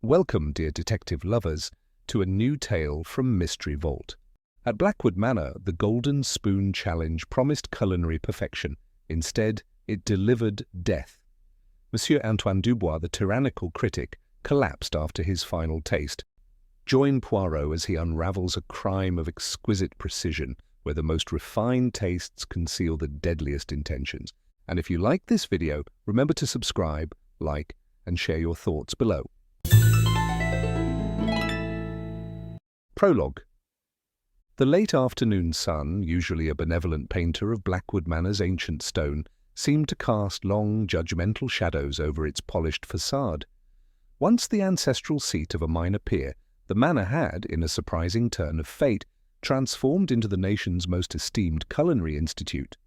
Welcome, dear detective lovers, to a new tale from Mystery Vault. At Blackwood Manor, the Golden Spoon Challenge promised culinary perfection. Instead, it delivered death. Monsieur Antoine Dubois, the tyrannical critic, collapsed after his final taste. Join Poirot as he unravels a crime of exquisite precision, where the most refined tastes conceal the deadliest intentions. And if you like this video, remember to subscribe, like, and share your thoughts below. Prologue. The late afternoon sun, usually a benevolent painter of Blackwood Manor's ancient stone, seemed to cast long, judgmental shadows over its polished facade. Once the ancestral seat of a minor peer, the manor had, in a surprising turn of fate, transformed into the nation's most esteemed culinary institute.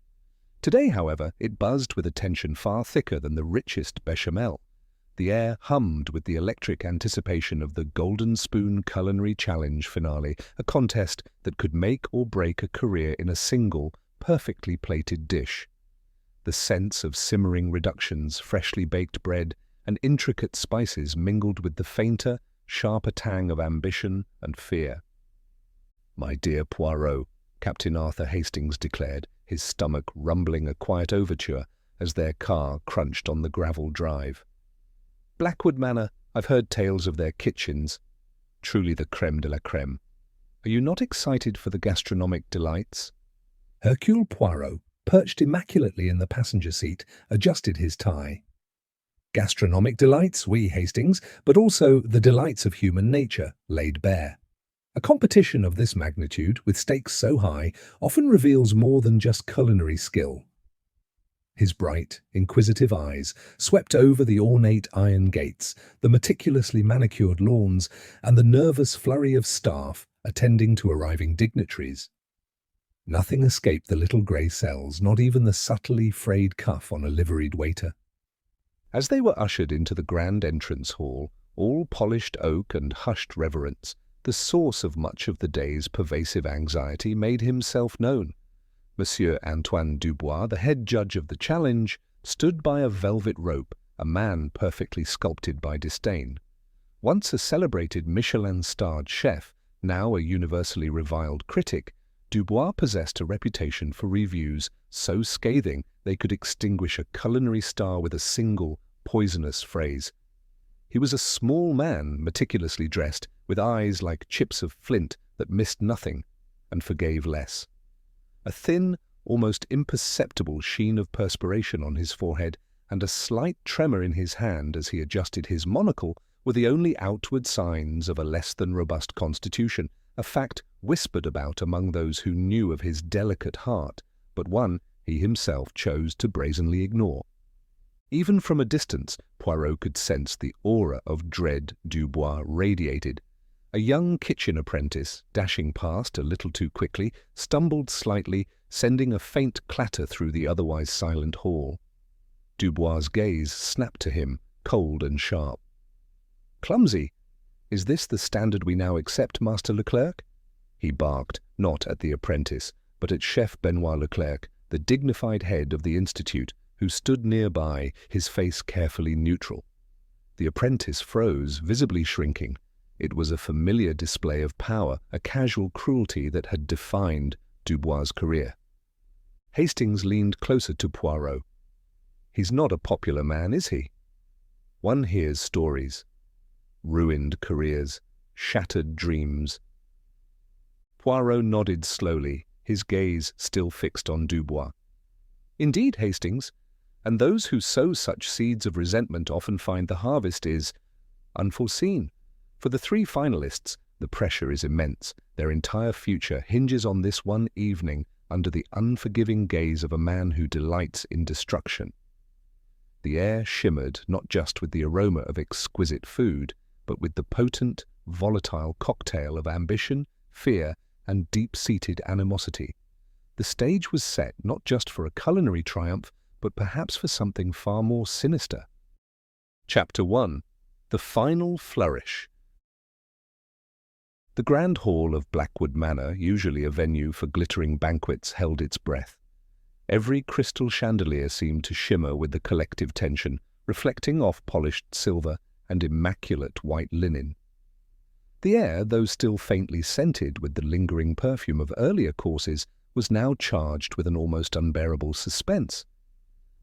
Today, however, it buzzed with attention far thicker than the richest bechamel. The air hummed with the electric anticipation of the Golden Spoon Culinary Challenge finale, a contest that could make or break a career in a single, perfectly plated dish. The sense of simmering reductions, freshly baked bread, and intricate spices mingled with the fainter, sharper tang of ambition and fear. "My dear Poirot," Captain Arthur Hastings declared, his stomach rumbling a quiet overture as their car crunched on the gravel drive. "Blackwood Manor, I've heard tales of their kitchens. Truly the crème de la crème. Are you not excited for the gastronomic delights?" Hercule Poirot, perched immaculately in the passenger seat, adjusted his tie. Gastronomic delights, oui, Hastings, but also the delights of human nature, laid bare. A competition of this magnitude, with stakes so high, often reveals more than just culinary skill. His bright, inquisitive eyes swept over the ornate iron gates, the meticulously manicured lawns, and the nervous flurry of staff attending to arriving dignitaries. Nothing escaped the little grey cells, not even the subtly frayed cuff on a liveried waiter. As they were ushered into the grand entrance hall, all polished oak and hushed reverence, the source of much of the day's pervasive anxiety made himself known. Monsieur Antoine Dubois, the head judge of the challenge, stood by a velvet rope, a man perfectly sculpted by disdain. Once a celebrated Michelin-starred chef, now a universally reviled critic, Dubois possessed a reputation for reviews so scathing they could extinguish a culinary star with a single, poisonous phrase. He was a small man, meticulously dressed, with eyes like chips of flint that missed nothing and forgave less. A thin, almost imperceptible sheen of perspiration on his forehead and a slight tremor in his hand as he adjusted his monocle were the only outward signs of a less than robust constitution, a fact whispered about among those who knew of his delicate heart, but one he himself chose to brazenly ignore. Even from a distance, Poirot could sense the aura of dread Dubois radiated. A young kitchen apprentice, dashing past a little too quickly, stumbled slightly, sending a faint clatter through the otherwise silent hall. Dubois' gaze snapped to him, cold and sharp. "Clumsy? Is this the standard we now accept, Master Leclerc?" He barked, not at the apprentice, but at Chef Benoit Leclerc, the dignified head of the institute, who stood nearby, his face carefully neutral. The apprentice froze, visibly shrinking. It was a familiar display of power, a casual cruelty that had defined Dubois' career. Hastings leaned closer to Poirot. "He's not a popular man, is he? One hears stories. Ruined careers, shattered dreams." Poirot nodded slowly, his gaze still fixed on Dubois. "Indeed, Hastings, and those who sow such seeds of resentment often find the harvest is unforeseen. For the three finalists, the pressure is immense. Their entire future hinges on this one evening under the unforgiving gaze of a man who delights in destruction." The air shimmered not just with the aroma of exquisite food, but with the potent, volatile cocktail of ambition, fear, and deep-seated animosity. The stage was set not just for a culinary triumph, but perhaps for something far more sinister. Chapter 1. The Final Flourish. The grand hall of Blackwood Manor, usually a venue for glittering banquets, held its breath. Every crystal chandelier seemed to shimmer with the collective tension, reflecting off polished silver and immaculate white linen. The air, though still faintly scented with the lingering perfume of earlier courses, was now charged with an almost unbearable suspense.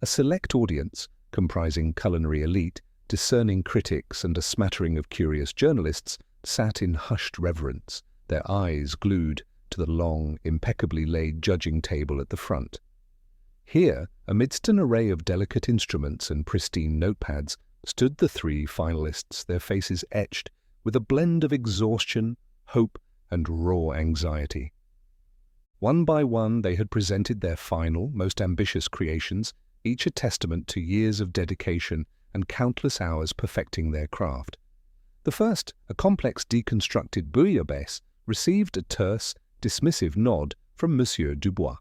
A select audience, comprising culinary elite, discerning critics and a smattering of curious journalists, sat in hushed reverence, their eyes glued to the long, impeccably laid judging table at the front. Here, amidst an array of delicate instruments and pristine notepads, stood the three finalists, their faces etched with a blend of exhaustion, hope, and raw anxiety. One by one they had presented their final, most ambitious creations, each a testament to years of dedication and countless hours perfecting their craft. The first, a complex deconstructed bouillabaisse, received a terse, dismissive nod from Monsieur Dubois.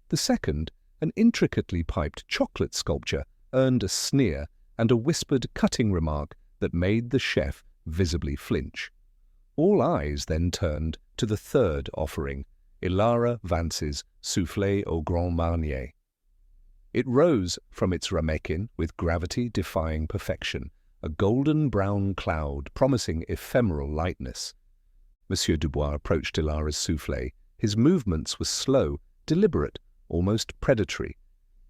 The second, an intricately piped chocolate sculpture, earned a sneer and a whispered cutting remark that made the chef visibly flinch. All eyes then turned to the third offering, Hilara Vance's Soufflé au Grand Marnier. It rose from its ramequin with gravity-defying perfection, a golden-brown cloud promising ephemeral lightness. Monsieur Dubois approached Hilara's soufflé. His movements were slow, deliberate, almost predatory.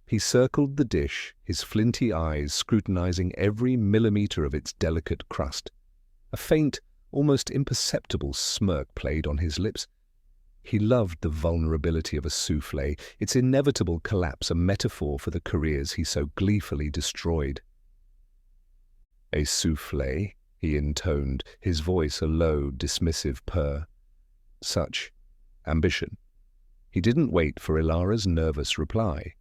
He circled the dish, his flinty eyes scrutinizing every millimeter of its delicate crust. A faint, almost imperceptible smirk played on his lips. He loved the vulnerability of a soufflé, its inevitable collapse a metaphor for the careers he so gleefully destroyed. "A soufflé," he intoned, his voice a low, dismissive purr. Such ambition. He didn't wait for Hilara's nervous reply.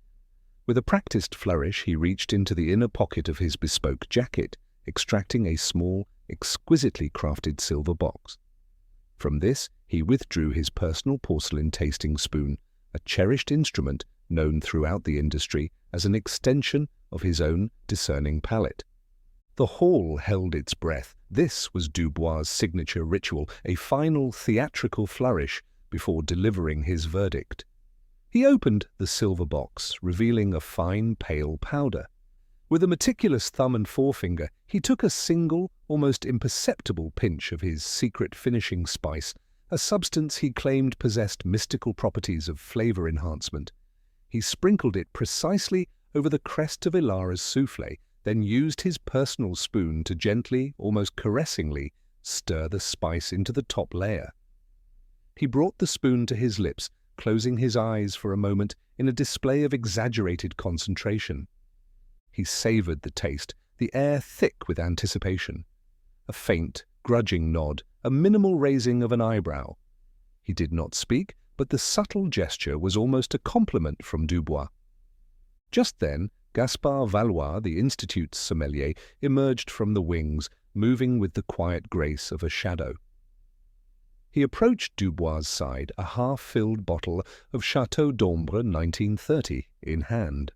With a practiced flourish, he reached into the inner pocket of his bespoke jacket, extracting a small, exquisitely crafted silver box. From this, he withdrew his personal porcelain tasting spoon, a cherished instrument known throughout the industry as an extension of his own discerning palate. The hall held its breath. This was Dubois' signature ritual, a final theatrical flourish before delivering his verdict. He opened the silver box, revealing a fine, pale powder. With a meticulous thumb and forefinger, he took a single, almost imperceptible pinch of his secret finishing spice, a substance he claimed possessed mystical properties of flavor enhancement. He sprinkled it precisely over the crest of Hilara's soufflé, then used his personal spoon to gently, almost caressingly, stir the spice into the top layer. He brought the spoon to his lips, closing his eyes for a moment in a display of exaggerated concentration. He savored the taste, the air thick with anticipation. A faint, grudging nod, a minimal raising of an eyebrow. He did not speak, but the subtle gesture was almost a compliment from Dubois. Just then, Gaspard Valois, the Institute's sommelier, emerged from the wings, moving with the quiet grace of a shadow. He approached Dubois' side, a half-filled bottle of Chateau d'Ombre 1930 in hand.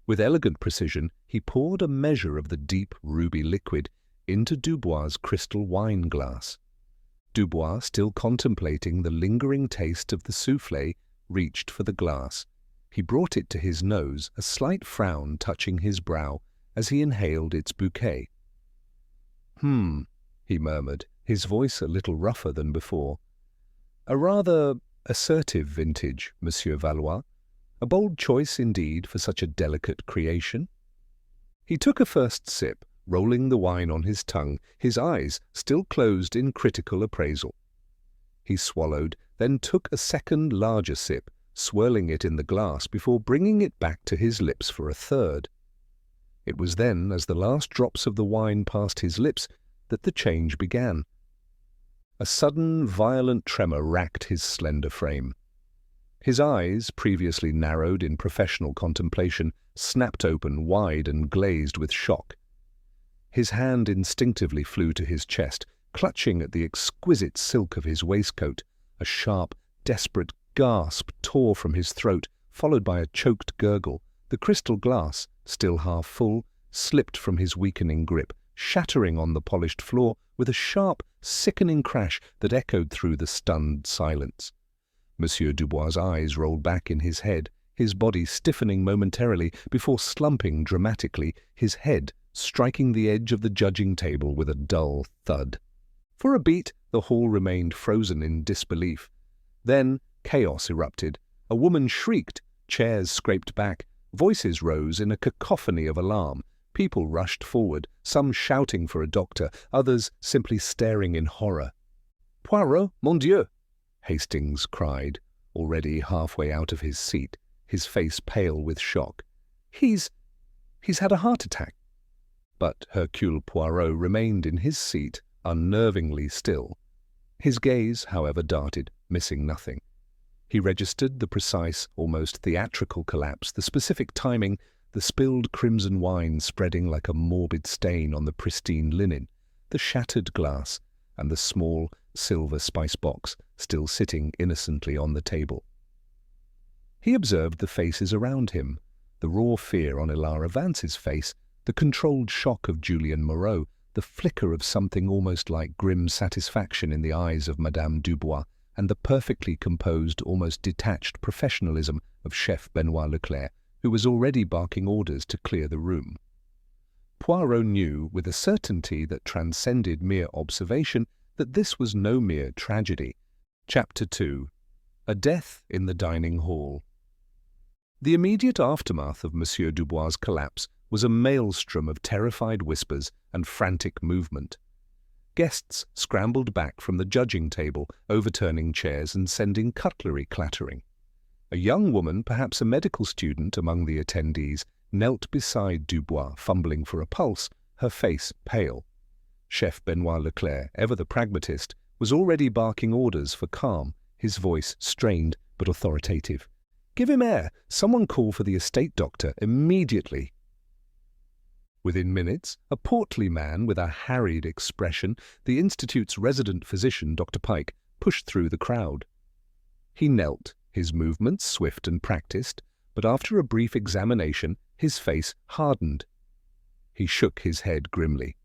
With elegant precision, he poured a measure of the deep ruby liquid into Dubois' crystal wine glass. Dubois, still contemplating the lingering taste of the soufflé, reached for the glass. He brought it to his nose, a slight frown touching his brow as he inhaled its bouquet. He murmured, his voice a little rougher than before. "A rather assertive vintage, Monsieur Valois. A bold choice indeed for such a delicate creation." He took a first sip, rolling the wine on his tongue, his eyes still closed in critical appraisal. He swallowed, then took a second larger sip, swirling it in the glass before bringing it back to his lips for a third. It was then, as the last drops of the wine passed his lips, that the change began. A sudden, violent tremor racked his slender frame. His eyes, previously narrowed in professional contemplation, snapped open wide and glazed with shock. His hand instinctively flew to his chest, clutching at the exquisite silk of his waistcoat. A sharp, desperate gasp tore from his throat, followed by a choked gurgle. The crystal glass, still half full, slipped from his weakening grip, shattering on the polished floor with a sharp, sickening crash that echoed through the stunned silence. Monsieur Dubois' eyes rolled back in his head, his body stiffening momentarily before slumping dramatically, his head striking the edge of the judging table with a dull thud. For a beat, the hall remained frozen in disbelief. Then chaos erupted. A woman shrieked, chairs scraped back, voices rose in a cacophony of alarm. People rushed forward, some shouting for a doctor, others simply staring in horror. "Poirot, mon Dieu!" Hastings cried, already halfway out of his seat, his face pale with shock. He's had a heart attack." But Hercule Poirot remained in his seat, unnervingly still. His gaze, however, darted, missing nothing. He registered the precise, almost theatrical collapse, the specific timing, the spilled crimson wine spreading like a morbid stain on the pristine linen, the shattered glass, and the small silver spice box still sitting innocently on the table. He observed the faces around him, the raw fear on Ilara Vance's face, the controlled shock of Julien Moreau, the flicker of something almost like grim satisfaction in the eyes of Madame Dubois, and the perfectly composed, almost detached professionalism of Chef Benoit Leclerc, who was already barking orders to clear the room. Poirot knew, with a certainty that transcended mere observation, that this was no mere tragedy. Chapter 2. A Death in the Dining Hall. The immediate aftermath of Monsieur Dubois' collapse was a maelstrom of terrified whispers and frantic movement. Guests scrambled back from the judging table, overturning chairs and sending cutlery clattering. A young woman, perhaps a medical student among the attendees, knelt beside Dubois, fumbling for a pulse, her face pale. Chef Benoit Leclerc, ever the pragmatist, was already barking orders for calm, his voice strained but authoritative. "Give him air! Someone call for the estate doctor immediately!" Within minutes, a portly man with a harried expression, the Institute's resident physician, Dr. Pike, pushed through the crowd. He knelt, his movements swift and practiced, but after a brief examination, his face hardened. He shook his head grimly.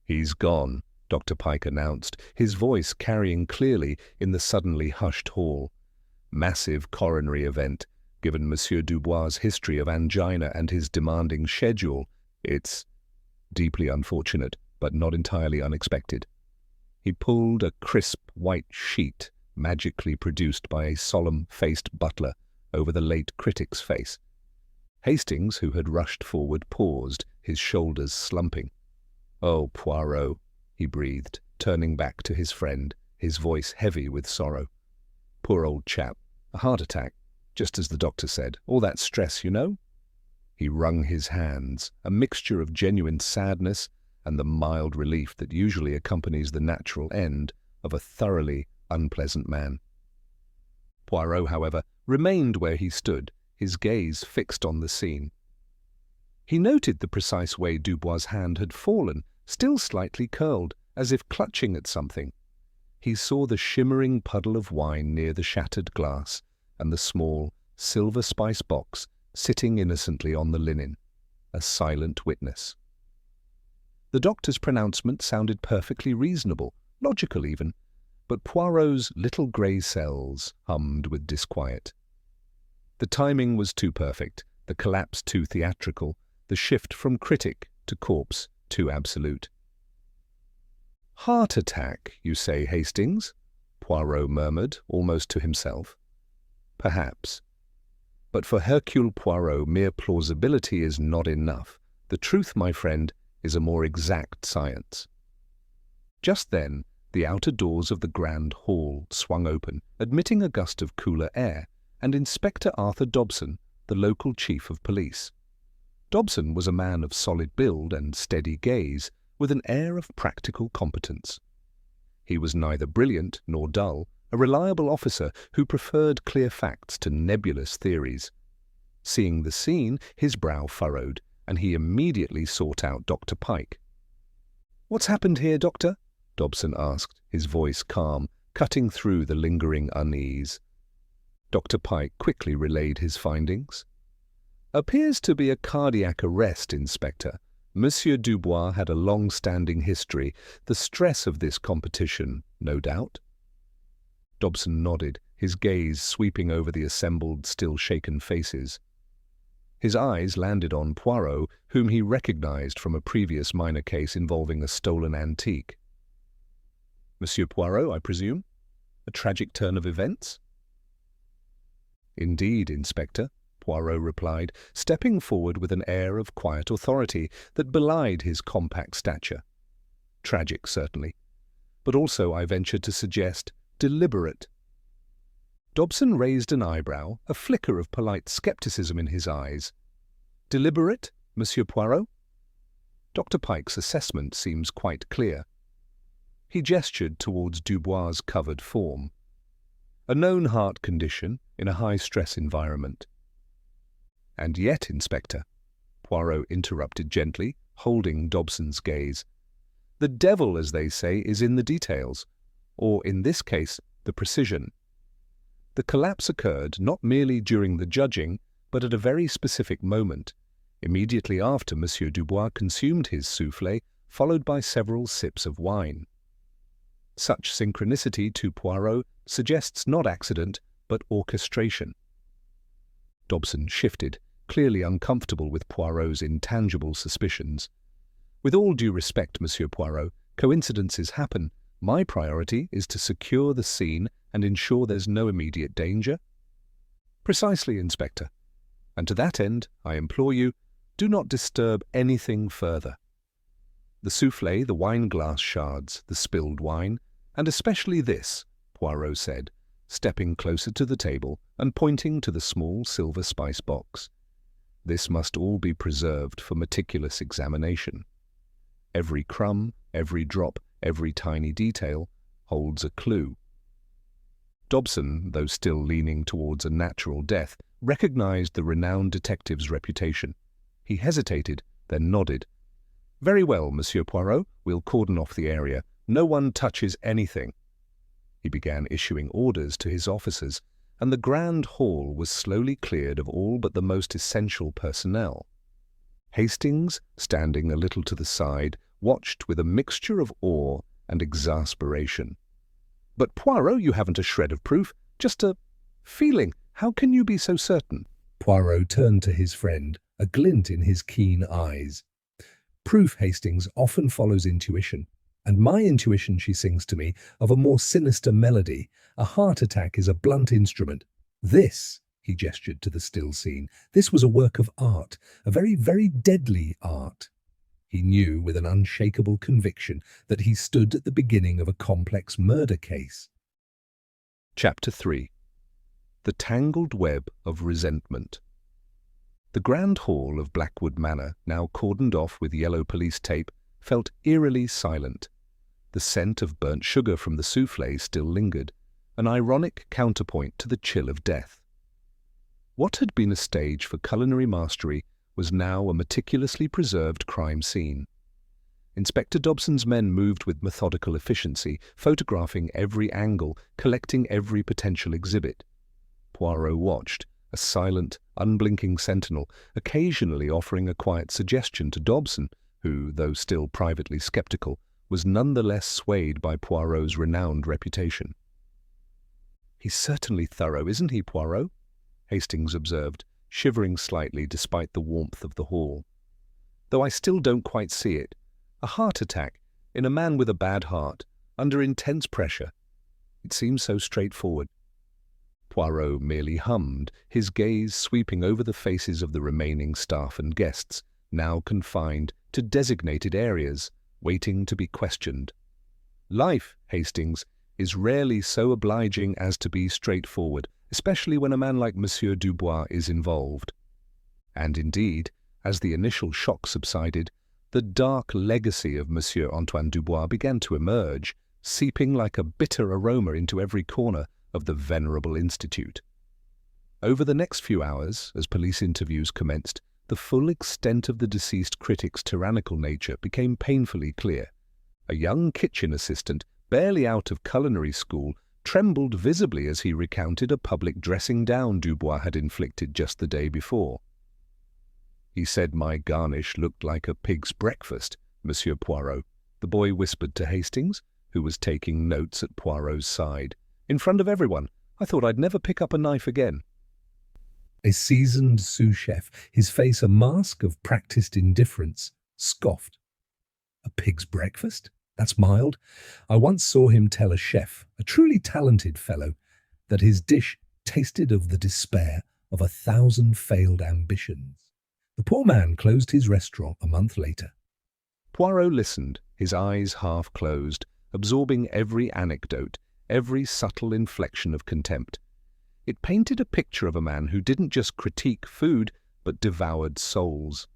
"He's gone," Dr. Pike announced, his voice carrying clearly in the suddenly hushed hall. Massive coronary event. Given Monsieur Dubois' history of angina and his demanding schedule, it's deeply unfortunate, but not entirely unexpected. He pulled a crisp white sheet, magically produced by a solemn-faced butler, over the late critic's face. Hastings, who had rushed forward, paused, his shoulders slumping. "Oh, Poirot," he breathed, turning back to his friend, his voice heavy with sorrow. "Poor old chap. A heart attack. Just as the doctor said. All that stress, you know?" He wrung his hands, a mixture of genuine sadness and the mild relief that usually accompanies the natural end of a thoroughly unpleasant man. Poirot, however, remained where he stood, his gaze fixed on the scene. He noted the precise way Dubois' hand had fallen, still slightly curled, as if clutching at something. He saw the shimmering puddle of wine near the shattered glass, and the small, silver spice box sitting innocently on the linen, a silent witness. The doctor's pronouncement sounded perfectly reasonable, logical even, but Poirot's little grey cells hummed with disquiet. The timing was too perfect, the collapse too theatrical, the shift from critic to corpse too absolute. "Heart attack, you say, Hastings?" Poirot murmured, almost to himself. "Perhaps. But for Hercule Poirot, mere plausibility is not enough. The truth, my friend, is a more exact science." Just then, the outer doors of the grand hall swung open, admitting a gust of cooler air, and Inspector Arthur Dobson, the local chief of police. Dobson was a man of solid build and steady gaze, with an air of practical competence. He was neither brilliant nor dull, a reliable officer who preferred clear facts to nebulous theories. Seeing the scene, his brow furrowed, and he immediately sought out Dr. Pike. "What's happened here, Doctor?" Dobson asked, his voice calm, cutting through the lingering unease. Dr. Pike quickly relayed his findings. "Appears to be a cardiac arrest, Inspector. Monsieur Dubois had a long-standing history. The stress of this competition, no doubt?" Dobson nodded, his gaze sweeping over the assembled, still-shaken faces. His eyes landed on Poirot, whom he recognized from a previous minor case involving a stolen antique. "Monsieur Poirot, I presume? A tragic turn of events?" "Indeed, Inspector," Poirot replied, stepping forward with an air of quiet authority that belied his compact stature. "Tragic, certainly, but also, I venture to suggest, deliberate." Dobson raised an eyebrow, a flicker of polite skepticism in his eyes. "Deliberate, Monsieur Poirot?" Dr. Pike's assessment seems quite clear. He gestured towards Dubois' covered form. "A known heart condition in a high-stress environment." "And yet, Inspector," Poirot interrupted gently, holding Dobson's gaze, "the devil, as they say, is in the details, or, in this case, the precision. The collapse occurred not merely during the judging, but at a very specific moment, immediately after Monsieur Dubois consumed his soufflé, followed by several sips of wine. Such synchronicity to Poirot suggests not accident, but orchestration." Dobson shifted, clearly uncomfortable with Poirot's intangible suspicions. "With all due respect, Monsieur Poirot, coincidences happen. My priority is to secure the scene and ensure there's no immediate danger." "Precisely, Inspector. And to that end, I implore you, do not disturb anything further. The soufflé, the wine-glass shards, the spilled wine, and especially this," Poirot said, stepping closer to the table and pointing to the small silver spice box. "This must all be preserved for meticulous examination. Every crumb, every drop, every tiny detail holds a clue." Dobson, though still leaning towards a natural death, recognized the renowned detective's reputation. He hesitated, then nodded. "Very well, Monsieur Poirot, we'll cordon off the area. No one touches anything." He began issuing orders to his officers, and the grand hall was slowly cleared of all but the most essential personnel. Hastings, standing a little to the side, watched with a mixture of awe and exasperation. "But Poirot, you haven't a shred of proof, just a feeling. How can you be so certain?" Poirot turned to his friend, a glint in his keen eyes. "Proof, Hastings, often follows intuition. And my intuition," she sings to me, "of a more sinister melody. A heart attack is a blunt instrument. This," he gestured to the still scene, "this was a work of art, a very, very deadly art." He knew with an unshakable conviction that he stood at the beginning of a complex murder case. Chapter 3. The Tangled Web of Resentment. The grand hall of Blackwood Manor, now cordoned off with yellow police tape, felt eerily silent. The scent of burnt sugar from the soufflé still lingered, an ironic counterpoint to the chill of death. What had been a stage for culinary mastery was now a meticulously preserved crime scene. Inspector Dobson's men moved with methodical efficiency, photographing every angle, collecting every potential exhibit. Poirot watched, a silent, unblinking sentinel, occasionally offering a quiet suggestion to Dobson, who, though still privately skeptical, was nonetheless swayed by Poirot's renowned reputation. "He's certainly thorough, isn't he, Poirot?" Hastings observed, shivering slightly despite the warmth of the hall. "Though I still don't quite see it. A heart attack, in a man with a bad heart, under intense pressure. It seems so straightforward." Poirot merely hummed, his gaze sweeping over the faces of the remaining staff and guests, now confined to designated areas, waiting to be questioned. "Life, Hastings, is rarely so obliging as to be straightforward, especially when a man like Monsieur Dubois is involved." And indeed, as the initial shock subsided, the dark legacy of Monsieur Antoine Dubois began to emerge, seeping like a bitter aroma into every corner of the venerable institute. Over the next few hours, as police interviews commenced, the full extent of the deceased critic's tyrannical nature became painfully clear. A young kitchen assistant, barely out of culinary school, trembled visibly as he recounted a public dressing down Dubois had inflicted just the day before. "He said my garnish looked like a pig's breakfast, Monsieur Poirot," the boy whispered to Hastings, who was taking notes at Poirot's side. "In front of everyone. I thought I'd never pick up a knife again." A seasoned sous chef, his face a mask of practiced indifference, scoffed. A pig's breakfast? That's mild. I once saw him tell a chef, a truly talented fellow, that his dish tasted of the despair of 1,000 failed ambitions. The poor man closed his restaurant a month later. Poirot listened, his eyes half closed, absorbing every anecdote, every subtle inflection of contempt. It painted a picture of a man who didn't just critique food, but devoured souls.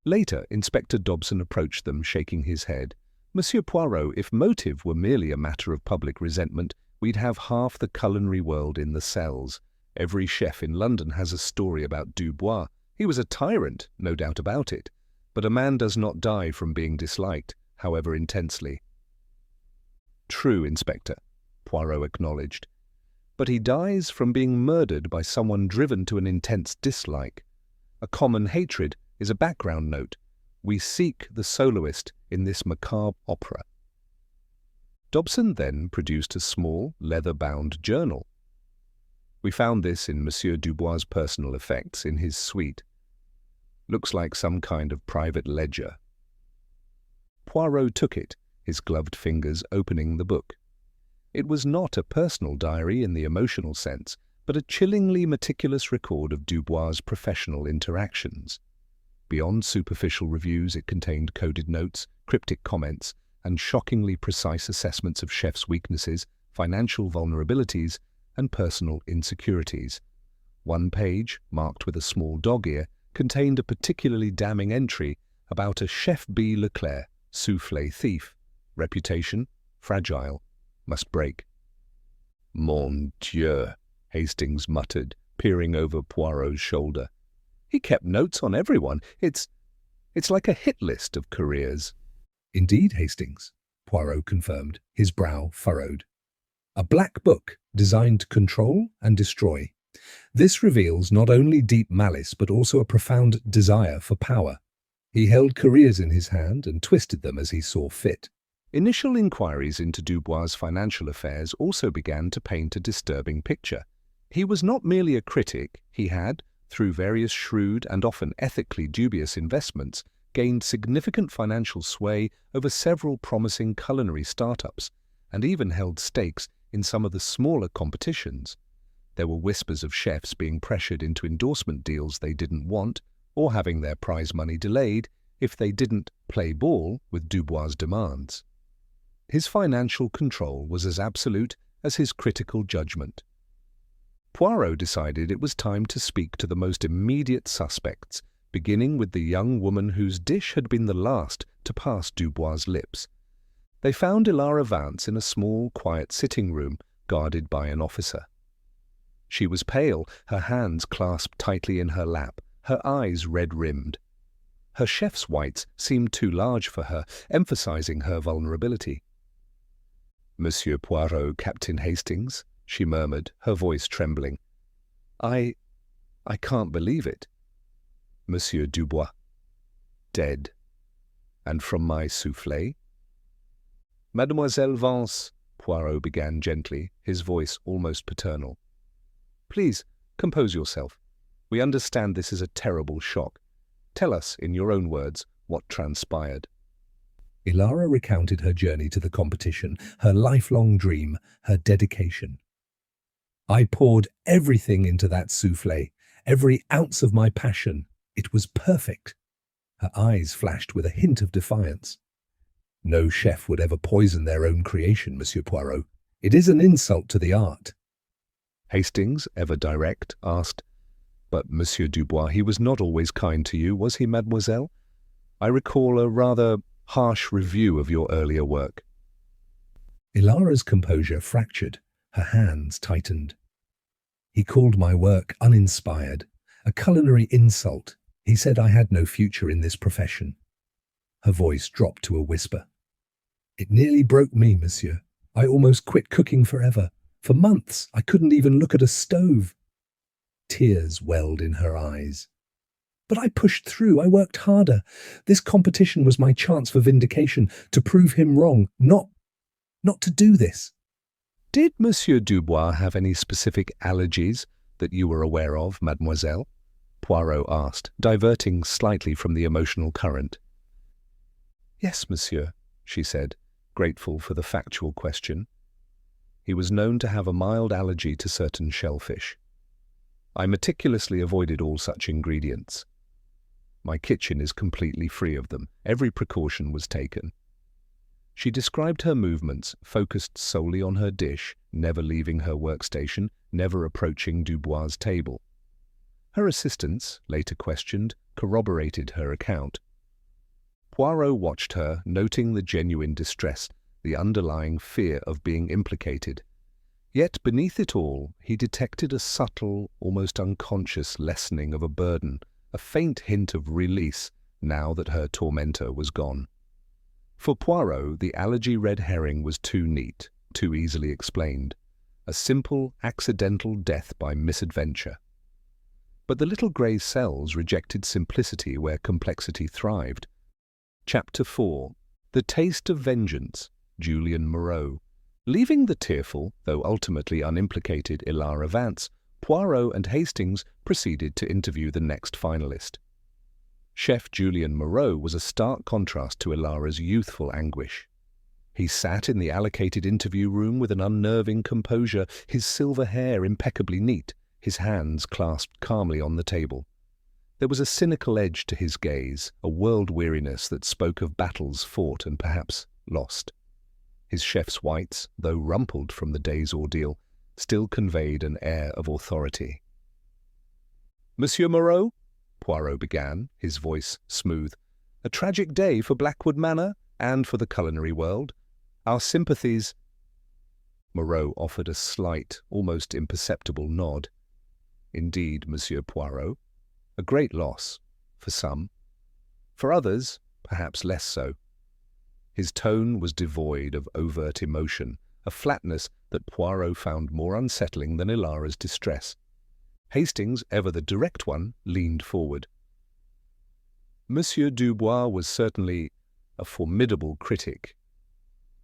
Later, Inspector Dobson approached them, shaking his head. Monsieur Poirot, if motive were merely a matter of public resentment, we'd have half the culinary world in the cells. Every chef in London has a story about Dubois. He was a tyrant, no doubt about it. But a man does not die from being disliked, however intensely. True, Inspector, Poirot acknowledged. But he dies from being murdered by someone driven to an intense dislike. A common hatred is a background note. We seek the soloist in this macabre opera. Dobson then produced a small, leather-bound journal. We found this in Monsieur Dubois' personal effects in his suite. Looks like some kind of private ledger. Poirot took it, his gloved fingers opening the book. It was not a personal diary in the emotional sense, but a chillingly meticulous record of Dubois' professional interactions. Beyond superficial reviews, it contained coded notes, cryptic comments, and shockingly precise assessments of chefs' weaknesses, financial vulnerabilities, and personal insecurities. One page, marked with a small dog ear, contained a particularly damning entry about a Chef B. Leclerc, soufflé thief. Reputation, fragile, must break. Mon Dieu, Hastings muttered, peering over Poirot's shoulder. He kept notes on everyone. It's like a hit list of careers. Indeed, Hastings, Poirot confirmed, his brow furrowed. A black book designed to control and destroy. This reveals not only deep malice but also a profound desire for power. He held careers in his hand and twisted them as he saw fit. Initial inquiries into Dubois' financial affairs also began to paint a disturbing picture. He was not merely a critic. He had, through various shrewd and often ethically dubious investments, gained significant financial sway over several promising culinary startups, and even held stakes in some of the smaller competitions. There were whispers of chefs being pressured into endorsement deals they didn't want, or having their prize money delayed if they didn't play ball with Dubois' demands. His financial control was as absolute as his critical judgment. Poirot decided it was time to speak to the most immediate suspects, beginning with the young woman whose dish had been the last to pass Dubois' lips. They found Ilara Vance in a small, quiet sitting room guarded by an officer. She was pale, her hands clasped tightly in her lap, her eyes red-rimmed. Her chef's whites seemed too large for her, emphasizing her vulnerability. "Monsieur Poirot, Captain Hastings," she murmured, her voice trembling. I can't believe it. Monsieur Dubois. Dead. And from my soufflé?" "Mademoiselle Vance," Poirot began gently, his voice almost paternal. "Please, compose yourself. We understand this is a terrible shock. Tell us, in your own words, what transpired." Ilara recounted her journey to the competition, her lifelong dream, her dedication. "I poured everything into that soufflé, every ounce of my passion. It was perfect." Her eyes flashed with a hint of defiance. "No chef would ever poison their own creation, Monsieur Poirot. It is an insult to the art." Hastings, ever direct, asked, "But Monsieur Dubois, he was not always kind to you, was he, mademoiselle? I recall a rather harsh review of your earlier work." Ilara's composure fractured, her hands tightened. "He called my work uninspired, a culinary insult. He said I had no future in this profession." Her voice dropped to a whisper. "It nearly broke me, monsieur. I almost quit cooking forever. For months, I couldn't even look at a stove." Tears welled in her eyes. "But I pushed through. I worked harder. This competition was my chance for vindication, to prove him wrong, not to do this." Did Monsieur Dubois have any specific allergies, that you were aware of, mademoiselle?" Poirot asked, diverting slightly from the emotional current. "Yes, monsieur," she said, grateful for the factual question. He was known to have a mild allergy to certain shellfish. I meticulously avoided all such ingredients. My kitchen is completely free of them. Every precaution was taken. She described her movements, focused solely on her dish, never leaving her workstation, never approaching Dubois' table. Her assistants, later questioned, corroborated her account. Poirot watched her, noting the genuine distress, the underlying fear of being implicated. Yet beneath it all, he detected a subtle, almost unconscious lessening of a burden, a faint hint of release now that her tormentor was gone. For Poirot, the allergy red herring was too neat, too easily explained. A simple, accidental death by misadventure. But the little grey cells rejected simplicity where complexity thrived. Chapter 4. The Taste of Vengeance, Julian Moreau. Leaving the tearful, though ultimately unimplicated, Hilara Vance, Poirot and Hastings proceeded to interview the next finalist. Chef Julian Moreau was a stark contrast to Hilara's youthful anguish. He sat in the allocated interview room with an unnerving composure, his silver hair impeccably neat, his hands clasped calmly on the table. There was a cynical edge to his gaze, a world-weariness that spoke of battles fought and perhaps lost. His chef's whites, though rumpled from the day's ordeal, still conveyed an air of authority. "Monsieur Moreau," Poirot began, his voice smooth, "a tragic day for Blackwood Manor and for the culinary world. Our sympathies—" Moreau offered a slight, almost imperceptible nod. "Indeed, Monsieur Poirot, a great loss, for some. For others, perhaps less so." His tone was devoid of overt emotion, a flatness that Poirot found more unsettling than Hilara's distress. Hastings, ever the direct one, leaned forward. "Monsieur Dubois was certainly a formidable critic.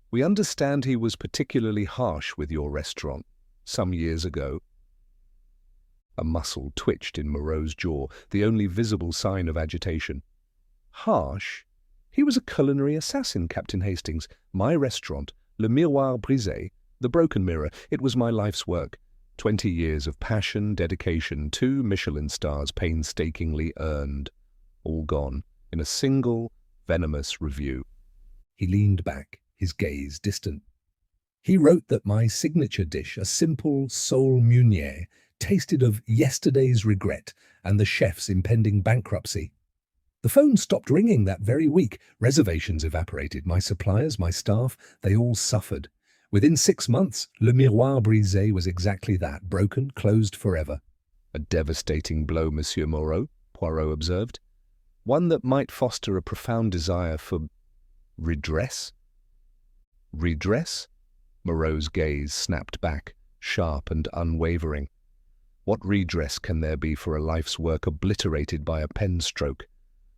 We understand he was particularly harsh with your restaurant some years ago." A muscle twitched in Moreau's jaw, the only visible sign of agitation. "Harsh? He was a culinary assassin, Captain Hastings. My restaurant, Le Miroir Brisé, the Broken Mirror, it was my life's work. 20 years of passion, dedication, 2 Michelin stars painstakingly earned. All gone in a single, venomous review." He leaned back, his gaze distant. "He wrote that my signature dish, a simple sole meunier, tasted of yesterday's regret and the chef's impending bankruptcy. The phone stopped ringing that very week. Reservations evaporated. My suppliers, my staff, they all suffered. Within 6 months, Le Miroir Brisé was exactly that, broken, closed forever." "A devastating blow, Monsieur Moreau," Poirot observed. "One that might foster a profound desire for redress?" "Redress?" Moreau's gaze snapped back, sharp and unwavering. "What redress can there be for a life's work obliterated by a pen stroke?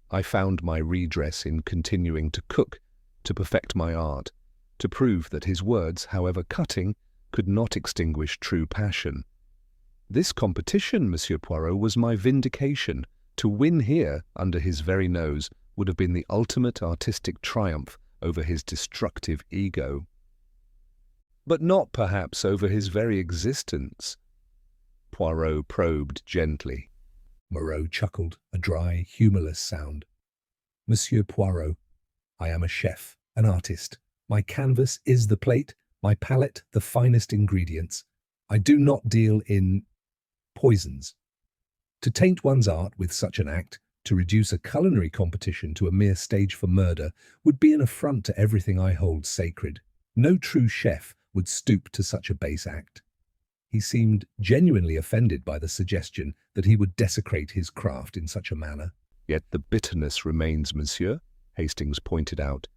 I found my redress in continuing to cook, to perfect my art, to prove that his words, however cutting, could not extinguish true passion. This competition, Monsieur Poirot, was my vindication. To win here, under his very nose, would have been the ultimate artistic triumph over his destructive ego. But not, perhaps, over his very existence." Poirot probed gently. Moreau chuckled, a dry, humourless sound. "Monsieur Poirot, I am a chef, an artist. My canvas is the plate, my palette the finest ingredients. I do not deal in poisons. To taint one's art with such an act, to reduce a culinary competition to a mere stage for murder, would be an affront to everything I hold sacred. No true chef would stoop to such a base act." He seemed genuinely offended by the suggestion that he would desecrate his craft in such a manner. "Yet the bitterness remains, monsieur," Hastings pointed out.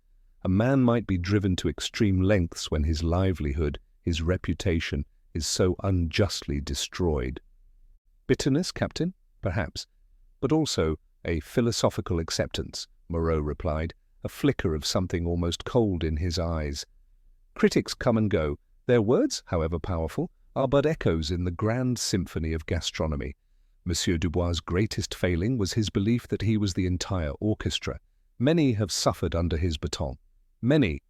"A man might be driven to extreme lengths when his livelihood, his reputation, is so unjustly destroyed." "Bitterness, Captain? Perhaps. But also a philosophical acceptance," Moreau replied, a flicker of something almost cold in his eyes. "Critics come and go. Their words, however powerful, are but echoes in the grand symphony of gastronomy. Monsieur Dubois' greatest failing was his belief that he was the entire orchestra. Many have suffered under his baton. Many.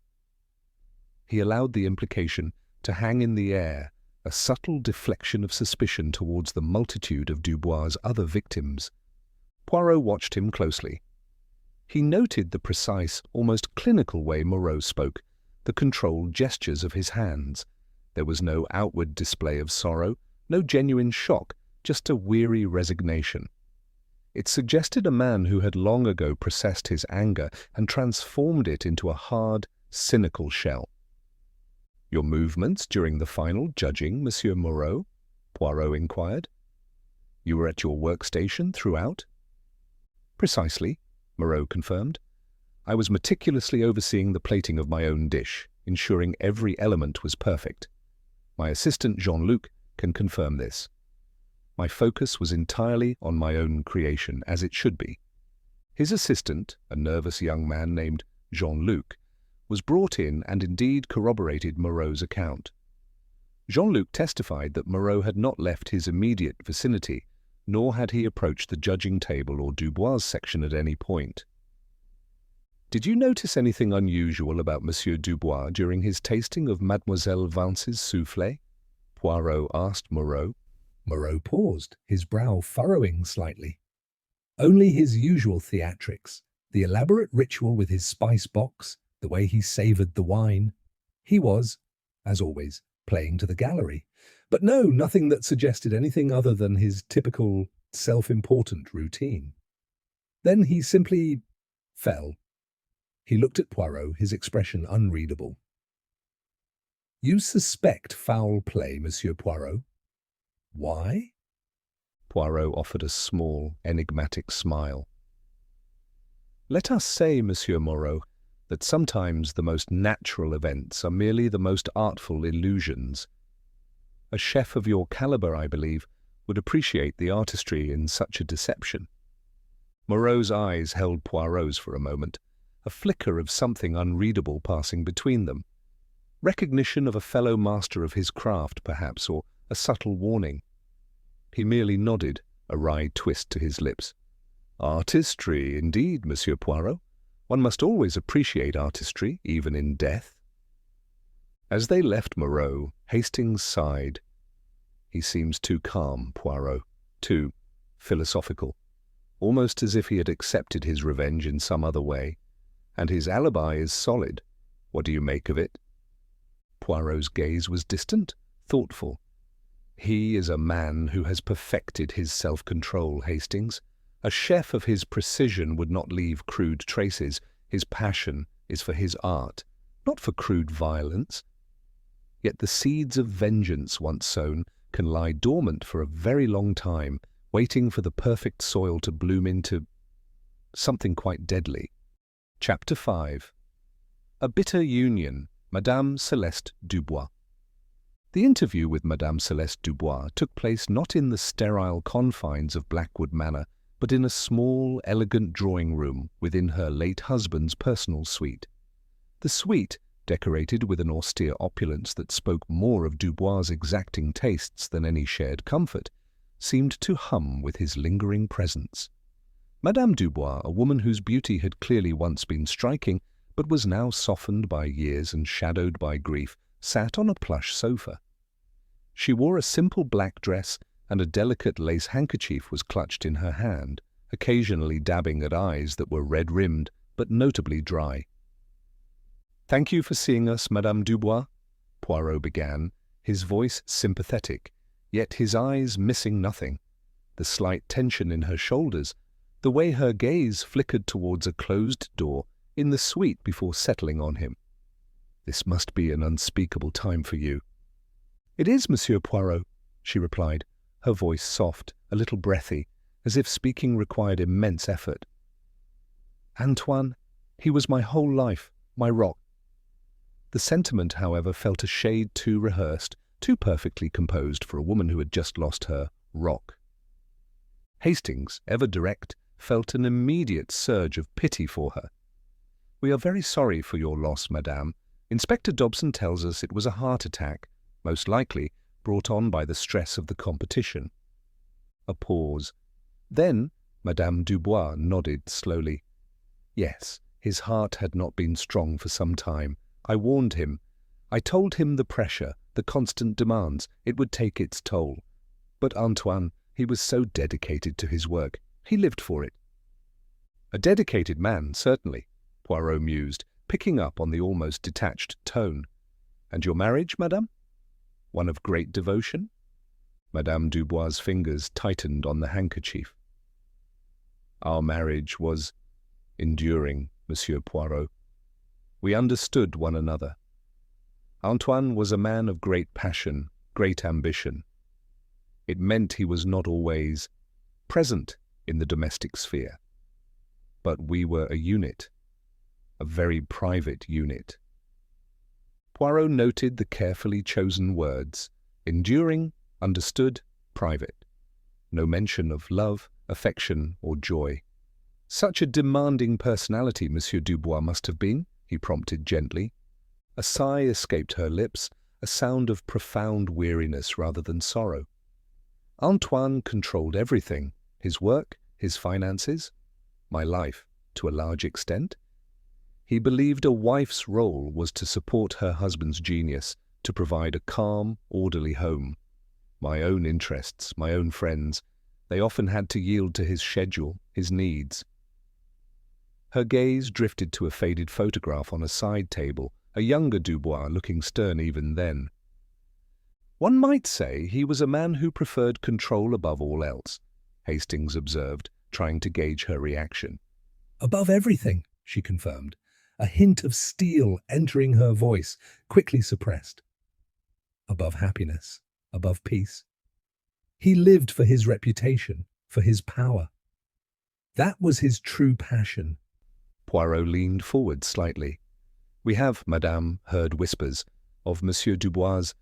He allowed the implication to hang in the air, a subtle deflection of suspicion towards the multitude of Dubois' other victims. Poirot watched him closely. He noted the precise, almost clinical way Moreau spoke, the controlled gestures of his hands. There was no outward display of sorrow, no genuine shock, just a weary resignation. It suggested a man who had long ago processed his anger and transformed it into a hard, cynical shell. "Your movements during the final judging, Monsieur Moreau?" Poirot inquired. "You were at your workstation throughout?" "Precisely," Moreau confirmed. "I was meticulously overseeing the plating of my own dish, ensuring every element was perfect. My assistant Jean-Luc can confirm this. My focus was entirely on my own creation, as it should be." His assistant, a nervous young man named Jean-Luc, was brought in and indeed corroborated Moreau's account. Jean-Luc testified that Moreau had not left his immediate vicinity, nor had he approached the judging table or Dubois' section at any point. "Did you notice anything unusual about Monsieur Dubois during his tasting of Mademoiselle Vance's soufflé?" Poirot asked Moreau. Moreau paused, his brow furrowing slightly. Only his usual theatrics, the elaborate ritual with his spice box, the way he savoured the wine. He was, as always, playing to the gallery. But no, nothing that suggested anything other than his typical, self-important routine. Then he simply fell. He looked at Poirot, his expression unreadable. "You suspect foul play, Monsieur Poirot. Why?" Poirot offered a small, enigmatic smile. "Let us say, Monsieur Moreau, that sometimes the most natural events are merely the most artful illusions. A chef of your caliber, I believe, would appreciate the artistry in such a deception." Moreau's eyes held Poirot's for a moment, a flicker of something unreadable passing between them. Recognition of a fellow master of his craft, perhaps, or a subtle warning. He merely nodded, a wry twist to his lips. "Artistry, indeed, Monsieur Poirot. One must always appreciate artistry, even in death." As they left Moreau, Hastings sighed. "He seems too calm, Poirot, too philosophical, almost as if he had accepted his revenge in some other way. And his alibi is solid. What do you make of it?" Poirot's gaze was distant, thoughtful. "He is a man who has perfected his self-control, Hastings. A chef of his precision would not leave crude traces. His passion is for his art, not for crude violence. Yet the seeds of vengeance once sown can lie dormant for a very long time, waiting for the perfect soil to bloom into something quite deadly." Chapter 5. A Bitter Union, Madame Celeste Dubois. The interview with Madame Celeste Dubois took place not in the sterile confines of Blackwood Manor, but in a small, elegant drawing-room within her late husband's personal suite. The suite, decorated with an austere opulence that spoke more of Dubois' exacting tastes than any shared comfort, seemed to hum with his lingering presence. Madame Dubois, a woman whose beauty had clearly once been striking, but was now softened by years and shadowed by grief, sat on a plush sofa. She wore a simple black dress, and a delicate lace handkerchief was clutched in her hand, occasionally dabbing at eyes that were red-rimmed, but notably dry. "Thank you for seeing us, Madame Dubois," Poirot began, his voice sympathetic, yet his eyes missing nothing. The slight tension in her shoulders, the way her gaze flickered towards a closed door in the suite before settling on him. "This must be an unspeakable time for you." "It is, Monsieur Poirot," she replied, her voice soft, a little breathy, as if speaking required immense effort. "Antoine, he was my whole life, my rock." The sentiment, however, felt a shade too rehearsed, too perfectly composed for a woman who had just lost her rock. Hastings, ever direct, felt an immediate surge of pity for her. "We are very sorry for your loss, madame. Inspector Dobson tells us it was a heart attack, most likely, brought on by the stress of the competition. A pause. Then Madame Dubois nodded slowly. Yes, his heart had not been strong for some time. I warned him. I told him the pressure, the constant demands, it would take its toll. But Antoine, he was so dedicated to his work. He lived for it. A dedicated man, certainly, Poirot mused, picking up on the almost detached tone. And your marriage, madame? One of great devotion? Madame Dubois's fingers tightened on the handkerchief. Our marriage was enduring, Monsieur Poirot. We understood one another. Antoine was a man of great passion, great ambition. It meant he was not always present in the domestic sphere. But we were a unit, a very private unit. Poirot noted the carefully chosen words, enduring, understood, private. No mention of love, affection, or joy. Such a demanding personality Monsieur Dubois must have been, he prompted gently. A sigh escaped her lips, a sound of profound weariness rather than sorrow. Antoine controlled everything, his work, his finances, my life, to a large extent. He believed a wife's role was to support her husband's genius, to provide a calm, orderly home. My own interests, my own friends, they often had to yield to his schedule, his needs. Her gaze drifted to a faded photograph on a side table, a younger Dubois looking stern even then. One might say he was a man who preferred control above all else, Hastings observed, trying to gauge her reaction. Above everything, she confirmed, a hint of steel entering her voice, quickly suppressed. Above happiness, above peace. He lived for his reputation, for his power. That was his true passion. Poirot leaned forward slightly. We have, madame, heard whispers of Monsieur Dubois'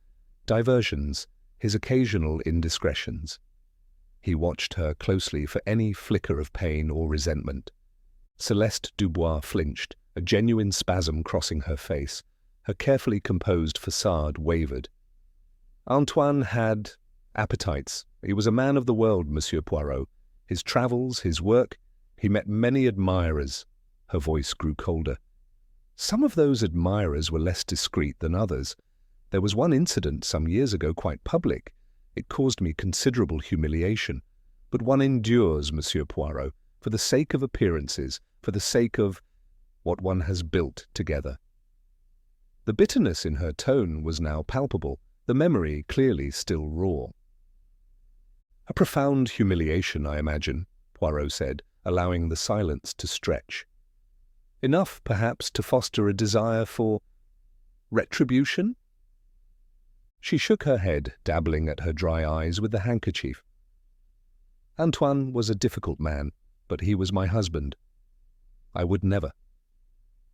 diversions, his occasional indiscretions. He watched her closely for any flicker of pain or resentment. Celeste Dubois flinched, a genuine spasm crossing her face. Her carefully composed facade wavered. Antoine had appetites. He was a man of the world, Monsieur Poirot. His travels, his work, he met many admirers. Her voice grew colder. Some of those admirers were less discreet than others. There was one incident some years ago quite public. It caused me considerable humiliation. But one endures, Monsieur Poirot, for the sake of appearances, for the sake of what one has built together. The bitterness in her tone was now palpable, the memory clearly still raw. A profound humiliation, I imagine, Poirot said, allowing the silence to stretch. Enough, perhaps, to foster a desire for retribution? She shook her head, dabbling at her dry eyes with the handkerchief. Antoine was a difficult man, but he was my husband. I would never.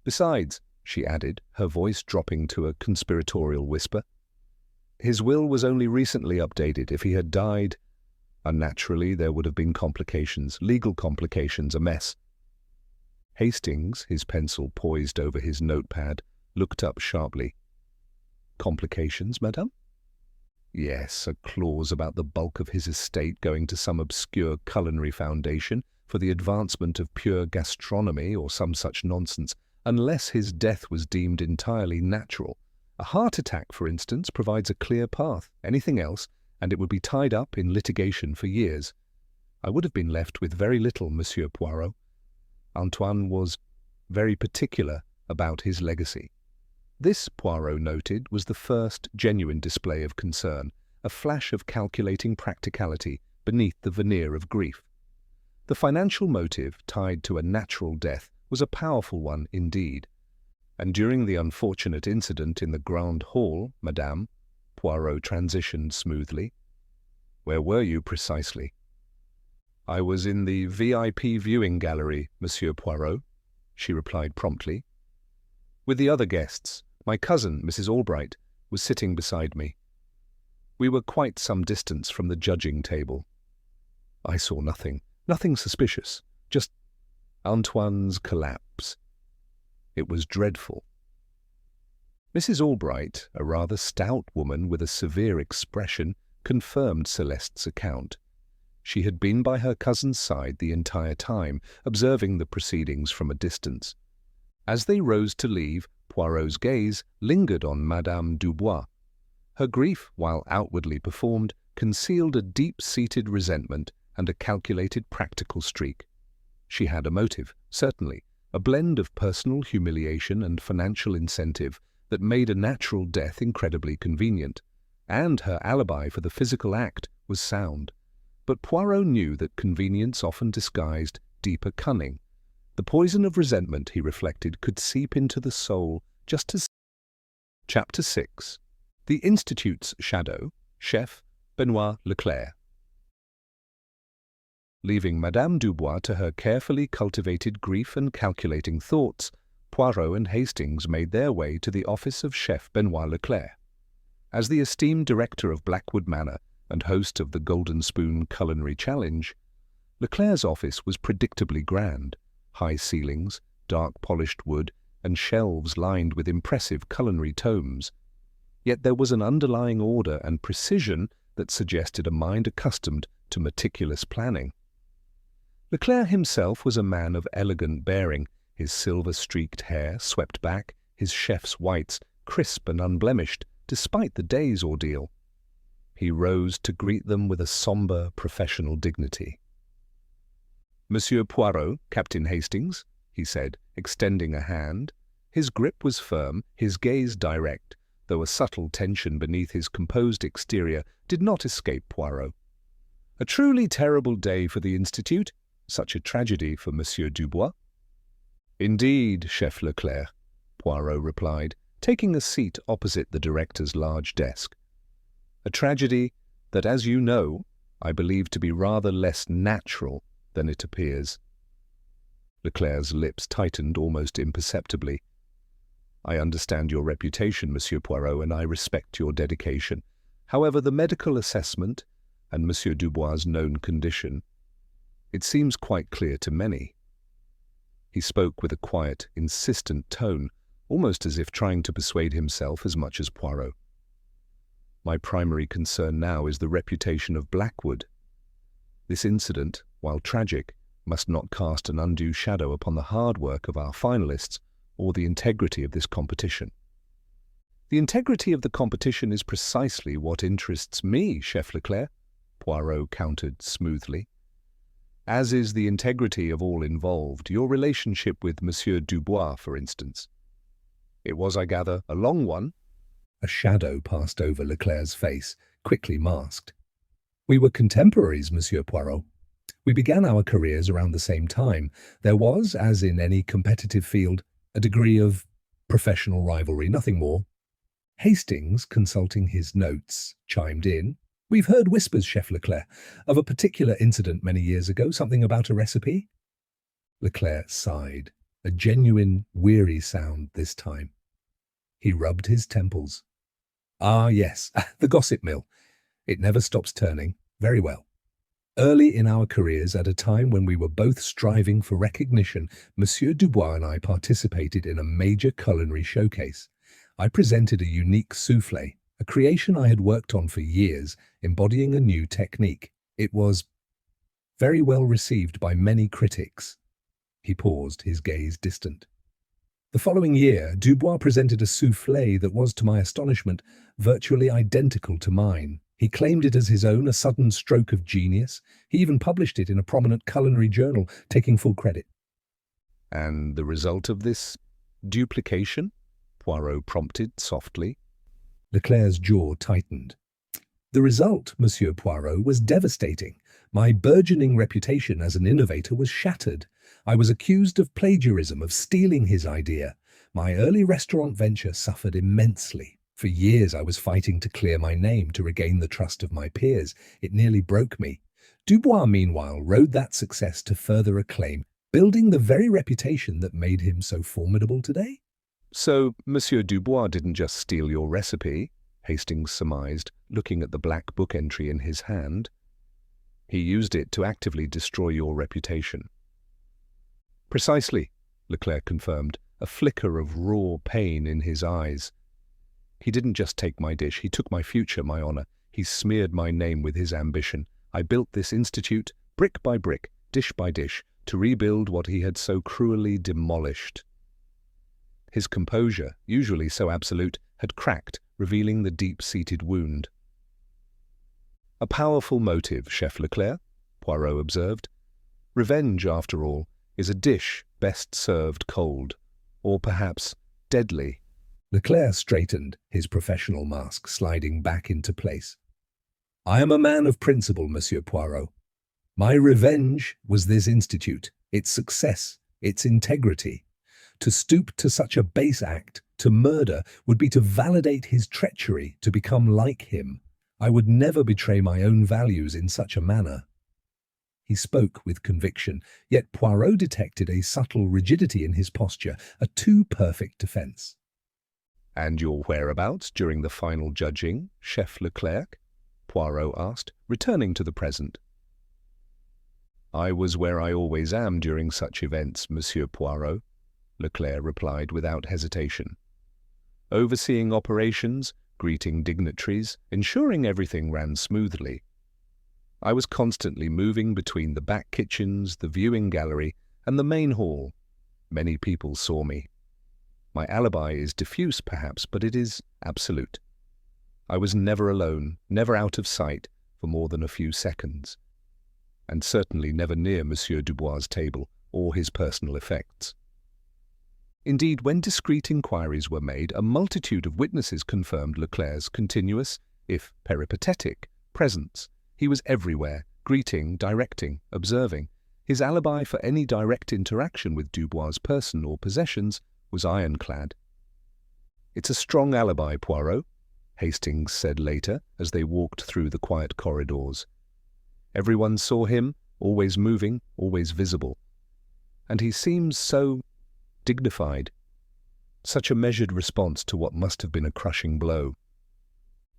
Besides, she added, her voice dropping to a conspiratorial whisper, his will was only recently updated. If he had died, unnaturally there would have been complications, legal complications, a mess. Hastings, his pencil poised over his notepad, looked up sharply. Complications, madame? Yes, a clause about the bulk of his estate going to some obscure culinary foundation for the advancement of pure gastronomy or some such nonsense, unless his death was deemed entirely natural. A heart attack, for instance, provides a clear path. Anything else, and it would be tied up in litigation for years. I would have been left with very little, Monsieur Poirot. Antoine was very particular about his legacy. This, Poirot noted, was the first genuine display of concern, a flash of calculating practicality beneath the veneer of grief. The financial motive tied to a natural death was a powerful one indeed. And during the unfortunate incident in the Grand Hall, madame, Poirot transitioned smoothly. Where were you precisely? I was in the VIP viewing gallery, Monsieur Poirot, she replied promptly. With the other guests, my cousin, Mrs. Albright, was sitting beside me. We were quite some distance from the judging table. I saw nothing suspicious, just Antoine's collapse. It was dreadful. Mrs. Albright, a rather stout woman with a severe expression, confirmed Celeste's account. She had been by her cousin's side the entire time, observing the proceedings from a distance. As they rose to leave, Poirot's gaze lingered on Madame Dubois. Her grief, while outwardly performed, concealed a deep-seated resentment and a calculated practical streak. She had a motive, certainly, a blend of personal humiliation and financial incentive that made a natural death incredibly convenient, and her alibi for the physical act was sound. But Poirot knew that convenience often disguised deeper cunning. The poison of resentment, he reflected, could seep into the soul just as... Chapter 6. The Institute's Shadow, Chef Benoit Leclerc. Leaving Madame Dubois to her carefully cultivated grief and calculating thoughts, Poirot and Hastings made their way to the office of Chef Benoit Leclerc. As the esteemed director of Blackwood Manor and host of the Golden Spoon Culinary Challenge, Leclerc's office was predictably grand: high ceilings, dark polished wood, and shelves lined with impressive culinary tomes. Yet there was an underlying order and precision that suggested a mind accustomed to meticulous planning. Leclerc himself was a man of elegant bearing, his silver-streaked hair swept back, his chef's whites crisp and unblemished, despite the day's ordeal. He rose to greet them with a sombre, professional dignity. "Monsieur Poirot, Captain Hastings," he said, extending a hand. His grip was firm, his gaze direct, though a subtle tension beneath his composed exterior did not escape Poirot. "A truly terrible day for the Institute, such a tragedy for Monsieur Dubois." "Indeed, Chef Leclerc," Poirot replied, taking a seat opposite the director's large desk. "A tragedy that, as you know, I believe to be rather less natural than it appears." Leclerc's lips tightened almost imperceptibly. "I understand your reputation, Monsieur Poirot, and I respect your dedication. However, the medical assessment and Monsieur Dubois' known condition, it seems quite clear to many." He spoke with a quiet, insistent tone, almost as if trying to persuade himself as much as Poirot. "My primary concern now is the reputation of Blackwood. This incident, while tragic, must not cast an undue shadow upon the hard work of our finalists or the integrity of this competition." "The integrity of the competition is precisely what interests me, Chef Leclerc," Poirot countered smoothly. "As is the integrity of all involved, your relationship with Monsieur Dubois, for instance. It was, I gather, a long one." A shadow passed over Leclerc's face, quickly masked. "We were contemporaries, Monsieur Poirot. We began our careers around the same time. There was, as in any competitive field, a degree of professional rivalry, nothing more." Hastings, consulting his notes, chimed in. "We've heard whispers, Chef Leclerc, of a particular incident many years ago, something about a recipe." Leclerc sighed, a genuine, weary sound this time. He rubbed his temples. "Ah, yes, the gossip mill. It never stops turning. Very well. Early in our careers, at a time when we were both striving for recognition, Monsieur Dubois and I participated in a major culinary showcase. I presented a unique soufflé, a creation I had worked on for years, embodying a new technique. It was very well received by many critics." He paused, his gaze distant. "The following year, Dubois presented a soufflé that was, to my astonishment, virtually identical to mine. He claimed it as his own, a sudden stroke of genius. He even published it in a prominent culinary journal, taking full credit." "And the result of this duplication?" Poirot prompted softly. Leclerc's jaw tightened. "The result, Monsieur Poirot, was devastating. My burgeoning reputation as an innovator was shattered. I was accused of plagiarism, of stealing his idea. My early restaurant venture suffered immensely. For years I was fighting to clear my name, to regain the trust of my peers. It nearly broke me. Dubois, meanwhile, rode that success to further acclaim, building the very reputation that made him so formidable today." "So Monsieur Dubois didn't just steal your recipe," Hastings surmised, looking at the black book entry in his hand. "He used it to actively destroy your reputation." "Precisely," Leclerc confirmed, a flicker of raw pain in his eyes. He didn't just take my dish, he took my future, my honor. He smeared my name with his ambition. I built this institute, brick by brick, dish by dish, to rebuild what he had so cruelly demolished. His composure, usually so absolute, had cracked, revealing the deep-seated wound. A powerful motive, Chef Leclerc, Poirot observed. Revenge, after all, is a dish best served cold, or perhaps deadly. Leclerc straightened, his professional mask sliding back into place. I am a man of principle, Monsieur Poirot. My revenge was this institute, its success, its integrity. To stoop to such a base act, to murder, would be to validate his treachery, to become like him. I would never betray my own values in such a manner. He spoke with conviction, yet Poirot detected a subtle rigidity in his posture, a too perfect defense. And your whereabouts during the final judging, Chef Leclerc? Poirot asked, returning to the present. I was where I always am during such events, Monsieur Poirot, Leclerc replied without hesitation. Overseeing operations, greeting dignitaries, ensuring everything ran smoothly. I was constantly moving between the back kitchens, the viewing gallery, and the main hall. Many people saw me. My alibi is diffuse, perhaps, but it is absolute. I was never alone, never out of sight for more than a few seconds, and certainly never near Monsieur Dubois' table or his personal effects. Indeed, when discreet inquiries were made, a multitude of witnesses confirmed Leclerc's continuous, if peripatetic, presence. He was everywhere, greeting, directing, observing. His alibi for any direct interaction with Dubois' person or possessions was ironclad. It's a strong alibi, Poirot, Hastings said later as they walked through the quiet corridors. Everyone saw him, always moving, always visible. And he seems so dignified. Such a measured response to what must have been a crushing blow.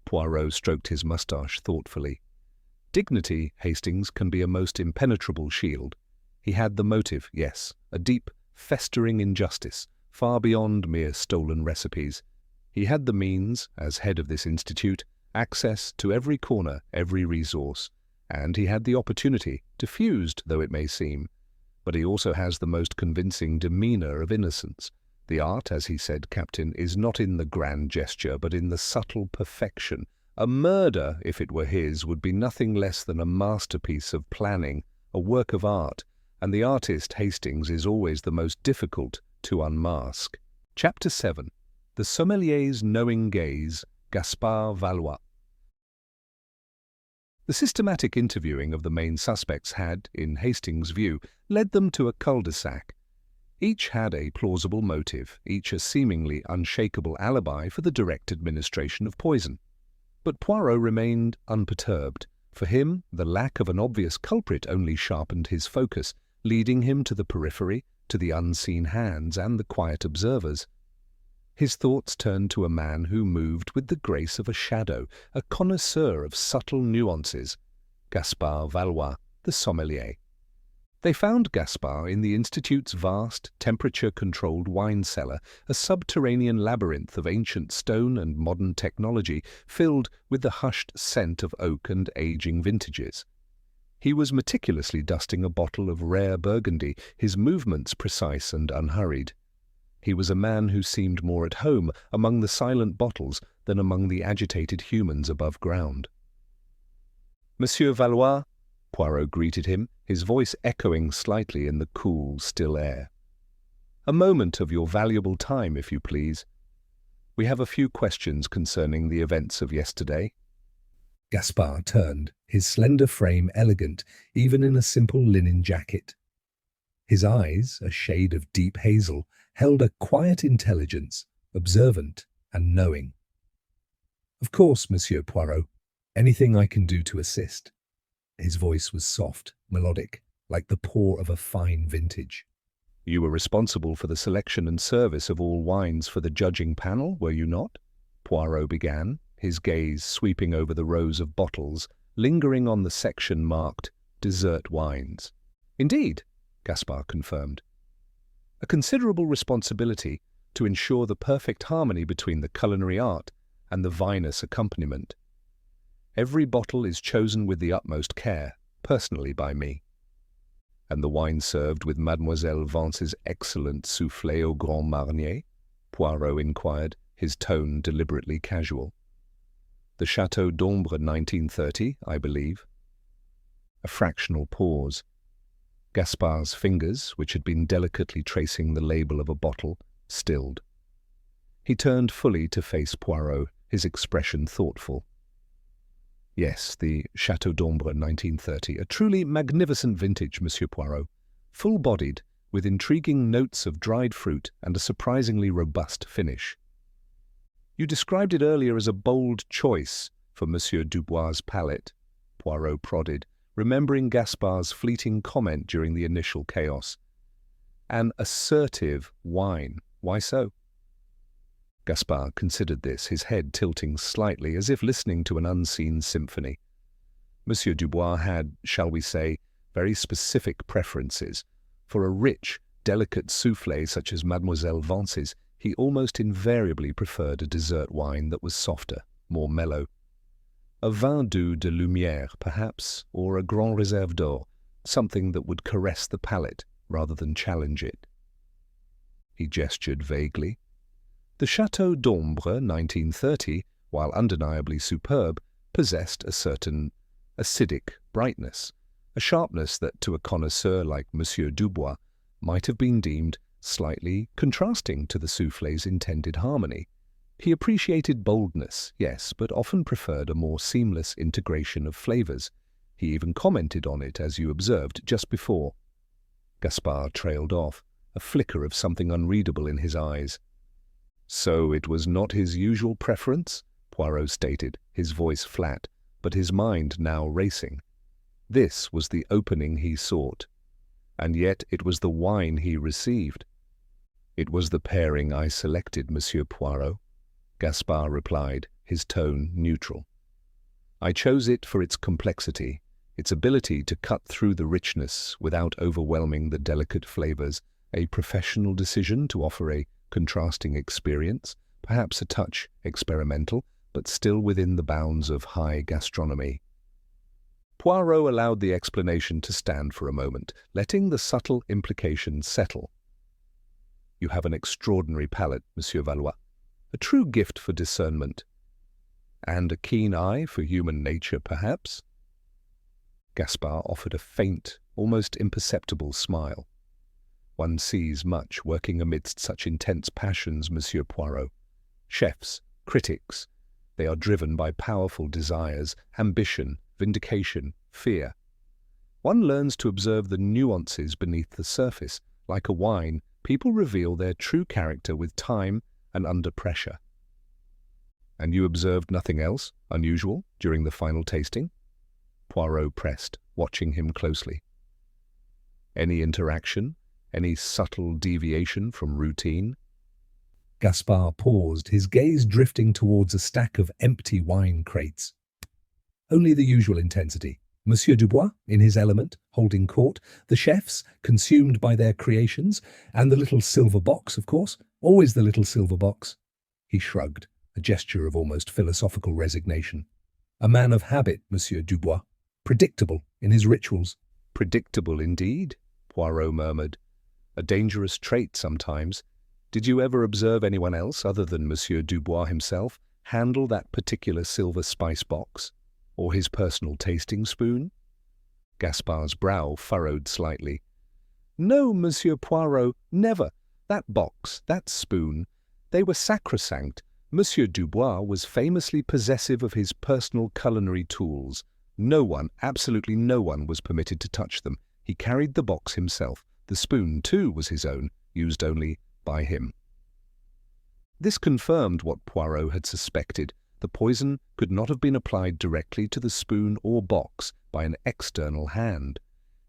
Poirot stroked his moustache thoughtfully. Dignity, Hastings, can be a most impenetrable shield. He had the motive, yes, a deep, festering injustice, far beyond mere stolen recipes. He had the means, as head of this institute, access to every corner, every resource, and he had the opportunity, diffused though it may seem. But he also has the most convincing demeanor of innocence. The art, as he said, Captain, is not in the grand gesture, but in the subtle perfection. A murder, if it were his, would be nothing less than a masterpiece of planning, a work of art, and the artist, Hastings, is always the most difficult to unmask. Chapter 7. The Sommelier's Knowing Gaze, Gaspard Valois. The systematic interviewing of the main suspects had, in Hastings' view, led them to a cul-de-sac. Each had a plausible motive, each a seemingly unshakable alibi for the direct administration of poison. But Poirot remained unperturbed. For him, the lack of an obvious culprit only sharpened his focus, leading him to the periphery, to the unseen hands and the quiet observers. His thoughts turned to a man who moved with the grace of a shadow, a connoisseur of subtle nuances, Gaspard Valois, the sommelier. They found Gaspard in the Institute's vast, temperature-controlled wine cellar, a subterranean labyrinth of ancient stone and modern technology, filled with the hushed scent of oak and aging vintages. He was meticulously dusting a bottle of rare Burgundy, his movements precise and unhurried. He was a man who seemed more at home among the silent bottles than among the agitated humans above ground. Monsieur Valois, Poirot greeted him, his voice echoing slightly in the cool, still air. A moment of your valuable time, if you please. We have a few questions concerning the events of yesterday. Gaspard turned, his slender frame elegant, even in a simple linen jacket. His eyes, a shade of deep hazel, held a quiet intelligence, observant and knowing. Of course, Monsieur Poirot, anything I can do to assist. His voice was soft, melodic, like the pour of a fine vintage. You were responsible for the selection and service of all wines for the judging panel, were you not? Poirot began, his gaze sweeping over the rows of bottles, lingering on the section marked dessert wines. Indeed, Gaspard confirmed. A considerable responsibility to ensure the perfect harmony between the culinary art and the vinous accompaniment. Every bottle is chosen with the utmost care, personally by me. And the wine served with Mademoiselle Vance's excellent soufflé au Grand Marnier? Poirot inquired, his tone deliberately casual. The Château d'Ombre 1930, I believe. A fractional pause. Gaspard's fingers, which had been delicately tracing the label of a bottle, stilled. He turned fully to face Poirot, his expression thoughtful. Yes, the Château d'Ombre 1930, a truly magnificent vintage, Monsieur Poirot, full-bodied, with intriguing notes of dried fruit and a surprisingly robust finish. You described it earlier as a bold choice for Monsieur Dubois' palate, Poirot prodded, remembering Gaspard's fleeting comment during the initial chaos. An assertive wine. Why so? Gaspard considered this, his head tilting slightly as if listening to an unseen symphony. Monsieur Dubois had, shall we say, very specific preferences. For a rich, delicate soufflé such as Mademoiselle Vance's, he almost invariably preferred a dessert wine that was softer, more mellow. A vin doux de lumière, perhaps, or a Grand Réserve d'Or, something that would caress the palate rather than challenge it. He gestured vaguely. The Château d'Ombre 1930, while undeniably superb, possessed a certain acidic brightness, a sharpness that to a connoisseur like Monsieur Dubois might have been deemed slightly contrasting to the soufflé's intended harmony. He appreciated boldness, yes, but often preferred a more seamless integration of flavors. He even commented on it, as you observed just before. Gaspard trailed off, a flicker of something unreadable in his eyes. So it was not his usual preference? Poirot stated, his voice flat, but his mind now racing. This was the opening he sought, and yet it was the wine he received. It was the pairing I selected, Monsieur Poirot, Gaspard replied, his tone neutral. I chose it for its complexity, its ability to cut through the richness without overwhelming the delicate flavors, a professional decision to offer a contrasting experience, perhaps a touch experimental, but still within the bounds of high gastronomy. Poirot allowed the explanation to stand for a moment, letting the subtle implications settle. You have an extraordinary palate, Monsieur Valois, a true gift for discernment, and a keen eye for human nature, perhaps? Gaspard offered a faint, almost imperceptible smile. One sees much working amidst such intense passions, Monsieur Poirot. Chefs, critics, they are driven by powerful desires, ambition, vindication, fear. One learns to observe the nuances beneath the surface. Like a wine, people reveal their true character with time and under pressure. And you observed nothing else unusual during the final tasting? Poirot pressed, watching him closely. Any interaction? Any subtle deviation from routine? Gaspard paused, his gaze drifting towards a stack of empty wine crates. Only the usual intensity. Monsieur Dubois, in his element, holding court, the chefs, consumed by their creations, and the little silver box, of course, always the little silver box. He shrugged, a gesture of almost philosophical resignation. A man of habit, Monsieur Dubois, predictable in his rituals. Predictable indeed, Poirot murmured. A dangerous trait sometimes. Did you ever observe anyone else, other than Monsieur Dubois himself, handle that particular silver spice box? Or his personal tasting spoon? Gaspard's brow furrowed slightly. No, Monsieur Poirot, never. That box, that spoon, they were sacrosanct. Monsieur Dubois was famously possessive of his personal culinary tools. No one, absolutely no one, was permitted to touch them. He carried the box himself. The spoon, too, was his own, used only by him. This confirmed what Poirot had suspected. The poison could not have been applied directly to the spoon or box by an external hand.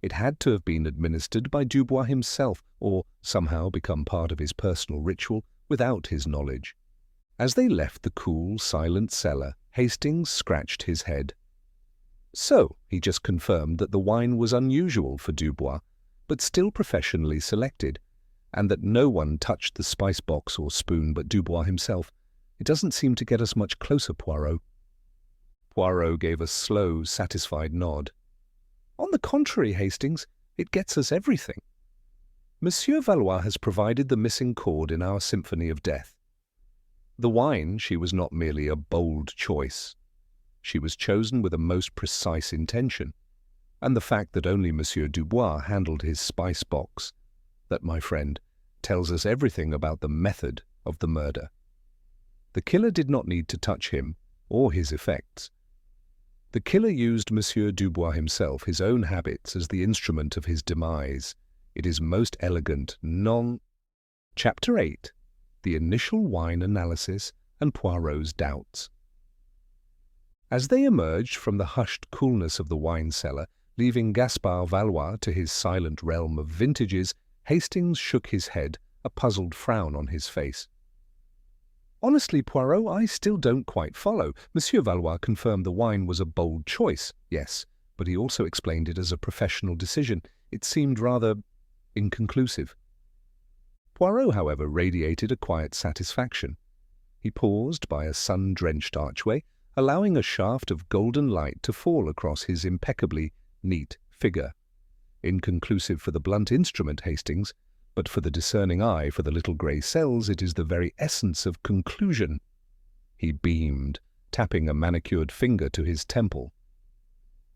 It had to have been administered by Dubois himself, or somehow become part of his personal ritual without his knowledge. As they left the cool, silent cellar, Hastings scratched his head. So, he just confirmed that the wine was unusual for Dubois, but still professionally selected, and that no one touched the spice box or spoon but Dubois himself. It doesn't seem to get us much closer, Poirot. Poirot gave a slow, satisfied nod. On the contrary, Hastings, it gets us everything. Monsieur Valois has provided the missing chord in our symphony of death. The wine, she was not merely a bold choice. She was chosen with a most precise intention, and the fact that only Monsieur Dubois handled his spice box, that, my friend, tells us everything about the method of the murder. The killer did not need to touch him or his effects. The killer used Monsieur Dubois himself, his own habits, as the instrument of his demise. It is most elegant, Chapter 8. The initial wine analysis and Poirot's doubts. As they emerged from the hushed coolness of the wine cellar, leaving Gaspard Valois to his silent realm of vintages, Hastings shook his head, a puzzled frown on his face. Honestly, Poirot, I still don't quite follow. Monsieur Valois confirmed the wine was a bold choice, yes, but he also explained it as a professional decision. It seemed rather inconclusive. Poirot, however, radiated a quiet satisfaction. He paused by a sun-drenched archway, allowing a shaft of golden light to fall across his impeccably neat figure. Inconclusive for the blunt instrument, Hastings, but for the discerning eye, for the little grey cells, it is the very essence of conclusion. He beamed, tapping a manicured finger to his temple.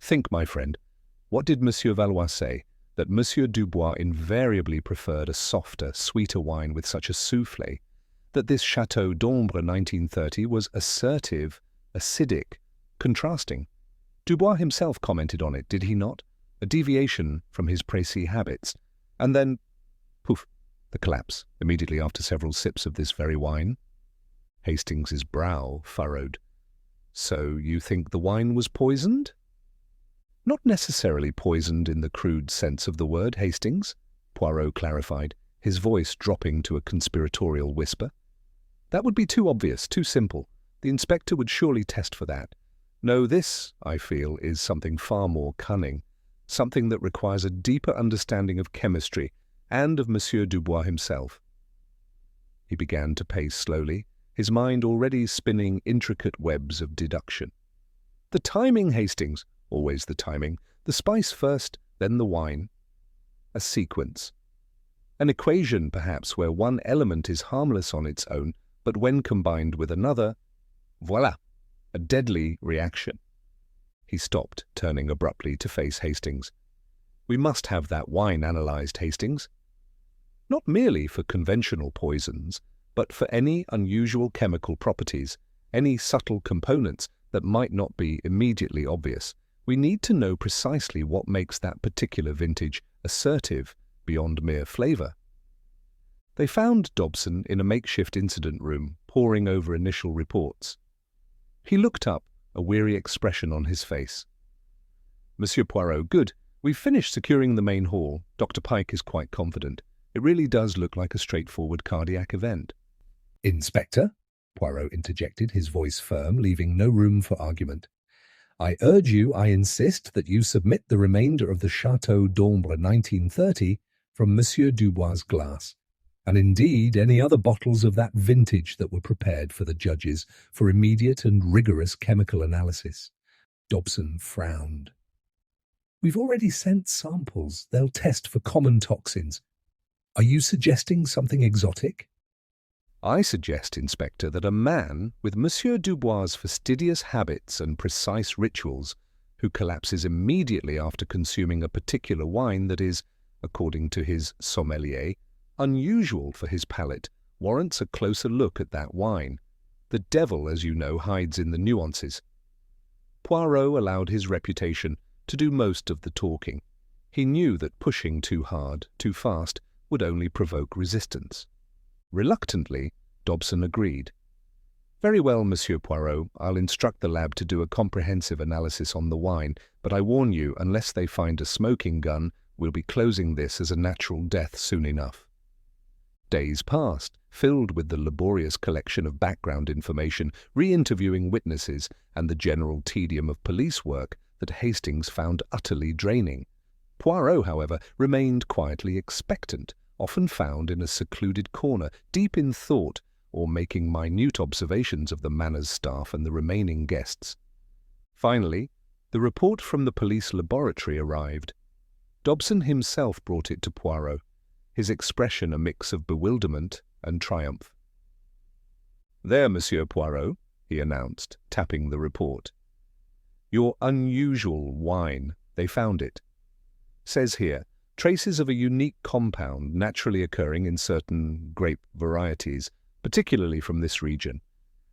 Think, my friend, what did Monsieur Valois say? That Monsieur Dubois invariably preferred a softer, sweeter wine with such a souffle, that this Chateau d'Ombre 1930 was assertive, acidic, contrasting. Dubois himself commented on it, did he not? A deviation from his précis habits. And then, poof, the collapse, immediately after several sips of this very wine. Hastings's brow furrowed. So you think the wine was poisoned? Not necessarily poisoned in the crude sense of the word, Hastings, Poirot clarified, his voice dropping to a conspiratorial whisper. That would be too obvious, too simple. The inspector would surely test for that. No, this, I feel, is something far more cunning, something that requires a deeper understanding of chemistry and of Monsieur Dubois himself. He began to pace slowly, his mind already spinning intricate webs of deduction. The timing, Hastings, always the timing. The spice first, then the wine. A sequence. An equation, perhaps, where one element is harmless on its own, but when combined with another, voila, a deadly reaction. He stopped, turning abruptly to face Hastings. We must have that wine analyzed, Hastings. Not merely for conventional poisons, but for any unusual chemical properties, any subtle components that might not be immediately obvious. We need to know precisely what makes that particular vintage assertive beyond mere flavor. They found Dobson in a makeshift incident room, poring over initial reports. He looked up, a weary expression on his face. Monsieur Poirot, good. We've finished securing the main hall. Dr. Pike is quite confident. It really does look like a straightforward cardiac event. Inspector, Poirot interjected, his voice firm, leaving no room for argument. I insist that you submit the remainder of the Chateau d'Ombre 1930 from Monsieur Dubois' glass, and indeed any other bottles of that vintage that were prepared for the judges for immediate and rigorous chemical analysis. Dobson frowned. We've already sent samples. They'll test for common toxins. Are you suggesting something exotic? I suggest, Inspector, that a man with Monsieur Dubois' fastidious habits and precise rituals, who collapses immediately after consuming a particular wine that is, according to his sommelier, unusual for his palate, warrants a closer look at that wine. The devil, as you know, hides in the nuances. Poirot allowed his reputation to do most of the talking. He knew that pushing too hard, too fast, would only provoke resistance. Reluctantly, Dobson agreed. Very well, Monsieur Poirot, I'll instruct the lab to do a comprehensive analysis on the wine, but I warn you, unless they find a smoking gun, we'll be closing this as a natural death soon enough. Days passed, filled with the laborious collection of background information, re-interviewing witnesses, and the general tedium of police work that Hastings found utterly draining. Poirot, however, remained quietly expectant, often found in a secluded corner, deep in thought, or making minute observations of the manor's staff and the remaining guests. Finally, the report from the police laboratory arrived. Dobson himself brought it to Poirot, his expression a mix of bewilderment and triumph. "There, Monsieur Poirot," he announced, tapping the report. "Your unusual wine, they found it. Says here, traces of a unique compound naturally occurring in certain grape varieties, particularly from this region.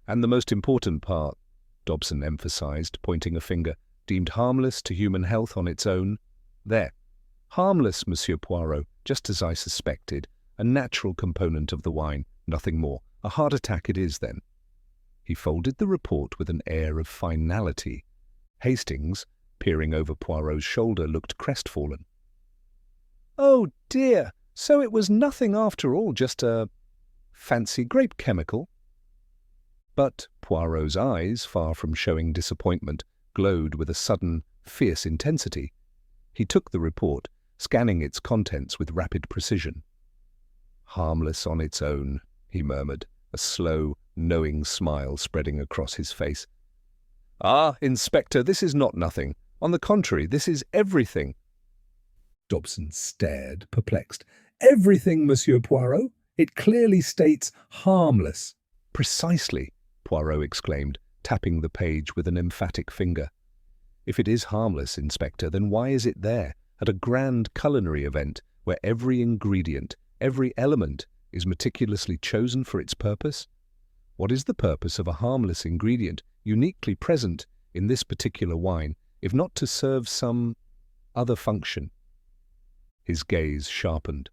And the most important part," Dobson emphasized, pointing a finger, "deemed harmless to human health on its own. There. Harmless, Monsieur Poirot, just as I suspected. A natural component of the wine, nothing more. A heart attack it is, then." He folded the report with an air of finality. Hastings, peering over Poirot's shoulder, looked crestfallen. "Oh dear, so it was nothing after all, just a fancy grape chemical?" But Poirot's eyes, far from showing disappointment, glowed with a sudden, fierce intensity. He took the report, scanning its contents with rapid precision. "Harmless on its own," he murmured, a slow, knowing smile spreading across his face. "Ah, Inspector, this is not nothing. On the contrary, this is everything." Dobson stared, perplexed. "Everything, Monsieur Poirot? It clearly states harmless." "Precisely," Poirot exclaimed, tapping the page with an emphatic finger. "If it is harmless, Inspector, then why is it there, at a grand culinary event, where every ingredient, every element, is meticulously chosen for its purpose? What is the purpose of a harmless ingredient, uniquely present in this particular wine, if not to serve some other function?" His gaze sharpened.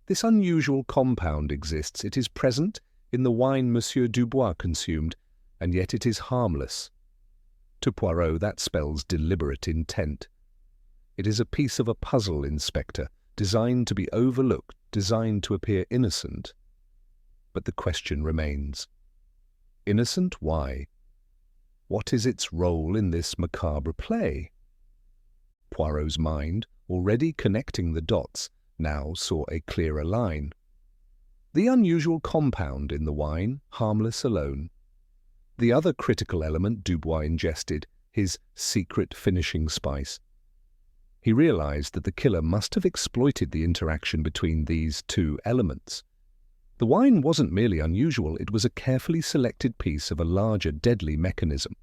"This unusual compound exists. It is present in the wine Monsieur Dubois consumed, and yet it is harmless. To Poirot, that spells deliberate intent. It is a piece of a puzzle, Inspector, designed to be overlooked, designed to appear innocent. But the question remains. Innocent, why? What is its role in this macabre play?" Poirot's mind, already connecting the dots, now saw a clearer line. The unusual compound in the wine, harmless alone. The other critical element Dubois ingested, his secret finishing spice. He realized that the killer must have exploited the interaction between these two elements. The wine wasn't merely unusual, it was a carefully selected piece of a larger deadly mechanism.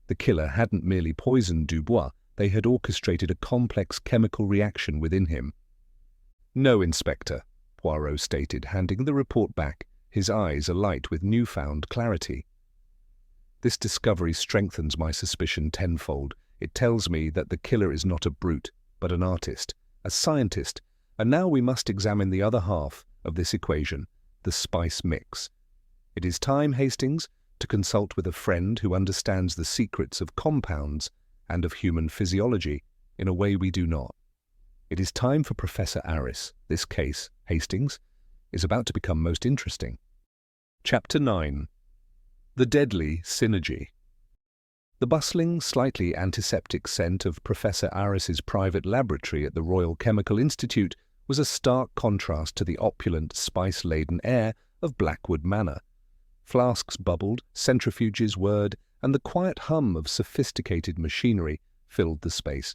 The killer hadn't merely poisoned Dubois, they had orchestrated a complex chemical reaction within him. "No, Inspector," Poirot stated, handing the report back, his eyes alight with newfound clarity. "This discovery strengthens my suspicion tenfold. It tells me that the killer is not a brute, but an artist, a scientist, and now we must examine the other half of this equation, the spice mix. It is time, Hastings, to consult with a friend who understands the secrets of compounds and of human physiology in a way we do not. It is time for Professor Aris. This case, Hastings, is about to become most interesting." Chapter 9. The Deadly Synergy. The bustling, slightly antiseptic scent of Professor Aris's private laboratory at the Royal Chemical Institute was a stark contrast to the opulent, spice-laden air of Blackwood Manor. Flasks bubbled, centrifuges whirred, and the quiet hum of sophisticated machinery filled the space.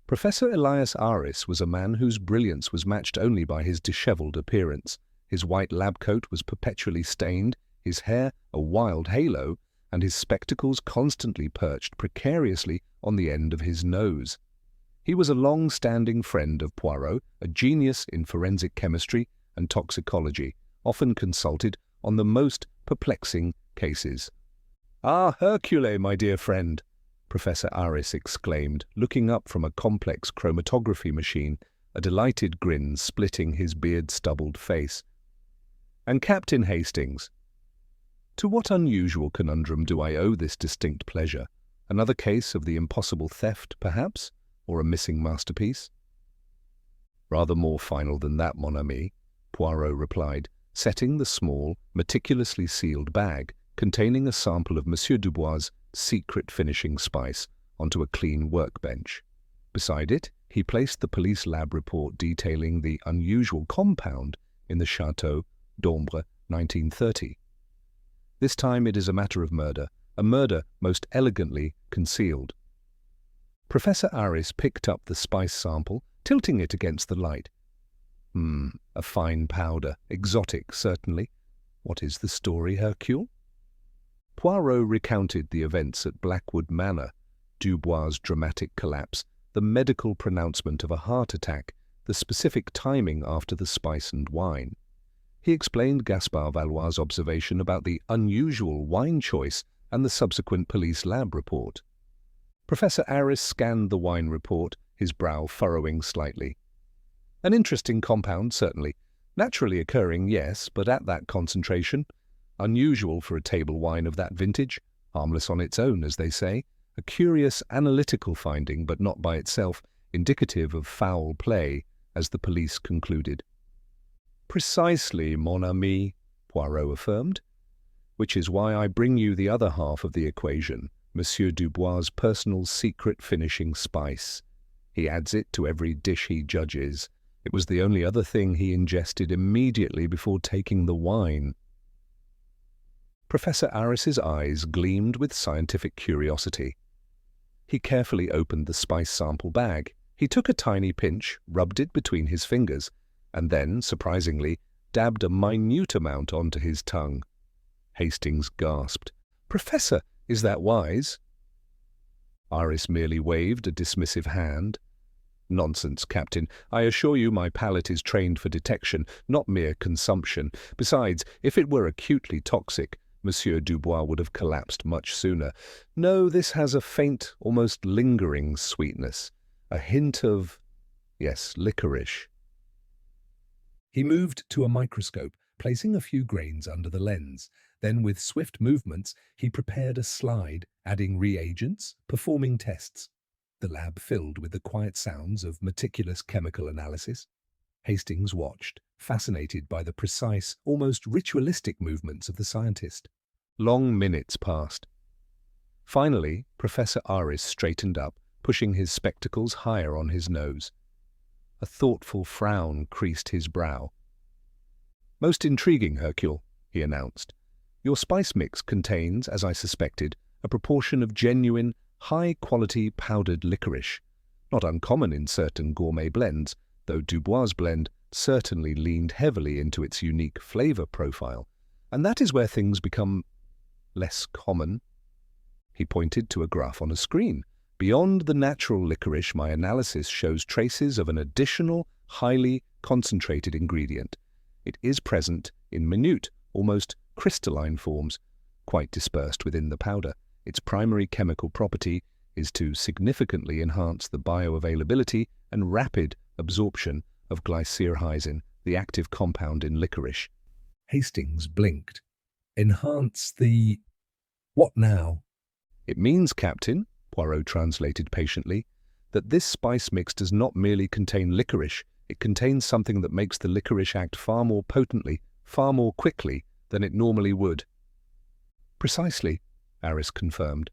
Professor Elias Aris was a man whose brilliance was matched only by his dishevelled appearance. His white lab coat was perpetually stained, his hair a wild halo, and his spectacles constantly perched precariously on the end of his nose. He was a long-standing friend of Poirot, a genius in forensic chemistry and toxicology, often consulted on the most perplexing cases. "Ah, Hercule, my dear friend," Professor Aris exclaimed, looking up from a complex chromatography machine, a delighted grin splitting his beard-stubbled face. "And Captain Hastings, to what unusual conundrum do I owe this distinct pleasure? Another case of the impossible theft, perhaps, or a missing masterpiece?" "Rather more final than that, mon ami," Poirot replied, setting the small, meticulously sealed bag containing a sample of Monsieur Dubois' secret finishing spice onto a clean workbench. Beside it, he placed the police lab report detailing the unusual compound in the Château d'Ombre 1930. This time it is a matter of murder, a murder most elegantly concealed. Professor Aris picked up the spice sample, tilting it against the light. A fine powder, exotic certainly. What is the story, Hercule? Poirot recounted the events at Blackwood Manor, Dubois' dramatic collapse, the medical pronouncement of a heart attack, the specific timing after the spice and wine. He explained Gaspard Valois' observation about the unusual wine choice and the subsequent police lab report. Professor Aris scanned the wine report, his brow furrowing slightly. An interesting compound, certainly. Naturally occurring, yes, but at that concentration. Unusual for a table wine of that vintage, harmless on its own, as they say. A curious analytical finding, but not by itself, indicative of foul play, as the police concluded. Precisely, mon ami, Poirot affirmed. Which is why I bring you the other half of the equation, Monsieur Dubois' personal secret finishing spice. He adds it to every dish he judges. It was the only other thing he ingested immediately before taking the wine. Professor Aris's eyes gleamed with scientific curiosity. He carefully opened the spice sample bag. He took a tiny pinch, rubbed it between his fingers, and then, surprisingly, dabbed a minute amount onto his tongue. Hastings gasped. "Professor, is that wise?" Aris merely waved a dismissive hand. "Nonsense, Captain. I assure you my palate is trained for detection, not mere consumption. Besides, if it were acutely toxic, Monsieur Dubois would have collapsed much sooner. No, this has a faint, almost lingering sweetness. A hint of, yes, licorice." He moved to a microscope, placing a few grains under the lens. Then, with swift movements, he prepared a slide, adding reagents, performing tests. The lab filled with the quiet sounds of meticulous chemical analysis. Hastings watched, fascinated by the precise, almost ritualistic movements of the scientist. Long minutes passed. Finally, Professor Aris straightened up, pushing his spectacles higher on his nose. A thoughtful frown creased his brow. "Most intriguing, Hercule," he announced. "Your spice mix contains, as I suspected, a proportion of genuine, high-quality powdered licorice, not uncommon in certain gourmet blends, though Dubois' blend certainly leaned heavily into its unique flavor profile. And that is where things become less common." He pointed to a graph on a screen. "Beyond the natural licorice, my analysis shows traces of an additional, highly concentrated ingredient. It is present in minute, almost crystalline forms, quite dispersed within the powder. Its primary chemical property is to significantly enhance the bioavailability and rapid absorption of glycyrrhizin, the active compound in licorice." Hastings blinked. "Enhance the... what now?" "It means, Captain," Poirot translated patiently, "that this spice mix does not merely contain licorice, it contains something that makes the licorice act far more potently, far more quickly than it normally would." "Precisely," Aris confirmed.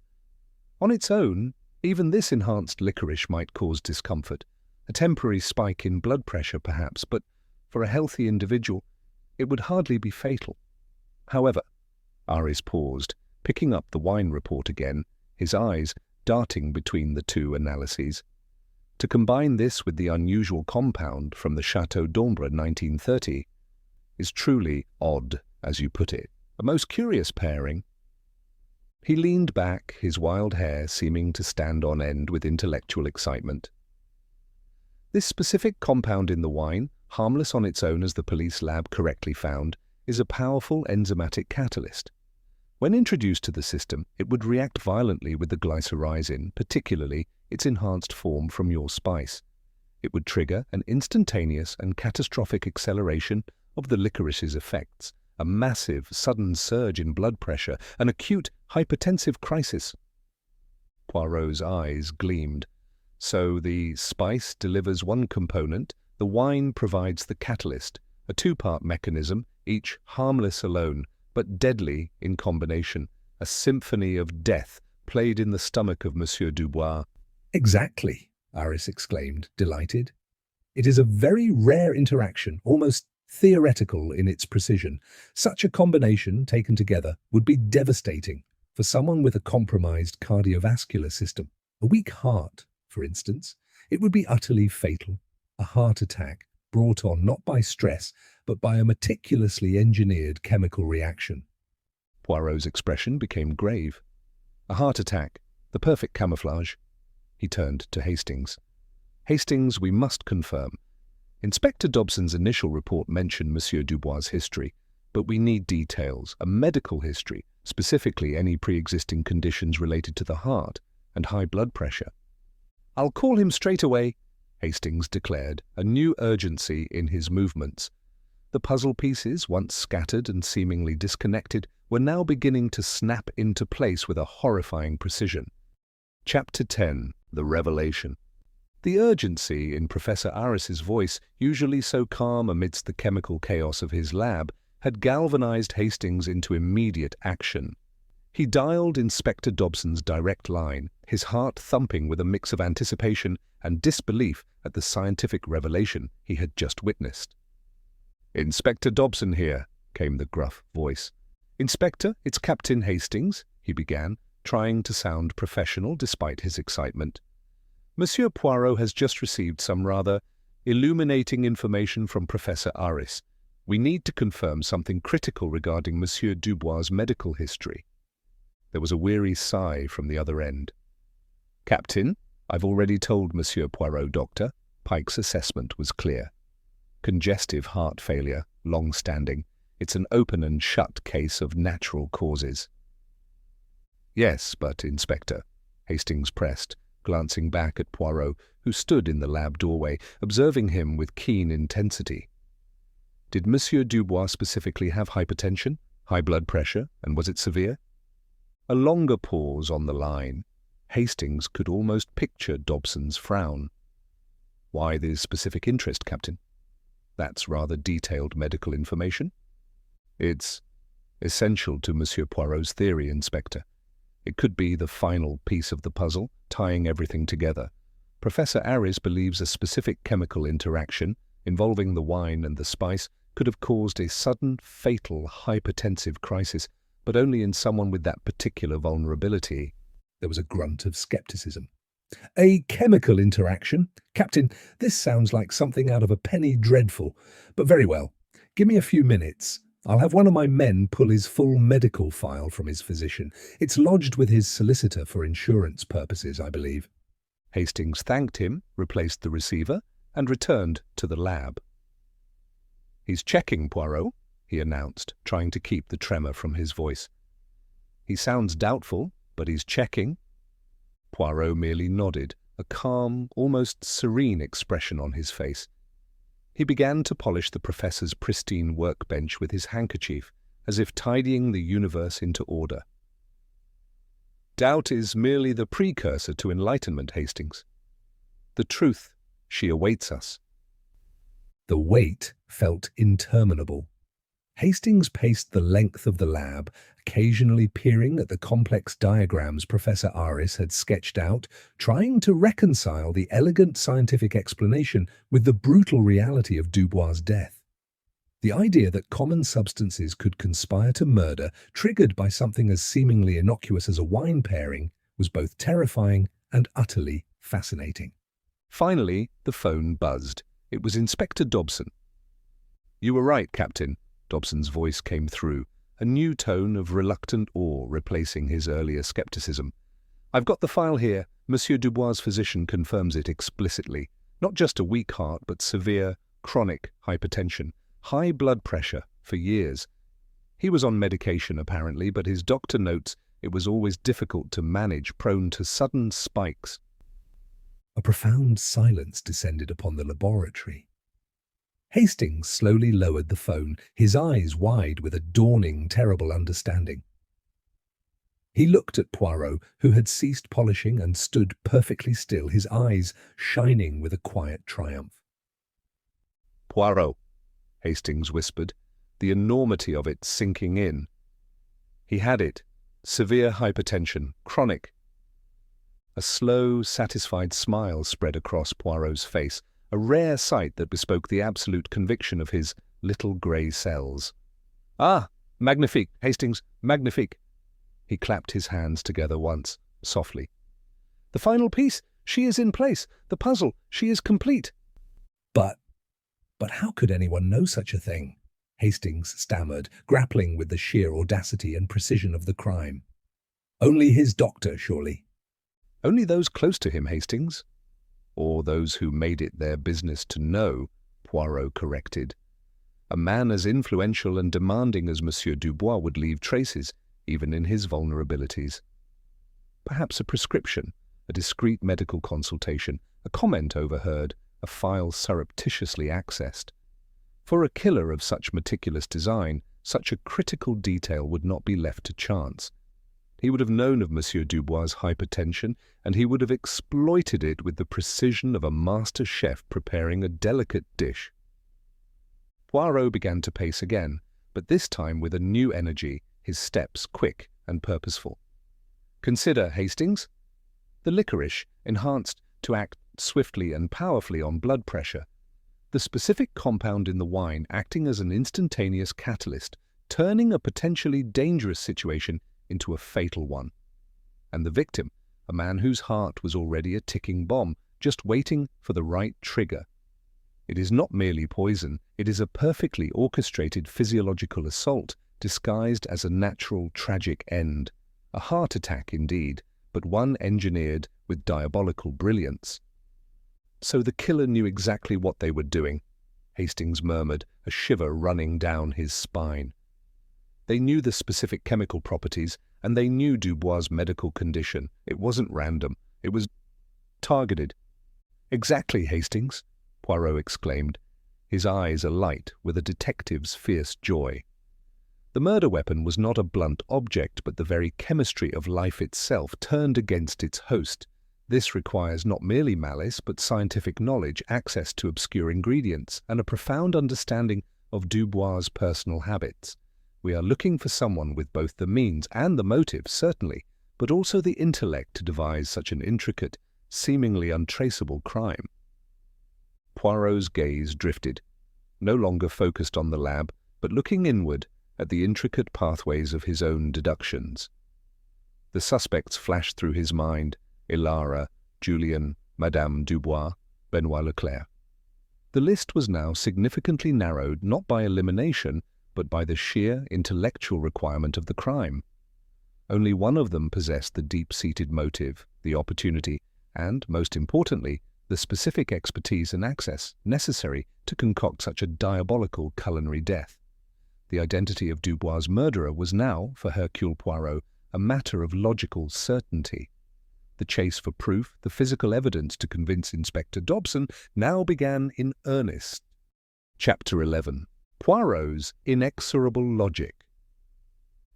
"On its own, even this enhanced licorice might cause discomfort, a temporary spike in blood pressure perhaps, but for a healthy individual, it would hardly be fatal. However," Aris paused, picking up the wine report again, his eyes darting between the two analyses. "To combine this with the unusual compound from the Château d'Ombre 1930 is truly odd, as you put it. A most curious pairing." He leaned back, his wild hair seeming to stand on end with intellectual excitement. "This specific compound in the wine, harmless on its own as the police lab correctly found, is a powerful enzymatic catalyst. When introduced to the system, it would react violently with the glycyrrhizin, particularly its enhanced form from your spice. It would trigger an instantaneous and catastrophic acceleration of the licorice's effects, a massive, sudden surge in blood pressure, an acute hypertensive crisis." Poirot's eyes gleamed. "So the spice delivers one component, the wine provides the catalyst, a two-part mechanism, each harmless alone, but deadly in combination, a symphony of death played in the stomach of Monsieur Dubois." "Exactly," Aris exclaimed, delighted. "It is a very rare interaction, almost theoretical in its precision. Such a combination, taken together, would be devastating for someone with a compromised cardiovascular system. A weak heart, for instance, it would be utterly fatal. A heart attack brought on not by stress, but by a meticulously engineered chemical reaction. Poirot's expression became grave. A heart attack, the perfect camouflage. He turned to Hastings. Hastings, we must confirm. Inspector Dobson's initial report mentioned Monsieur Dubois' history, but we need details, a medical history, specifically any pre-existing conditions related to the heart and high blood pressure. "I'll call him straight away," Hastings declared, a new urgency in his movements. The puzzle pieces, once scattered and seemingly disconnected, were now beginning to snap into place with a horrifying precision. Chapter 10. The Revelation. The urgency in Professor Aris's voice, usually so calm amidst the chemical chaos of his lab, had galvanized Hastings into immediate action. He dialed Inspector Dobson's direct line, his heart thumping with a mix of anticipation and disbelief at the scientific revelation he had just witnessed. "Inspector Dobson here," came the gruff voice. "Inspector, it's Captain Hastings," he began, trying to sound professional despite his excitement. "Monsieur Poirot has just received some rather illuminating information from Professor Aris. We need to confirm something critical regarding Monsieur Dubois' medical history." There was a weary sigh from the other end. "Captain, I've already told Monsieur Poirot, Doctor." Pike's assessment was clear. "Congestive heart failure, long-standing. It's an open and shut case of natural causes." "Yes, but, Inspector," Hastings pressed, glancing back at Poirot, who stood in the lab doorway, observing him with keen intensity. "Did Monsieur Dubois specifically have hypertension, high blood pressure, and was it severe?" A longer pause on the line. Hastings could almost picture Dobson's frown. "Why this specific interest, Captain?" "That's rather detailed medical information." "It's essential to Monsieur Poirot's theory, Inspector. It could be the final piece of the puzzle, tying everything together. Professor Aris believes a specific chemical interaction involving the wine and the spice could have caused a sudden, fatal, hypertensive crisis, but only in someone with that particular vulnerability." There was a grunt of skepticism. "A chemical interaction? Captain, this sounds like something out of a penny dreadful. But very well. Give me a few minutes. I'll have one of my men pull his full medical file from his physician. It's lodged with his solicitor for insurance purposes, I believe." Hastings thanked him, replaced the receiver, and returned to the lab. "He's checking, Poirot," he announced, trying to keep the tremor from his voice. "He sounds doubtful, but he's checking." Poirot merely nodded, a calm, almost serene expression on his face. He began to polish the professor's pristine workbench with his handkerchief, as if tidying the universe into order. "Doubt is merely the precursor to enlightenment, Hastings. The truth, she awaits us." The wait felt interminable. Hastings paced the length of the lab, occasionally peering at the complex diagrams Professor Aris had sketched out, trying to reconcile the elegant scientific explanation with the brutal reality of Dubois' death. The idea that common substances could conspire to murder, triggered by something as seemingly innocuous as a wine pairing, was both terrifying and utterly fascinating. Finally, the phone buzzed. It was Inspector Dobson. "You were right, Captain," Dobson's voice came through, a new tone of reluctant awe replacing his earlier skepticism. "I've got the file here. Monsieur Dubois' physician confirms it explicitly. Not just a weak heart, but severe, chronic hypertension, high blood pressure for years. He was on medication, apparently, but his doctor notes it was always difficult to manage, prone to sudden spikes." A profound silence descended upon the laboratory. Hastings slowly lowered the phone, his eyes wide with a dawning, terrible understanding. He looked at Poirot, who had ceased polishing and stood perfectly still, his eyes shining with a quiet triumph. "Poirot," Hastings whispered, the enormity of it sinking in. He had it. Severe hypertension, chronic. A slow, satisfied smile spread across Poirot's face, a rare sight that bespoke the absolute conviction of his little grey cells. "Ah, magnifique, Hastings, magnifique!" He clapped his hands together once, softly. "The final piece! She is in place! The puzzle! She is complete!" But how could anyone know such a thing? Hastings stammered, grappling with the sheer audacity and precision of the crime. Only his doctor, surely. "Only those close to him, Hastings. Or those who made it their business to know," Poirot corrected. "A man as influential and demanding as Monsieur Dubois would leave traces, even in his vulnerabilities. Perhaps a prescription, a discreet medical consultation, a comment overheard, a file surreptitiously accessed. For a killer of such meticulous design, such a critical detail would not be left to chance. He would have known of Monsieur Dubois' hypertension, and he would have exploited it with the precision of a master chef preparing a delicate dish." Poirot began to pace again, but this time with a new energy, his steps quick and purposeful. "Consider, Hastings. The licorice, enhanced to act swiftly and powerfully on blood pressure. The specific compound in the wine acting as an instantaneous catalyst, turning a potentially dangerous situation into a fatal one. And the victim, a man whose heart was already a ticking bomb, just waiting for the right trigger. It is not merely poison, it is a perfectly orchestrated physiological assault disguised as a natural, tragic end. A heart attack indeed, but one engineered with diabolical brilliance." "So the killer knew exactly what they were doing," Hastings murmured, a shiver running down his spine. "They knew the specific chemical properties, and they knew Dubois' medical condition. It wasn't random. It was targeted." "Exactly, Hastings," Poirot exclaimed, his eyes alight with a detective's fierce joy. "The murder weapon was not a blunt object, but the very chemistry of life itself turned against its host. This requires not merely malice, but scientific knowledge, access to obscure ingredients, and a profound understanding of Dubois' personal habits. We are looking for someone with both the means and the motive, certainly, but also the intellect to devise such an intricate, seemingly untraceable crime." Poirot's gaze drifted, no longer focused on the lab, but looking inward at the intricate pathways of his own deductions. The suspects flashed through his mind: Ilara, Julien, Madame Dubois, Benoit Leclerc. The list was now significantly narrowed not by elimination, but by the sheer intellectual requirement of the crime. Only one of them possessed the deep-seated motive, the opportunity, and, most importantly, the specific expertise and access necessary to concoct such a diabolical culinary death. The identity of Dubois' murderer was now, for Hercule Poirot, a matter of logical certainty. The chase for proof, the physical evidence to convince Inspector Dobson, now began in earnest. Chapter 11. Poirot's inexorable logic.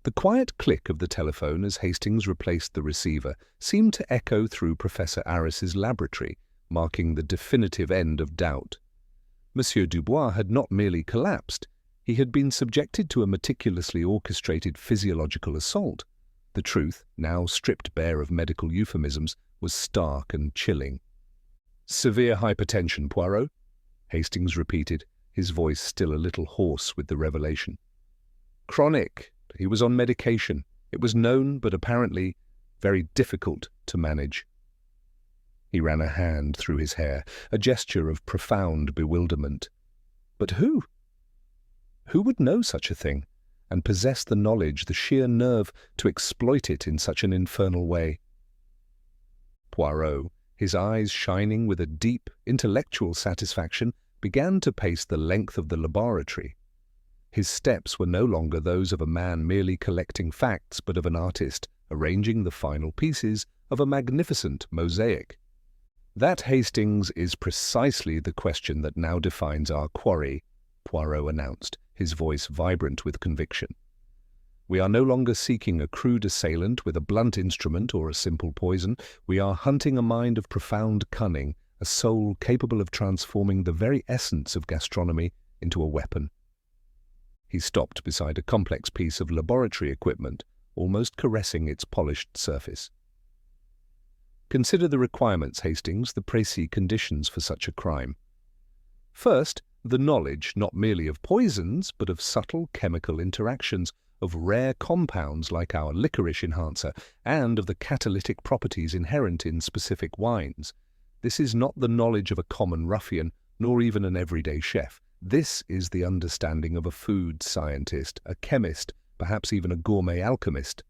The quiet click of the telephone as Hastings replaced the receiver seemed to echo through Professor Arris's laboratory, marking the definitive end of doubt. Monsieur Dubois had not merely collapsed, he had been subjected to a meticulously orchestrated physiological assault. The truth, now stripped bare of medical euphemisms, was stark and chilling. "Severe hypertension, Poirot," Hastings repeated, his voice still a little hoarse with the revelation. "Chronic. He was on medication. It was known, but apparently very difficult to manage." He ran a hand through his hair, a gesture of profound bewilderment. But who? Who would know such a thing, and possess the knowledge, the sheer nerve to exploit it in such an infernal way? Poirot, his eyes shining with a deep, intellectual satisfaction, began to pace the length of the laboratory. His steps were no longer those of a man merely collecting facts, but of an artist arranging the final pieces of a magnificent mosaic. "That, Hastings, is precisely the question that now defines our quarry," Poirot announced, his voice vibrant with conviction. "We are no longer seeking a crude assailant with a blunt instrument or a simple poison. We are hunting a mind of profound cunning, a soul capable of transforming the very essence of gastronomy into a weapon." He stopped beside a complex piece of laboratory equipment, almost caressing its polished surface. "Consider the requirements, Hastings, the précis conditions for such a crime. First, The knowledge not merely of poisons, but of subtle chemical interactions, of rare compounds like our licorice enhancer, and of the catalytic properties inherent in specific wines. This is not the knowledge of a common ruffian, nor even an everyday chef. This is the understanding of a food scientist, a chemist, perhaps even a gourmet alchemist.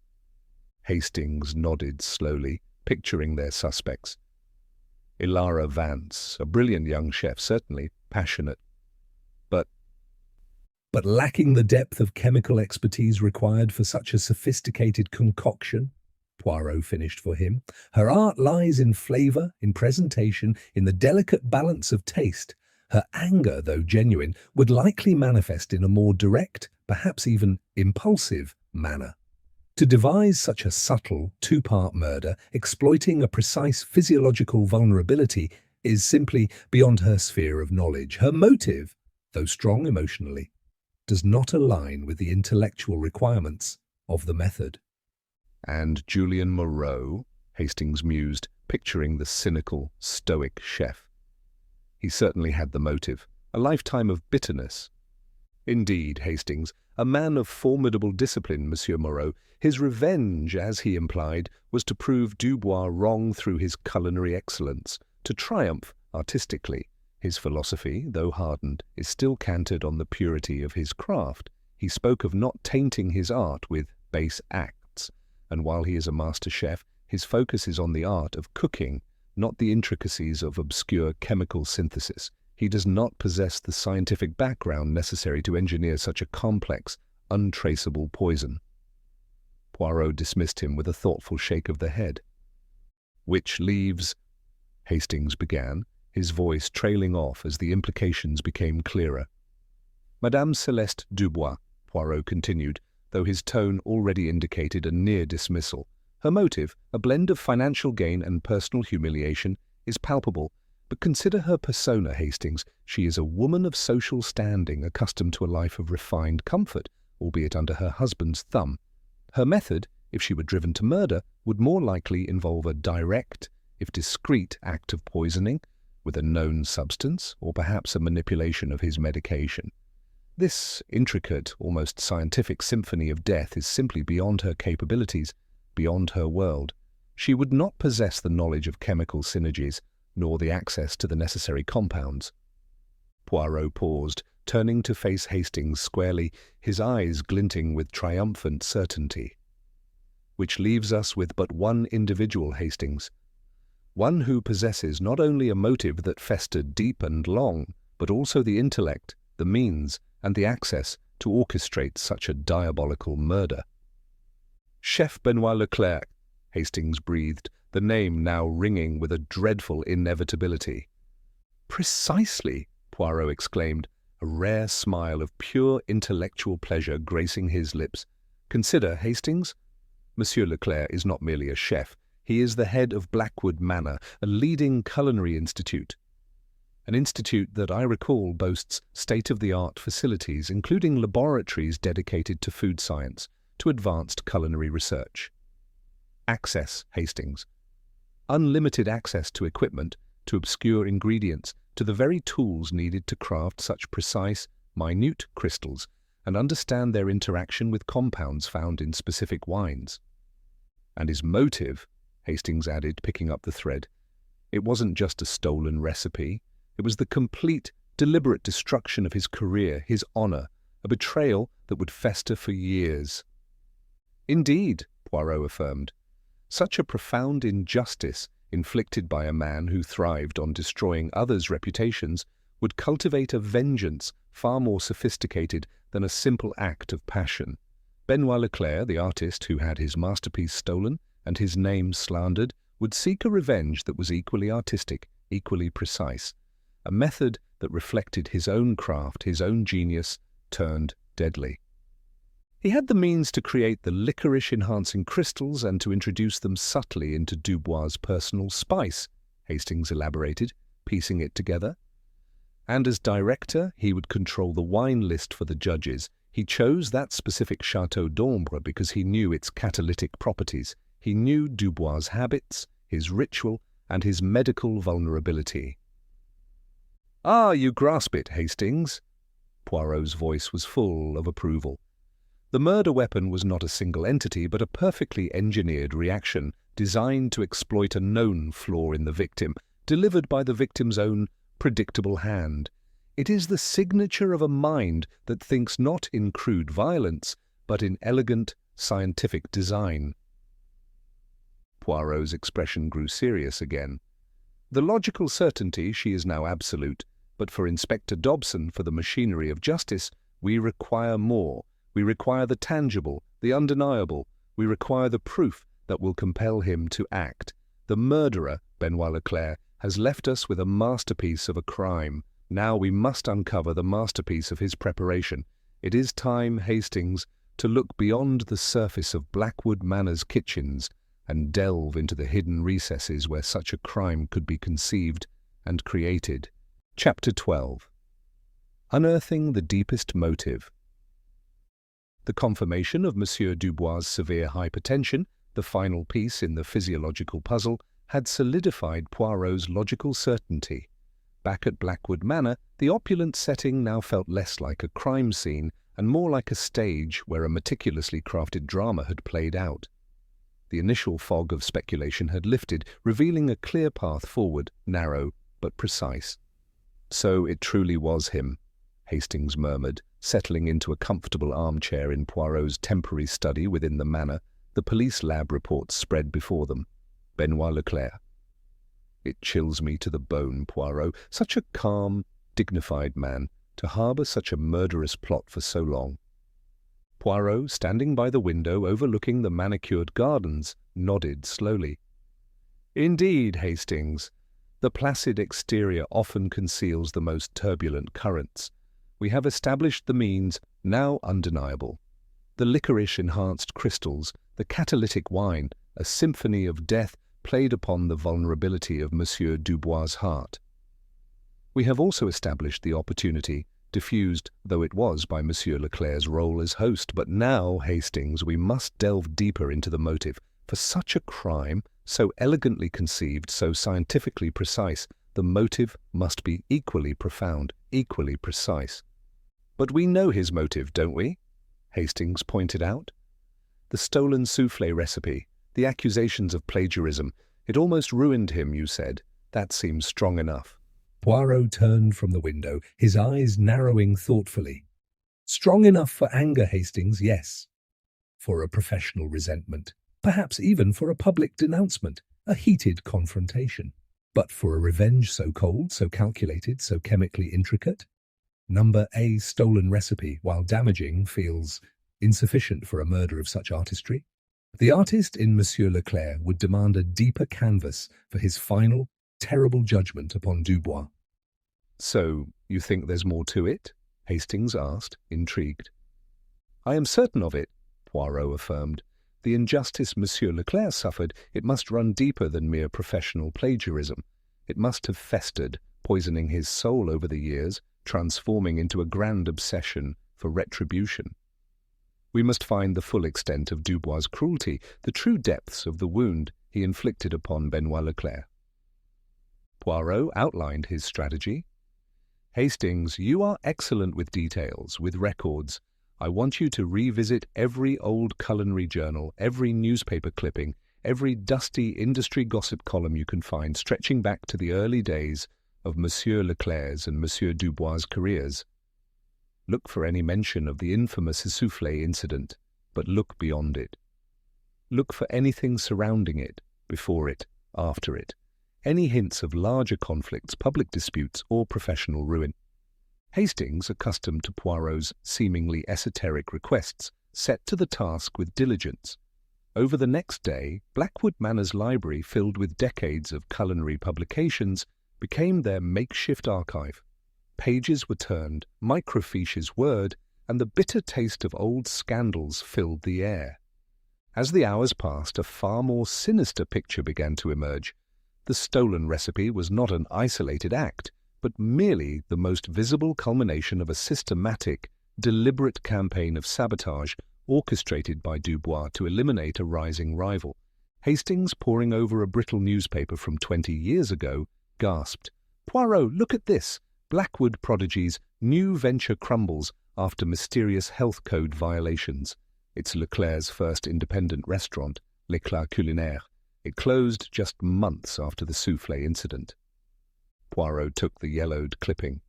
Hastings nodded slowly, picturing their suspects. Ilara Vance, a brilliant young chef, certainly passionate, but lacking the depth of chemical expertise required for such a sophisticated concoction, Poirot finished for him. Her art lies in flavour, in presentation, in the delicate balance of taste. Her anger, though genuine, would likely manifest in a more direct, perhaps even impulsive, manner. To devise such a subtle, two-part murder, exploiting a precise physiological vulnerability, is simply beyond her sphere of knowledge. Her motive, though strong emotionally, does not align with the intellectual requirements of the method. And Julian Moreau, Hastings mused, picturing the cynical, stoic chef. He certainly had the motive, a lifetime of bitterness. Indeed, Hastings, a man of formidable discipline, Monsieur Moreau, his revenge, as he implied, was to prove Dubois wrong through his culinary excellence, to triumph artistically. His philosophy, though hardened, is still cantered on the purity of his craft. He spoke of not tainting his art with base acts, and while he is a master chef, his focus is on the art of cooking, not the intricacies of obscure chemical synthesis. He does not possess the scientific background necessary to engineer such a complex, untraceable poison. Poirot dismissed him with a thoughtful shake of the head. "Which leaves," Hastings began, his voice trailing off as the implications became clearer. "Madame Celeste Dubois," Poirot continued, though his tone already indicated a near dismissal. "Her motive, a blend of financial gain and personal humiliation, is palpable, but consider her persona, Hastings. She is a woman of social standing, accustomed to a life of refined comfort, albeit under her husband's thumb. Her method, if she were driven to murder, would more likely involve a direct, if discreet, act of poisoning, with a known substance, or perhaps a manipulation of his medication. This intricate, almost scientific symphony of death is simply beyond her capabilities, beyond her world. She would not possess the knowledge of chemical synergies, nor the access to the necessary compounds." Poirot paused, turning to face Hastings squarely, his eyes glinting with triumphant certainty. "Which leaves us with but one individual, Hastings. One who possesses not only a motive that festered deep and long, but also the intellect, the means, and the access to orchestrate such a diabolical murder." "Chef Benoit Leclerc," Hastings breathed, the name now ringing with a dreadful inevitability. "Precisely," Poirot exclaimed, a rare smile of pure intellectual pleasure gracing his lips. "Consider, Hastings, Monsieur Leclerc is not merely a chef. He is the head of Blackwood Manor, a leading culinary institute. An institute that I recall boasts state-of-the-art facilities, including laboratories dedicated to food science, to advanced culinary research. Access, Hastings. Unlimited access to equipment, to obscure ingredients, to the very tools needed to craft such precise, minute crystals and understand their interaction with compounds found in specific wines. And his motive," Hastings added, picking up the thread, "it wasn't just a stolen recipe. It was the complete, deliberate destruction of his career, his honor, a betrayal that would fester for years." "Indeed," Poirot affirmed. "Such a profound injustice, inflicted by a man who thrived on destroying others' reputations, would cultivate a vengeance far more sophisticated than a simple act of passion. Benoit Leclerc, the artist who had his masterpiece stolen and his name slandered, would seek a revenge that was equally artistic, equally precise, a method that reflected his own craft, his own genius, turned deadly. He had the means to create the licorice-enhancing crystals and to introduce them subtly into Dubois' personal spice," Hastings elaborated, piecing it together. "And as director, he would control the wine list for the judges. He chose that specific Chateau d'Ombre because he knew its catalytic properties. He knew Dubois' habits, his ritual, and his medical vulnerability." "Ah, you grasp it, Hastings." Poirot's voice was full of approval. The murder weapon was not a single entity, but a perfectly engineered reaction designed to exploit a known flaw in the victim, delivered by the victim's own predictable hand. It is the signature of a mind that thinks not in crude violence, but in elegant, scientific design. Poirot's expression grew serious again. The logical certainty, she is now absolute, but for Inspector Dobson, for the machinery of justice, we require more. We require the tangible, the undeniable. We require the proof that will compel him to act. The murderer, Benoit Leclerc, has left us with a masterpiece of a crime. Now we must uncover the masterpiece of his preparation. It is time, Hastings, to look beyond the surface of Blackwood Manor's kitchens and delve into the hidden recesses where such a crime could be conceived and created. Chapter 12. Unearthing the deepest motive. The confirmation of Monsieur Dubois' severe hypertension, the final piece in the physiological puzzle, had solidified Poirot's logical certainty. Back at Blackwood Manor, the opulent setting now felt less like a crime scene and more like a stage where a meticulously crafted drama had played out. The initial fog of speculation had lifted, revealing a clear path forward, narrow but precise. "So it truly was him," Hastings murmured, settling into a comfortable armchair in Poirot's temporary study within the manor. The police lab reports spread before them. Benoit Leclerc. "It chills me to the bone, Poirot. Such a calm, dignified man, to harbour such a murderous plot for so long." Poirot, standing by the window overlooking the manicured gardens, nodded slowly. "Indeed, Hastings. The placid exterior often conceals the most turbulent currents. We have established the means, now undeniable. The licorice-enhanced crystals, the catalytic wine, a symphony of death played upon the vulnerability of Monsieur Dubois' heart. We have also established the opportunity, diffused though it was by Monsieur Leclerc's role as host. But now, Hastings, we must delve deeper into the motive. For such a crime, so elegantly conceived, so scientifically precise, the motive must be equally profound, equally precise. "But we know his motive, don't we?" Hastings pointed out. "The stolen soufflé recipe, the accusations of plagiarism. It almost ruined him, you said. That seems strong enough." Poirot turned from the window, his eyes narrowing thoughtfully. "Strong enough for anger, Hastings, yes. For a professional resentment. Perhaps even for a public denouncement, a heated confrontation. But for a revenge so cold, so calculated, so chemically intricate? Number A stolen recipe, while damaging, feels insufficient for a murder of such artistry. The artist in Monsieur Leclerc would demand a deeper canvas for his final, terrible judgment upon Dubois." "So, you think there's more to it?" Hastings asked, intrigued. "I am certain of it," Poirot affirmed. "The injustice Monsieur Leclerc suffered, it must run deeper than mere professional plagiarism. It must have festered, poisoning his soul over the years, transforming into a grand obsession for retribution. We must find the full extent of Dubois' cruelty, the true depths of the wound he inflicted upon Benoit Leclerc." Poirot outlined his strategy. "Hastings, you are excellent with details, with records. I want you to revisit every old culinary journal, every newspaper clipping, every dusty industry gossip column you can find, stretching back to the early days of Monsieur Leclerc's and Monsieur Dubois' careers. Look for any mention of the infamous soufflé incident, but look beyond it. Look for anything surrounding it, before it, after it. Any hints of larger conflicts, public disputes, or professional ruin." Hastings, accustomed to Poirot's seemingly esoteric requests, set to the task with diligence. Over the next day, Blackwood Manor's library, filled with decades of culinary publications, became their makeshift archive. Pages were turned, microfiches whirred, and the bitter taste of old scandals filled the air. As the hours passed, a far more sinister picture began to emerge. The stolen recipe was not an isolated act, but merely the most visible culmination of a systematic, deliberate campaign of sabotage orchestrated by Dubois to eliminate a rising rival. Hastings, poring over a brittle newspaper from 20 years ago, gasped, "Poirot, look at this! Blackwood prodigy's new venture crumbles after mysterious health code violations. It's Leclerc's first independent restaurant, L'Éclat culinaire. It closed just months after the soufflé incident. Poirot took the yellowed clipping.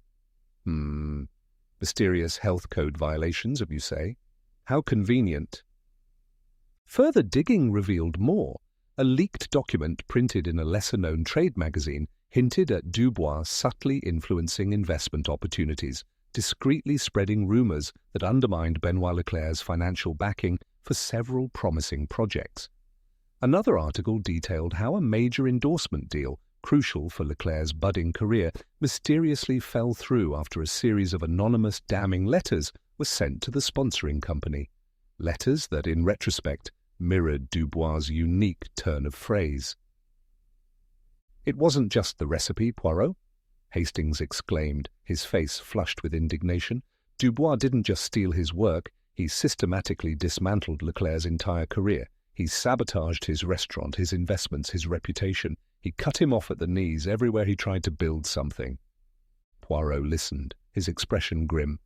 Mysterious health code violations, you say? How convenient. Further digging revealed more. A leaked document printed in a lesser-known trade magazine hinted at Dubois subtly influencing investment opportunities, discreetly spreading rumors that undermined Benoit Leclerc's financial backing for several promising projects. Another article detailed how a major endorsement deal, crucial for Leclerc's budding career, mysteriously fell through after a series of anonymous damning letters were sent to the sponsoring company. Letters that, in retrospect, mirrored Dubois' unique turn of phrase. "It wasn't just the recipe, Poirot," Hastings exclaimed, his face flushed with indignation. "Dubois didn't just steal his work, he systematically dismantled Leclerc's entire career. He sabotaged his restaurant, his investments, his reputation. He cut him off at the knees everywhere he tried to build something." Poirot listened, his expression grim.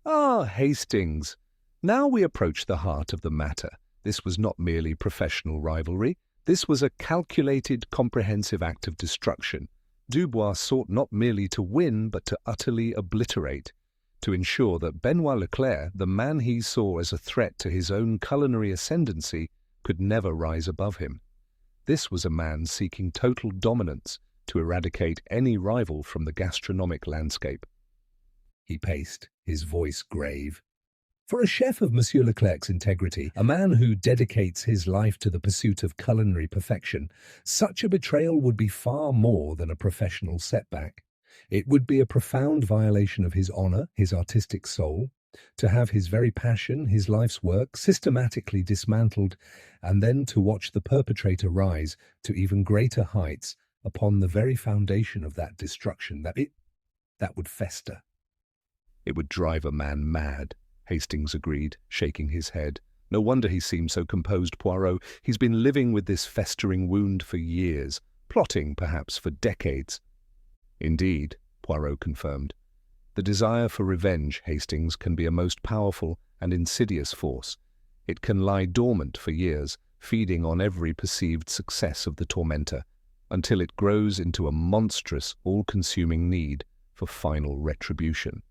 "Ah, Hastings, now we approach the heart of the matter. This was not merely professional rivalry. This was a calculated, comprehensive act of destruction. Dubois sought not merely to win, but to utterly obliterate, to ensure that Benoit Leclerc, the man he saw as a threat to his own culinary ascendancy, could never rise above him. This was a man seeking total dominance to eradicate any rival from the gastronomic landscape." He paced, his voice grave. For a chef of Monsieur Leclerc's integrity, a man who dedicates his life to the pursuit of culinary perfection, such a betrayal would be far more than a professional setback. It would be a profound violation of his honor, his artistic soul, to have his very passion, his life's work, systematically dismantled, and then to watch the perpetrator rise to even greater heights upon the very foundation of that destruction, that would fester. "It would drive a man mad," Hastings agreed, shaking his head. "No wonder he seemed so composed, Poirot. He's been living with this festering wound for years, plotting, perhaps, for decades." "Indeed," Poirot confirmed. "The desire for revenge, Hastings, can be a most powerful and insidious force. It can lie dormant for years, feeding on every perceived success of the tormentor, until it grows into a monstrous, all-consuming need for final retribution.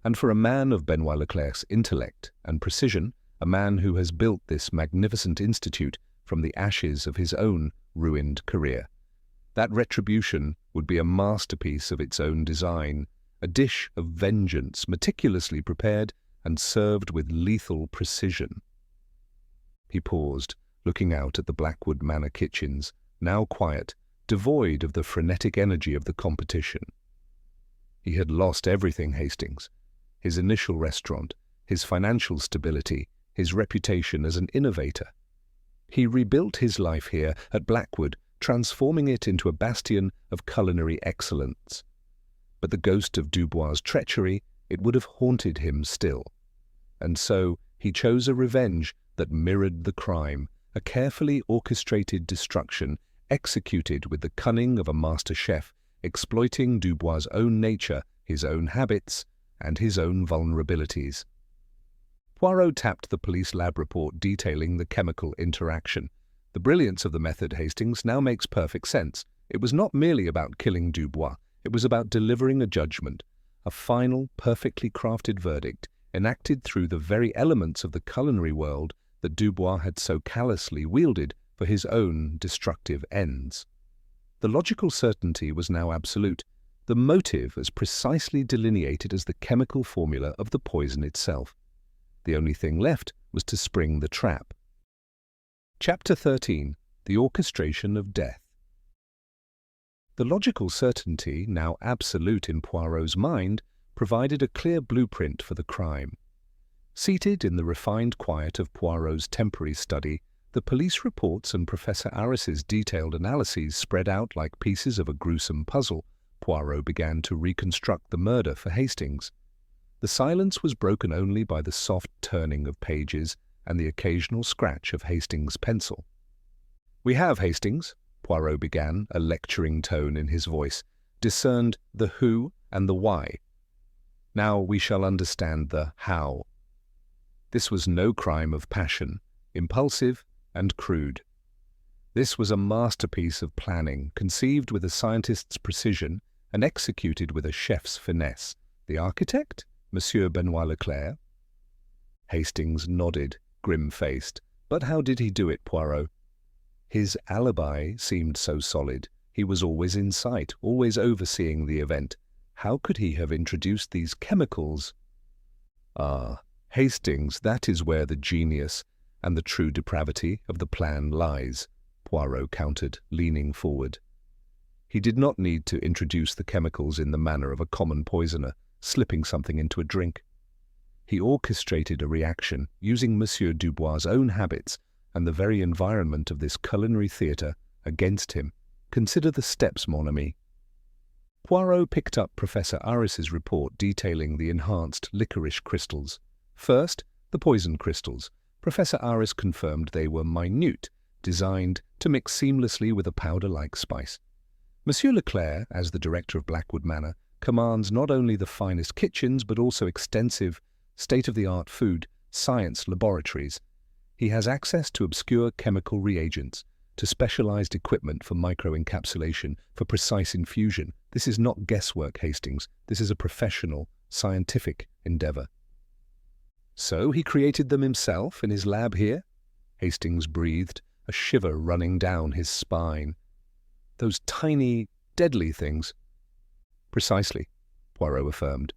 And for a man of Benoit Leclerc's intellect and precision, a man who has built this magnificent institute from the ashes of his own ruined career, that retribution would be a masterpiece of its own design, a dish of vengeance meticulously prepared and served with lethal precision." He paused, looking out at the Blackwood Manor kitchens, now quiet, devoid of the frenetic energy of the competition. He had lost everything, Hastings. His initial restaurant, his financial stability, his reputation as an innovator. He rebuilt his life here at Blackwood, transforming it into a bastion of culinary excellence. But the ghost of Dubois' treachery, it would have haunted him still. And so he chose a revenge that mirrored the crime, a carefully orchestrated destruction executed with the cunning of a master chef, exploiting Dubois' own nature, his own habits, and his own vulnerabilities. Poirot tapped the police lab report detailing the chemical interaction. The brilliance of the method, Hastings, now makes perfect sense. It was not merely about killing Dubois. It was about delivering a judgment, a final, perfectly crafted verdict, enacted through the very elements of the culinary world that Dubois had so callously wielded for his own destructive ends. The logical certainty was now absolute, the motive as precisely delineated as the chemical formula of the poison itself. The only thing left was to spring the trap. Chapter 13. The Orchestration of Death. The logical certainty, now absolute in Poirot's mind, provided a clear blueprint for the crime. Seated in the refined quiet of Poirot's temporary study, the police reports and Professor Arris's detailed analyses spread out like pieces of a gruesome puzzle. Poirot began to reconstruct the murder for Hastings. The silence was broken only by the soft turning of pages and the occasional scratch of Hastings' pencil. "We have, Hastings," Poirot began, a lecturing tone in his voice, "discerned the who and the why. Now we shall understand the how. This was no crime of passion, impulsive and crude. This was a masterpiece of planning, conceived with a scientist's precision and executed with a chef's finesse. The architect, Monsieur Benoit Leclerc? Hastings nodded, grim-faced. But how did he do it, Poirot? His alibi seemed so solid. He was always in sight, always overseeing the event. How could he have introduced these chemicals? Ah, Hastings, that is where the genius and the true depravity of the plan lies, Poirot countered, leaning forward. He did not need to introduce the chemicals in the manner of a common poisoner, slipping something into a drink. He orchestrated a reaction, using Monsieur Dubois' own habits and the very environment of this culinary theatre against him. Consider the steps, mon ami. Poirot picked up Professor Aris's report detailing the enhanced licorice crystals. First, the poison crystals. Professor Aris confirmed they were minute, designed to mix seamlessly with a powder-like spice. Monsieur Leclerc, as the director of Blackwood Manor, commands not only the finest kitchens but also extensive, state-of-the-art food science laboratories. He has access to obscure chemical reagents, to specialized equipment for microencapsulation, for precise infusion. This is not guesswork, Hastings. This is a professional, scientific endeavor. So he created them himself in his lab here? Hastings breathed, a shiver running down his spine. Those tiny, deadly things. Precisely, Poirot affirmed.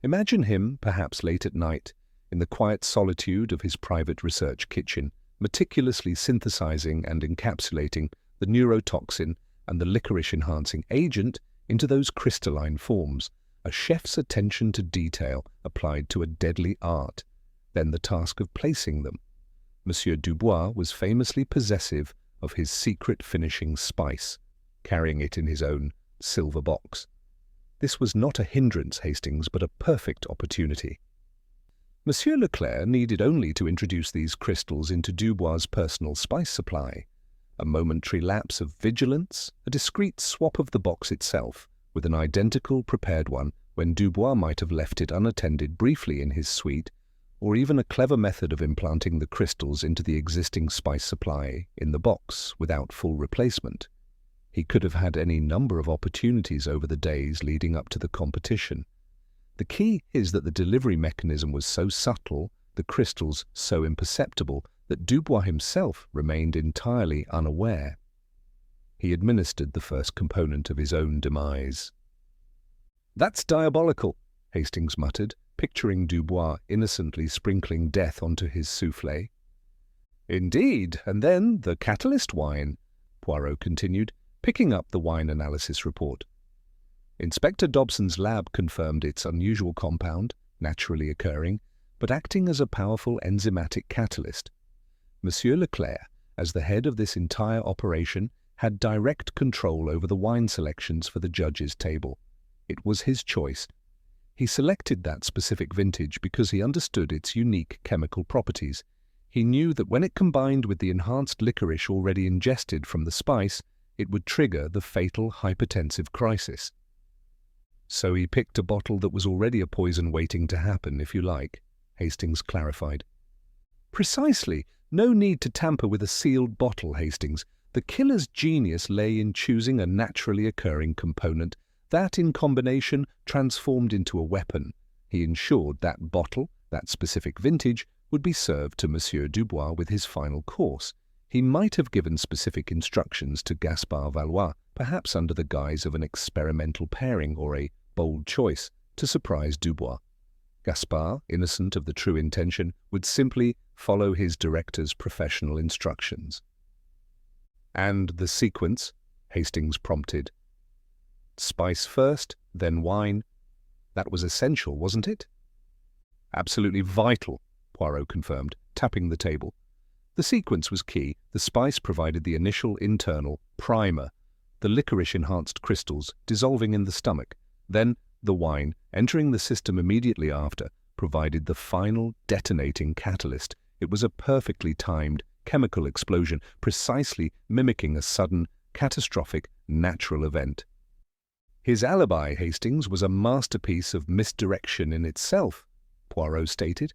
Imagine him, perhaps late at night, in the quiet solitude of his private research kitchen, meticulously synthesizing and encapsulating the neurotoxin and the licorice-enhancing agent into those crystalline forms, a chef's attention to detail applied to a deadly art. Then the task of placing them. Monsieur Dubois was famously possessive of his secret finishing spice, carrying it in his own silver box. This was not a hindrance, Hastings, but a perfect opportunity. Monsieur Leclerc needed only to introduce these crystals into Dubois' personal spice supply. A momentary lapse of vigilance, a discreet swap of the box itself, with an identical prepared one when Dubois might have left it unattended briefly in his suite, or even a clever method of implanting the crystals into the existing spice supply in the box without full replacement. He could have had any number of opportunities over the days leading up to the competition. The key is that the delivery mechanism was so subtle, the crystals so imperceptible, that Dubois himself remained entirely unaware. He administered the first component of his own demise. "That's diabolical," Hastings muttered, picturing Dubois innocently sprinkling death onto his soufflé. "Indeed, and then the catalyst wine," Poirot continued, picking up the wine analysis report. Inspector Dobson's lab confirmed its unusual compound, naturally occurring, but acting as a powerful enzymatic catalyst. Monsieur Leclerc, as the head of this entire operation, had direct control over the wine selections for the judges' table. It was his choice. He selected that specific vintage because he understood its unique chemical properties. He knew that when it combined with the enhanced licorice already ingested from the spice, it would trigger the fatal hypertensive crisis. So he picked a bottle that was already a poison waiting to happen, if you like, Hastings clarified. Precisely. No need to tamper with a sealed bottle, Hastings. The killer's genius lay in choosing a naturally occurring component that, in combination, transformed into a weapon. He ensured that bottle, that specific vintage, would be served to Monsieur Dubois with his final course. He might have given specific instructions to Gaspard Valois, perhaps under the guise of an experimental pairing or a bold choice, to surprise Dubois. Gaspard, innocent of the true intention, would simply follow his director's professional instructions. "And the sequence?" Hastings prompted. "Spice first, then wine. That was essential, wasn't it?" "Absolutely vital," Poirot confirmed, tapping the table. The sequence was key. The spice provided the initial internal primer, the licorice-enhanced crystals dissolving in the stomach. Then the wine, entering the system immediately after, provided the final detonating catalyst. It was a perfectly timed chemical explosion, precisely mimicking a sudden, catastrophic natural event. His alibi, Hastings, was a masterpiece of misdirection in itself, Poirot stated.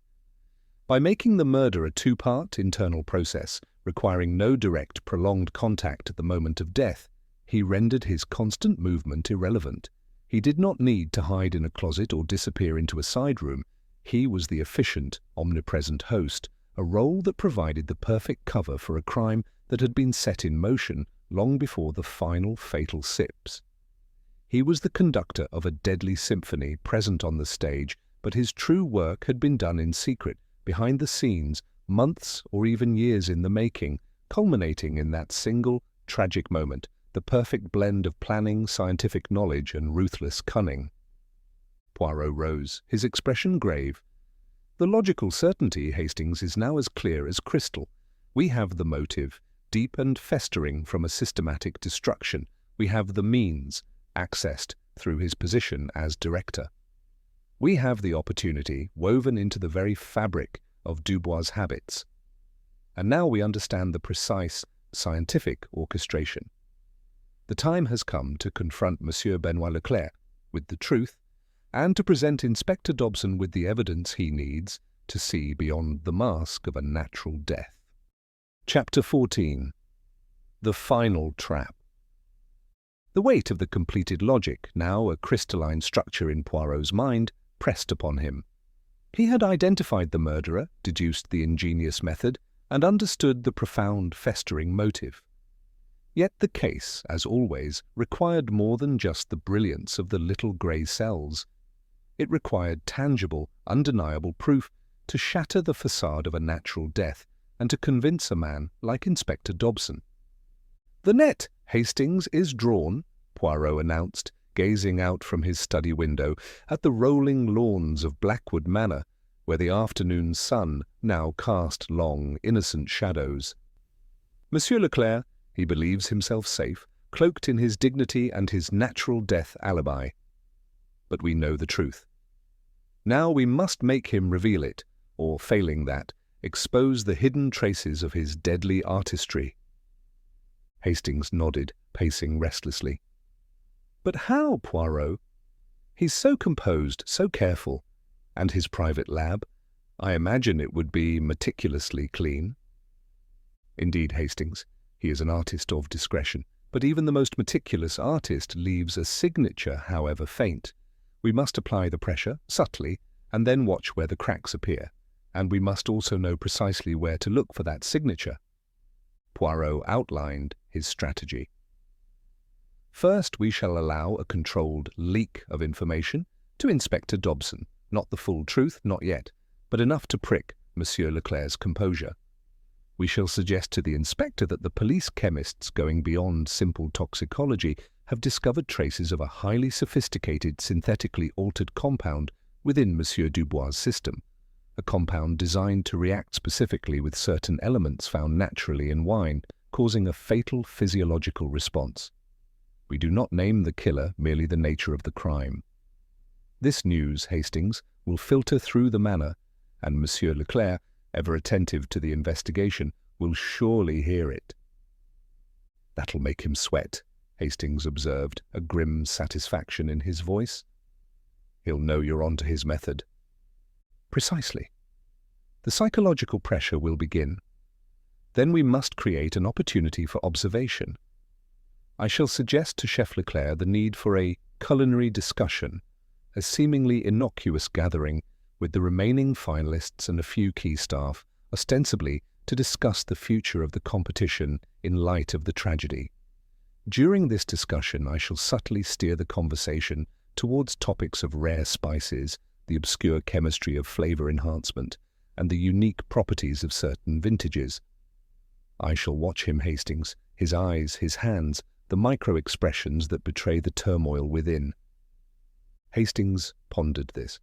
By making the murder a two-part internal process, requiring no direct, prolonged contact at the moment of death, he rendered his constant movement irrelevant. He did not need to hide in a closet or disappear into a side room. He was the efficient, omnipresent host, a role that provided the perfect cover for a crime that had been set in motion long before the final fatal sips. He was the conductor of a deadly symphony present on the stage, but his true work had been done in secret, behind the scenes, months or even years in the making, culminating in that single, tragic moment, the perfect blend of planning, scientific knowledge, and ruthless cunning. Poirot rose, his expression grave. The logical certainty, Hastings, is now as clear as crystal. We have the motive, deep and festering from a systematic destruction. We have the means, accessed through his position as director. We have the opportunity woven into the very fabric of Dubois' habits. And now we understand the precise, scientific orchestration. The time has come to confront Monsieur Benoit Leclerc with the truth and to present Inspector Dobson with the evidence he needs to see beyond the mask of a natural death. Chapter 14. The Final Trap. The weight of the completed logic, now a crystalline structure in Poirot's mind, pressed upon him. He had identified the murderer, deduced the ingenious method, and understood the profound, festering motive. Yet the case, as always, required more than just the brilliance of the little grey cells. It required tangible, undeniable proof to shatter the facade of a natural death and to convince a man like Inspector Dobson. "The net, Hastings, is drawn," Poirot announced, gazing out from his study window at the rolling lawns of Blackwood Manor, where the afternoon sun now cast long, innocent shadows. Monsieur Leclerc, he believes himself safe, cloaked in his dignity and his natural death alibi. But we know the truth. Now we must make him reveal it, or, failing that, expose the hidden traces of his deadly artistry. Hastings nodded, pacing restlessly. "But how, Poirot? He's so composed, so careful. And his private lab? I imagine it would be meticulously clean." "Indeed, Hastings, he is an artist of discretion, but even the most meticulous artist leaves a signature, however faint. We must apply the pressure, subtly, and then watch where the cracks appear. And we must also know precisely where to look for that signature." Poirot outlined his strategy. "First, we shall allow a controlled leak of information to Inspector Dobson. Not the full truth, not yet, but enough to prick Monsieur Leclerc's composure. We shall suggest to the inspector that the police chemists, going beyond simple toxicology, have discovered traces of a highly sophisticated, synthetically altered compound within Monsieur Dubois' system, a compound designed to react specifically with certain elements found naturally in wine, causing a fatal physiological response. We do not name the killer, merely the nature of the crime. This news, Hastings, will filter through the manor, and Monsieur Leclerc, ever attentive to the investigation, will surely hear it." "That'll make him sweat," Hastings observed, a grim satisfaction in his voice. "He'll know you're on to his method." "Precisely. The psychological pressure will begin. Then we must create an opportunity for observation. I shall suggest to Chef Leclerc the need for a culinary discussion, a seemingly innocuous gathering with the remaining finalists and a few key staff, ostensibly to discuss the future of the competition in light of the tragedy. During this discussion, I shall subtly steer the conversation towards topics of rare spices, the obscure chemistry of flavor enhancement, and the unique properties of certain vintages. I shall watch him, Hastings, his eyes, his hands, the micro-expressions that betray the turmoil within." Hastings pondered this.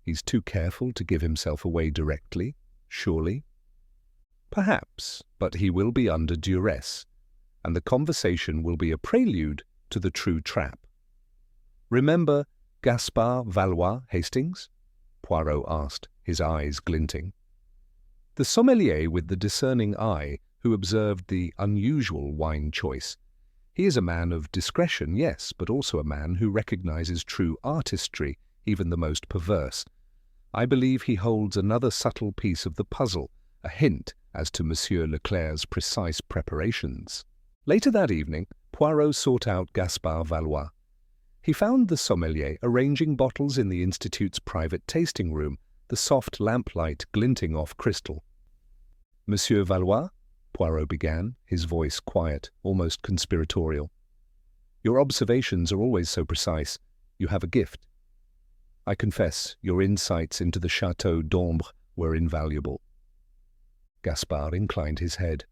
"He's too careful to give himself away directly, surely?" "Perhaps, but he will be under duress, and the conversation will be a prelude to the true trap. Remember Gaspard Valois, Hastings?" Poirot asked, his eyes glinting. The sommelier with the discerning eye who observed the unusual wine choice. He is a man of discretion, yes, but also a man who recognizes true artistry, even the most perverse. I believe he holds another subtle piece of the puzzle, a hint as to Monsieur Leclerc's precise preparations. Later that evening, Poirot sought out Gaspard Valois. He found the sommelier arranging bottles in the Institute's private tasting room, the soft lamplight glinting off crystal. "Monsieur Valois," Poirot began, his voice quiet, almost conspiratorial. "Your observations are always so precise. You have a gift. I confess, your insights into the Château d'Ombre were invaluable." Gaspard inclined his head.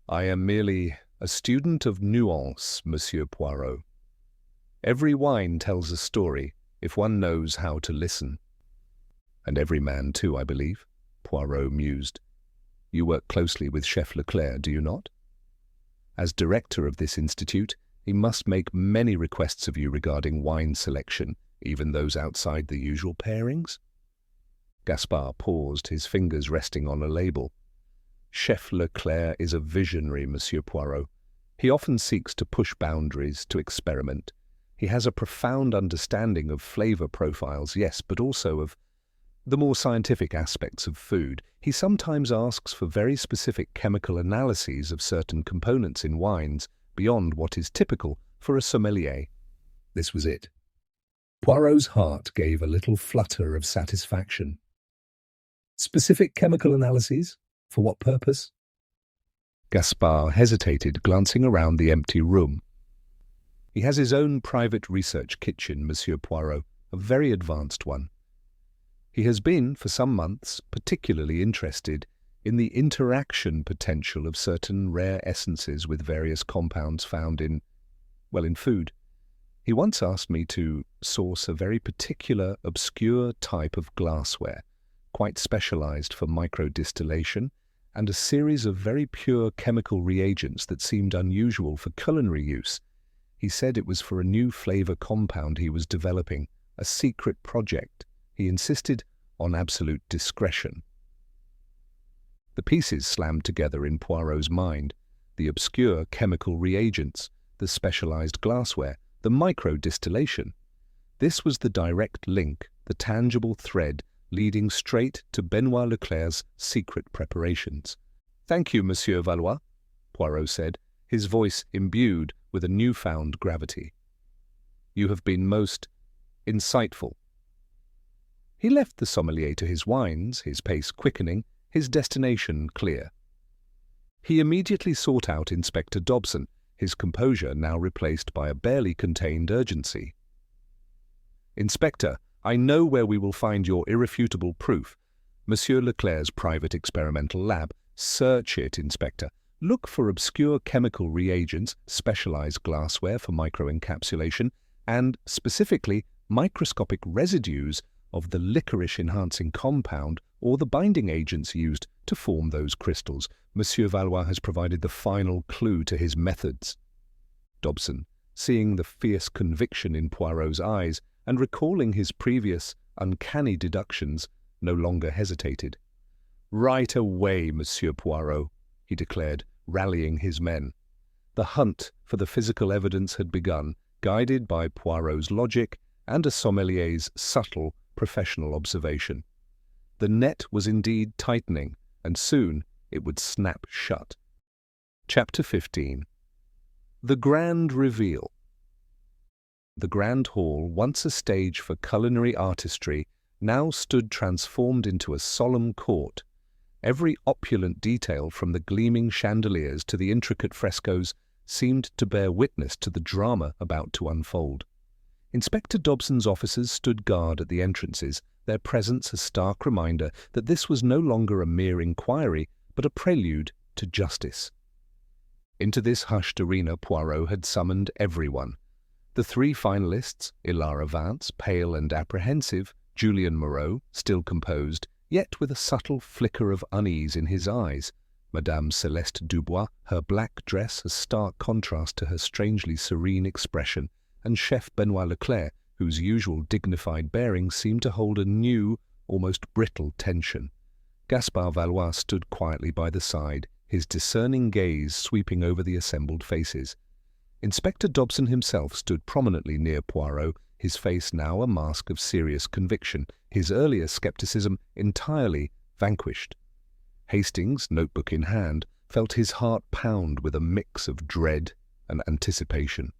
"I am merely a student of nuance, Monsieur Poirot. Every wine tells a story, if one knows how to listen." "And every man, too, I believe," Poirot mused. "You work closely with Chef Leclerc, do you not? As director of this institute, he must make many requests of you regarding wine selection, even those outside the usual pairings?" Gaspard paused, his fingers resting on a label. "Chef Leclerc is a visionary, Monsieur Poirot. He often seeks to push boundaries, to experiment. He has a profound understanding of flavor profiles, yes, but also of the more scientific aspects of food. He sometimes asks for very specific chemical analyses of certain components in wines beyond what is typical for a sommelier." This was it. Poirot's heart gave a little flutter of satisfaction. Specific chemical analyses? For what purpose? Gaspard hesitated, glancing around the empty room. "He has his own private research kitchen, Monsieur Poirot, a very advanced one. He has been, for some months, particularly interested in the interaction potential of certain rare essences with various compounds found in food. He once asked me to source a very particular, obscure type of glassware, quite specialized for microdistillation, and a series of very pure chemical reagents that seemed unusual for culinary use. He said it was for a new flavor compound he was developing, a secret project. He insisted on absolute discretion." The pieces slammed together in Poirot's mind: the obscure chemical reagents, the specialized glassware, the microdistillation. This was the direct link, the tangible thread leading straight to Benoit Leclerc's secret preparations. "Thank you, Monsieur Valois," Poirot said, his voice imbued with a newfound gravity. "You have been most insightful." He left the sommelier to his wines, his pace quickening, his destination clear. He immediately sought out Inspector Dobson, his composure now replaced by a barely contained urgency. "Inspector, I know where we will find your irrefutable proof. Monsieur Leclerc's private experimental lab. Search it, Inspector. Look for obscure chemical reagents, specialized glassware for microencapsulation, and, specifically, microscopic residues of the licorice-enhancing compound or the binding agents used to form those crystals. Monsieur Valois has provided the final clue to his methods." Dobson, seeing the fierce conviction in Poirot's eyes and recalling his previous uncanny deductions, no longer hesitated. "Right away, Monsieur Poirot," he declared, rallying his men. The hunt for the physical evidence had begun, guided by Poirot's logic and a sommelier's subtle professional observation. The net was indeed tightening, and soon it would snap shut. Chapter 15. The Grand Reveal. The Grand Hall, once a stage for culinary artistry, now stood transformed into a solemn court. Every opulent detail, from the gleaming chandeliers to the intricate frescoes, seemed to bear witness to the drama about to unfold. Inspector Dobson's officers stood guard at the entrances, their presence a stark reminder that this was no longer a mere inquiry, but a prelude to justice. Into this hushed arena Poirot had summoned everyone. The three finalists, Hilara Vance, pale and apprehensive, Julien Moreau, still composed, yet with a subtle flicker of unease in his eyes, Madame Celeste Dubois, her black dress a stark contrast to her strangely serene expression, and Chef Benoit Leclerc, whose usual dignified bearing seemed to hold a new, almost brittle tension. Gaspard Valois stood quietly by the side, his discerning gaze sweeping over the assembled faces. Inspector Dobson himself stood prominently near Poirot, his face now a mask of serious conviction, his earlier scepticism entirely vanquished. Hastings, notebook in hand, felt his heart pound with a mix of dread and anticipation.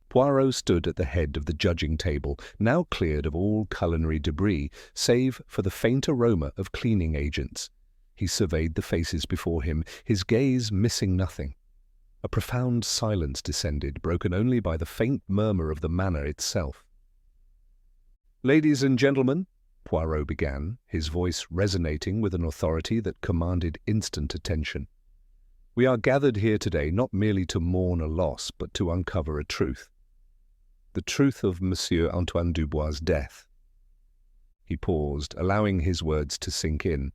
Poirot stood at the head of the judging table, now cleared of all culinary debris, save for the faint aroma of cleaning agents. He surveyed the faces before him, his gaze missing nothing. A profound silence descended, broken only by the faint murmur of the manor itself. "Ladies and gentlemen," Poirot began, his voice resonating with an authority that commanded instant attention, "we are gathered here today not merely to mourn a loss, but to uncover a truth. The truth of Monsieur Antoine Dubois' death." He paused, allowing his words to sink in.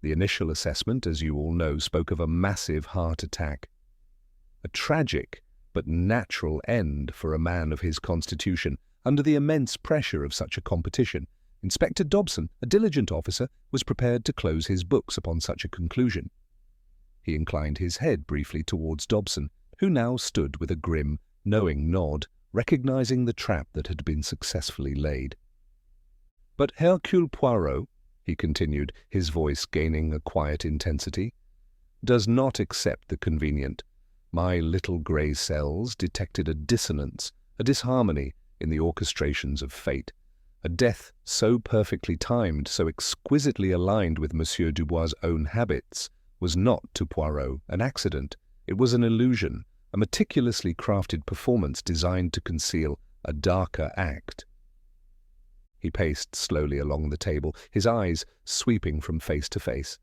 The initial assessment, as you all know, spoke of a massive heart attack. A tragic but natural end for a man of his constitution. Under the immense pressure of such a competition, Inspector Dobson, a diligent officer, was prepared to close his books upon such a conclusion. He inclined his head briefly towards Dobson, who now stood with a grim, knowing nod, recognizing the trap that had been successfully laid. "But Hercule Poirot," he continued, his voice gaining a quiet intensity, "does not accept the convenient. My little grey cells detected a dissonance, a disharmony in the orchestrations of fate. A death so perfectly timed, so exquisitely aligned with Monsieur Dubois' own habits, was not, to Poirot, an accident. It was an illusion, a meticulously crafted performance designed to conceal a darker act." He paced slowly along the table, his eyes sweeping from face to face.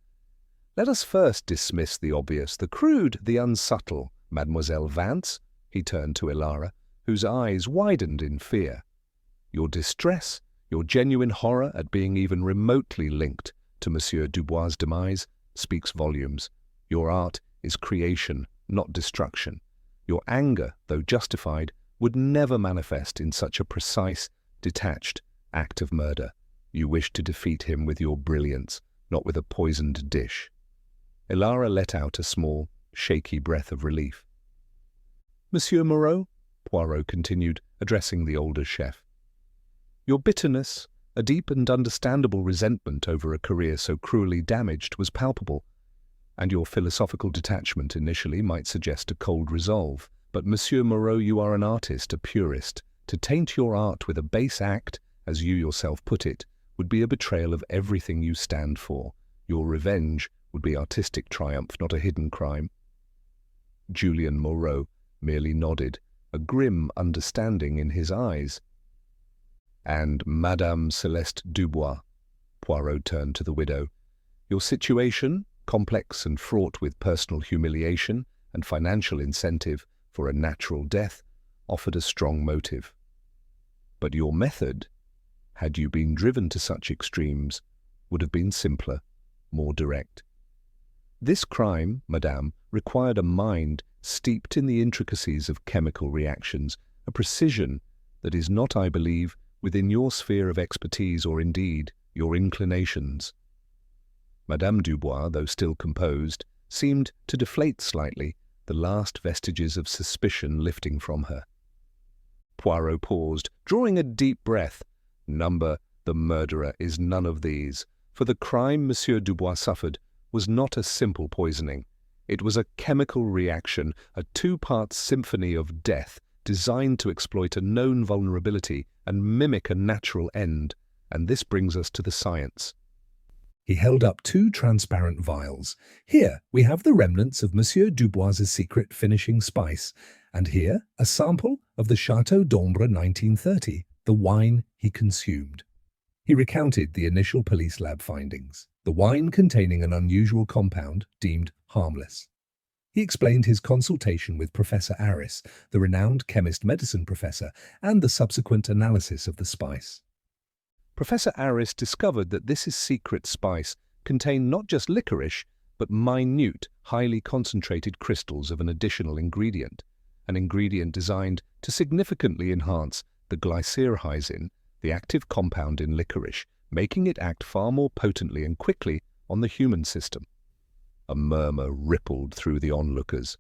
"Let us first dismiss the obvious, the crude, the unsubtle. Mademoiselle Vance," he turned to Elara, whose eyes widened in fear. "Your distress, your genuine horror at being even remotely linked to Monsieur Dubois' demise, speaks volumes. Your art is creation, not destruction. Your anger, though justified, would never manifest in such a precise, detached act of murder. You wish to defeat him with your brilliance, not with a poisoned dish." Elara let out a small, shaky breath of relief. "Monsieur Moreau," Poirot continued, addressing the older chef, "your bitterness, a deep and understandable resentment over a career so cruelly damaged, was palpable, and your philosophical detachment initially might suggest a cold resolve. But, Monsieur Moreau, you are an artist, a purist. To taint your art with a base act, as you yourself put it, would be a betrayal of everything you stand for. Your revenge would be artistic triumph, not a hidden crime." Julien Moreau merely nodded, a grim understanding in his eyes. "And Madame Celeste Dubois," Poirot turned to the widow, "your situation, complex and fraught with personal humiliation and financial incentive for a natural death, offered a strong motive. But your method, had you been driven to such extremes, would have been simpler, more direct. This crime, madame, required a mind steeped in the intricacies of chemical reactions, a precision that is not, I believe, within your sphere of expertise or indeed your inclinations." Madame Dubois, though still composed, seemed to deflate slightly, the last vestiges of suspicion lifting from her. Poirot paused, drawing a deep breath. "Number, the murderer, is none of these, for the crime Monsieur Dubois suffered was not a simple poisoning. It was a chemical reaction, a two-part symphony of death, designed to exploit a known vulnerability and mimic a natural end. And this brings us to the science." He held up 2 transparent vials. "Here we have the remnants of Monsieur Dubois' secret finishing spice, and here a sample of the Chateau d'Ombre 1930, the wine he consumed." He recounted the initial police lab findings, the wine containing an unusual compound deemed harmless. He explained his consultation with Professor Aris, the renowned chemist-medicine professor, and the subsequent analysis of the spice. Professor Aris discovered that this secret spice contained not just licorice, but minute, highly concentrated crystals of an additional ingredient, an ingredient designed to significantly enhance the glycyrrhizin, the active compound in licorice, making it act far more potently and quickly on the human system. A murmur rippled through the onlookers.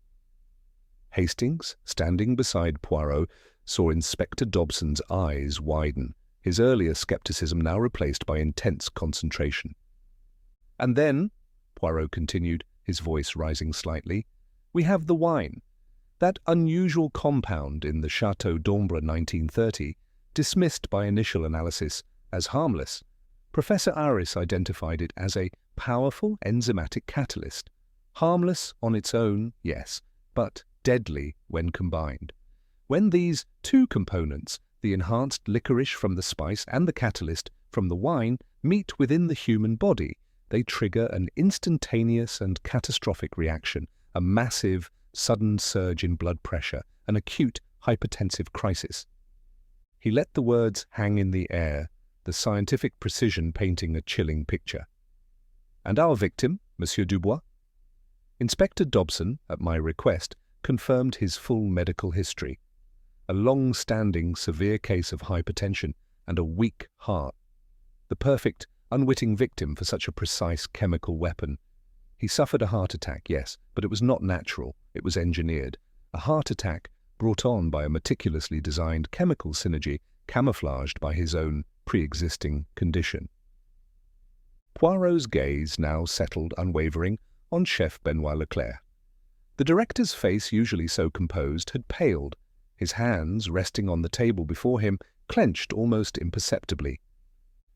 Hastings, standing beside Poirot, saw Inspector Dobson's eyes widen, his earlier skepticism now replaced by intense concentration. "And then," Poirot continued, his voice rising slightly, "we have the wine. That unusual compound in the Chateau d'Ombre 1930, dismissed by initial analysis as harmless. Professor Aris identified it as a powerful enzymatic catalyst. Harmless on its own, yes, but deadly when combined. When these two components, the enhanced licorice from the spice and the catalyst from the wine, meet within the human body, they trigger an instantaneous and catastrophic reaction, a massive, sudden surge in blood pressure, an acute hypertensive crisis." He let the words hang in the air, the scientific precision painting a chilling picture. "And our victim, Monsieur Dubois?" Inspector Dobson, at my request, confirmed his full medical history. A long-standing severe case of hypertension and a weak heart. The perfect, unwitting victim for such a precise chemical weapon. He suffered a heart attack, yes, but it was not natural, it was engineered. A heart attack brought on by a meticulously designed chemical synergy camouflaged by his own pre-existing condition. Poirot's gaze now settled unwavering on Chef Benoit Leclerc. The director's face, usually so composed, had paled, his hands, resting on the table before him, clenched almost imperceptibly.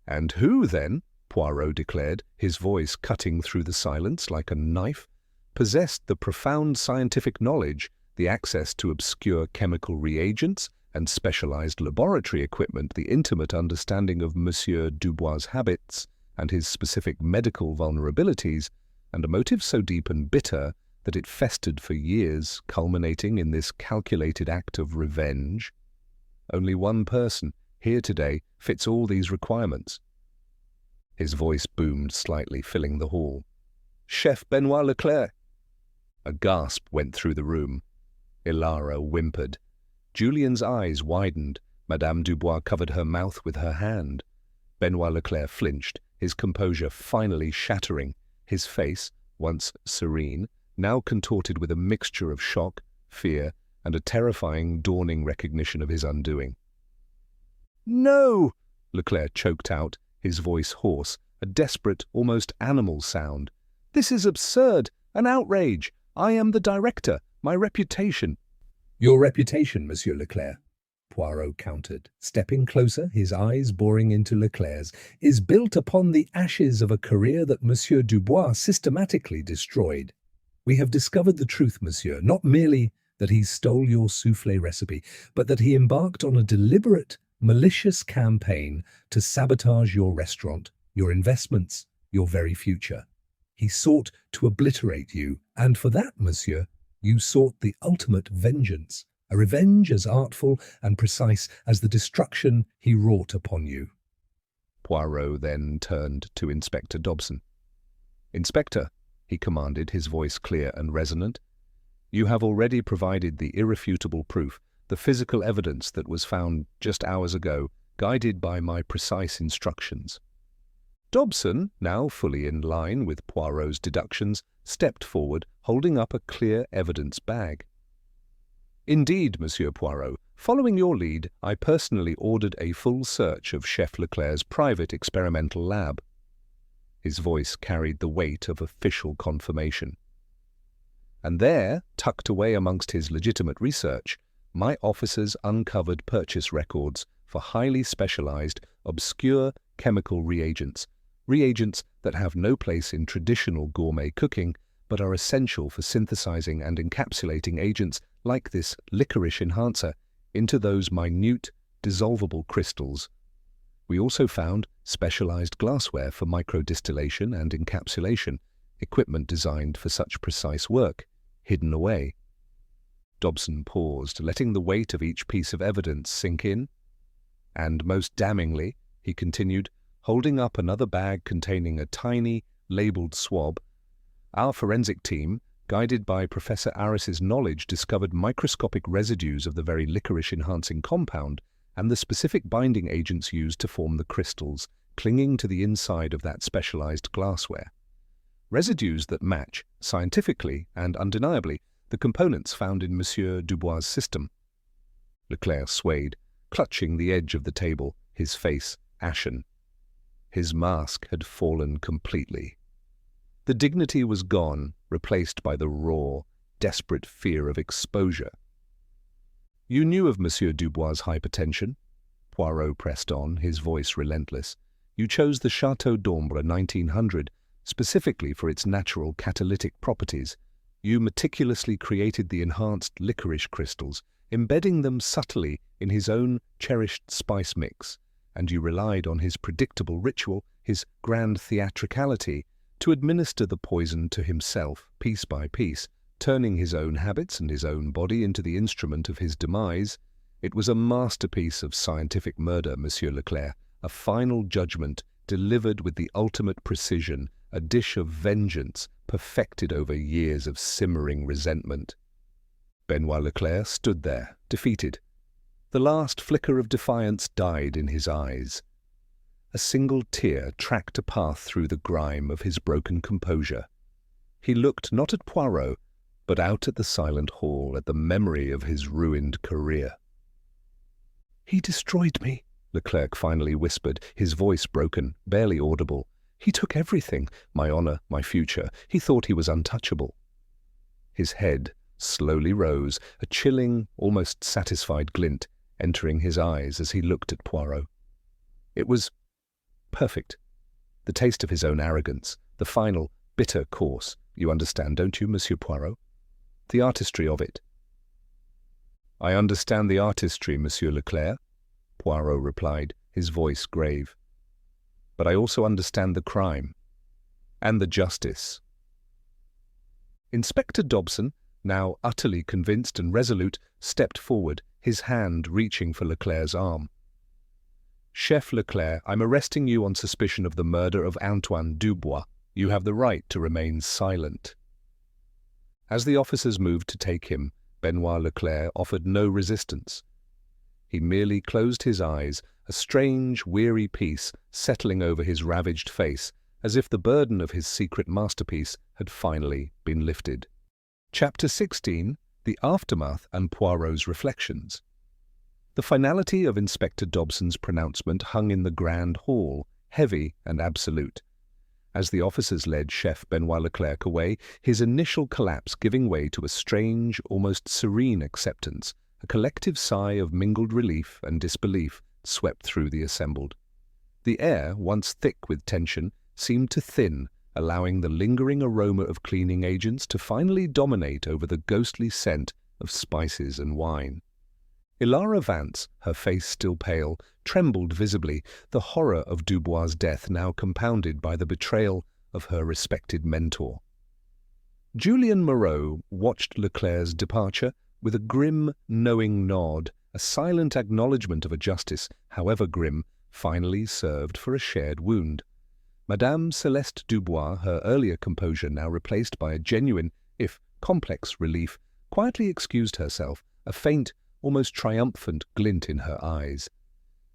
"And who, then," Poirot declared, his voice cutting through the silence like a knife, "possessed the profound scientific knowledge, the access to obscure chemical reagents and specialized laboratory equipment, the intimate understanding of Monsieur Dubois' habits and his specific medical vulnerabilities, and a motive so deep and bitter that it festered for years, culminating in this calculated act of revenge? Only one person, here today, fits all these requirements." His voice boomed slightly, filling the hall. "Chef Benoit Leclerc!" A gasp went through the room. Ilara whimpered. Julian's eyes widened. Madame Dubois covered her mouth with her hand. Benoit Leclerc flinched, his composure finally shattering, his face, once serene, now contorted with a mixture of shock, fear, and a terrifying, dawning recognition of his undoing. "No!" Leclerc choked out, his voice hoarse, a desperate, almost animal sound. "This is absurd, an outrage. I am the director. My reputation—" "Your reputation, Monsieur Leclerc," Poirot countered, stepping closer, his eyes boring into Leclerc's, "is built upon the ashes of a career that Monsieur Dubois systematically destroyed. We have discovered the truth, monsieur, not merely that he stole your soufflé recipe, but that he embarked on a deliberate, malicious campaign to sabotage your restaurant, your investments, your very future. He sought to obliterate you, and for that, monsieur, you sought the ultimate vengeance, a revenge as artful and precise as the destruction he wrought upon you." Poirot then turned to Inspector Dobson. "Inspector," he commanded, his voice clear and resonant, "you have already provided the irrefutable proof, the physical evidence that was found just hours ago, guided by my precise instructions." Dobson, now fully in line with Poirot's deductions, stepped forward, holding up a clear evidence bag. "Indeed, Monsieur Poirot, following your lead, I personally ordered a full search of Chef Leclerc's private experimental lab." His voice carried the weight of official confirmation. "And there, tucked away amongst his legitimate research, my officers uncovered purchase records for highly specialized, obscure chemical reagents that have no place in traditional gourmet cooking, but are essential for synthesizing and encapsulating agents like this licorice enhancer into those minute, dissolvable crystals. We also found specialized glassware for microdistillation and encapsulation, equipment designed for such precise work, hidden away." Dobson paused, letting the weight of each piece of evidence sink in. "And most damningly," he continued, holding up another bag containing a tiny, labeled swab, "our forensic team, guided by Professor Aris's knowledge, discovered microscopic residues of the very licorice-enhancing compound and the specific binding agents used to form the crystals, clinging to the inside of that specialized glassware. Residues that match, scientifically and undeniably, the components found in Monsieur Dubois' system. Leclerc swayed, clutching the edge of the table, his face ashen. His mask had fallen completely. The dignity was gone, replaced by the raw, desperate fear of exposure. "You knew of Monsieur Dubois' hypertension?" Poirot pressed on, his voice relentless. "You chose the Chateau d'Ombre 1900 specifically for its natural catalytic properties. You meticulously created the enhanced licorice crystals, embedding them subtly in his own cherished spice mix, and you relied on his predictable ritual, his grand theatricality, to administer the poison to himself, piece by piece, turning his own habits and his own body into the instrument of his demise. It was a masterpiece of scientific murder, Monsieur Leclerc, a final judgment delivered with the ultimate precision, a dish of vengeance perfected over years of simmering resentment." Benoit Leclerc stood there, defeated. The last flicker of defiance died in his eyes. A single tear tracked a path through the grime of his broken composure. He looked not at Poirot, but out at the silent hall, at the memory of his ruined career. "He destroyed me," Leclerc finally whispered, his voice broken, barely audible. "He took everything, my honor, my future. He thought he was untouchable." His head slowly rose, a chilling, almost satisfied glint entering his eyes as he looked at Poirot. It was perfect. The taste of his own arrogance, the final, bitter course. You understand, don't you, Monsieur Poirot? The artistry of it. "I understand the artistry, Monsieur Leclerc," Poirot replied, his voice grave. "But I also understand the crime. And the justice." Inspector Dobson, now utterly convinced and resolute, stepped forward, his hand reaching for Leclerc's arm. "Chef Leclerc, I'm arresting you on suspicion of the murder of Antoine Dubois. You have the right to remain silent." As the officers moved to take him, Benoit Leclerc offered no resistance. He merely closed his eyes, a strange, weary peace settling over his ravaged face, as if the burden of his secret masterpiece had finally been lifted. Chapter 16. The Aftermath and Poirot's Reflections. The finality of Inspector Dobson's pronouncement hung in the grand hall, heavy and absolute. As the officers led Chef Benoit Leclerc away, his initial collapse giving way to a strange, almost serene acceptance, a collective sigh of mingled relief and disbelief swept through the assembled. The air, once thick with tension, seemed to thin, allowing the lingering aroma of cleaning agents to finally dominate over the ghostly scent of spices and wine. Ilara Vance, her face still pale, trembled visibly, the horror of Dubois' death now compounded by the betrayal of her respected mentor. Julien Moreau watched Leclerc's departure with a grim, knowing nod, a silent acknowledgement of a justice, however grim, finally served for a shared wound. Madame Celeste Dubois, her earlier composure now replaced by a genuine, if complex, relief, quietly excused herself, a faint, almost triumphant glint in her eyes.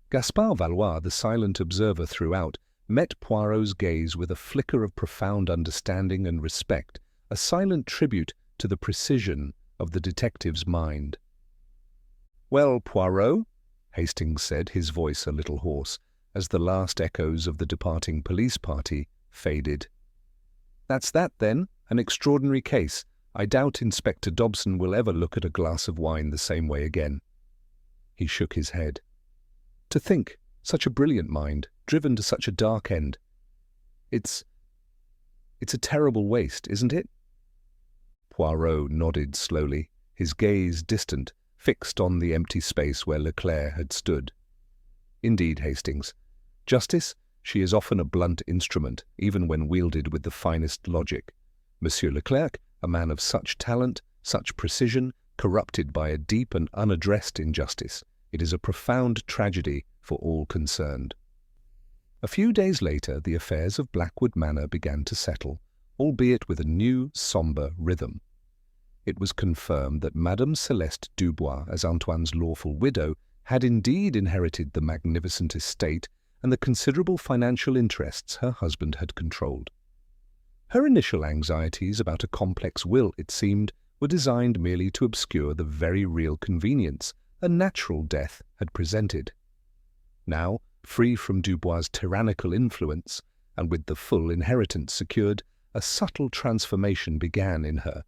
Gaspard Valois, the silent observer throughout, met Poirot's gaze with a flicker of profound understanding and respect, a silent tribute to the precision of the detective's mind. "Well, Poirot," Hastings said, his voice a little hoarse, as the last echoes of the departing police party faded. "That's that, then, an extraordinary case. I doubt Inspector Dobson will ever look at a glass of wine the same way again." He shook his head. "To think, such a brilliant mind, driven to such a dark end. It's a terrible waste, isn't it?" Poirot nodded slowly, his gaze distant, fixed on the empty space where Leclerc had stood. "Indeed, Hastings. Justice, she is often a blunt instrument, even when wielded with the finest logic. Monsieur Leclerc, a man of such talent, such precision, corrupted by a deep and unaddressed injustice. It is a profound tragedy for all concerned." A few days later, the affairs of Blackwood Manor began to settle, albeit with a new, sombre rhythm. It was confirmed that Madame Celeste Dubois, as Antoine's lawful widow, had indeed inherited the magnificent estate and the considerable financial interests her husband had controlled. Her initial anxieties about a complex will, it seemed, were were designed merely to obscure the very real convenience a natural death had presented. Now, free from Dubois' tyrannical influence, and with the full inheritance secured, a subtle transformation began in her.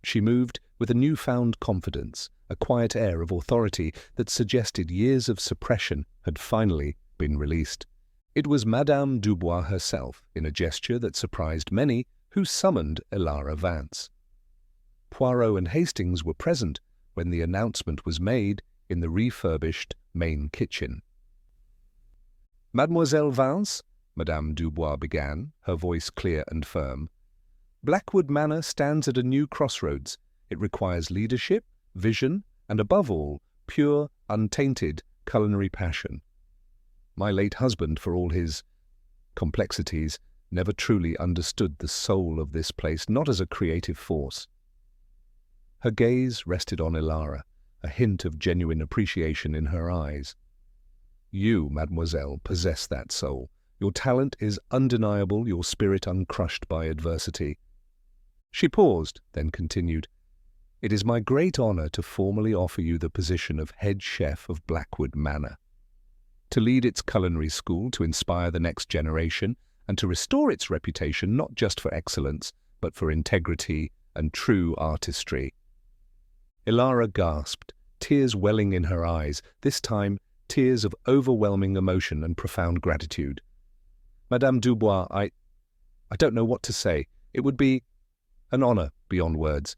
She moved with a newfound confidence, a quiet air of authority that suggested years of suppression had finally been released. It was Madame Dubois herself, in a gesture that surprised many, who summoned Elara Vance. Poirot and Hastings were present when the announcement was made in the refurbished main kitchen. "Mademoiselle Vance," Madame Dubois began, her voice clear and firm, "Blackwood Manor stands at a new crossroads. It requires leadership, vision, and above all, pure, untainted culinary passion. My late husband, for all his complexities, never truly understood the soul of this place, not as a creative force." Her gaze rested on Elara, a hint of genuine appreciation in her eyes. "You, mademoiselle, possess that soul. Your talent is undeniable, your spirit uncrushed by adversity." She paused, then continued, "It is my great honor to formally offer you the position of head chef of Blackwood Manor. To lead its culinary school, to inspire the next generation, and to restore its reputation not just for excellence, but for integrity and true artistry." Elara gasped, tears welling in her eyes, this time tears of overwhelming emotion and profound gratitude. "Madame Dubois, I don't know what to say. It would be an honor beyond words."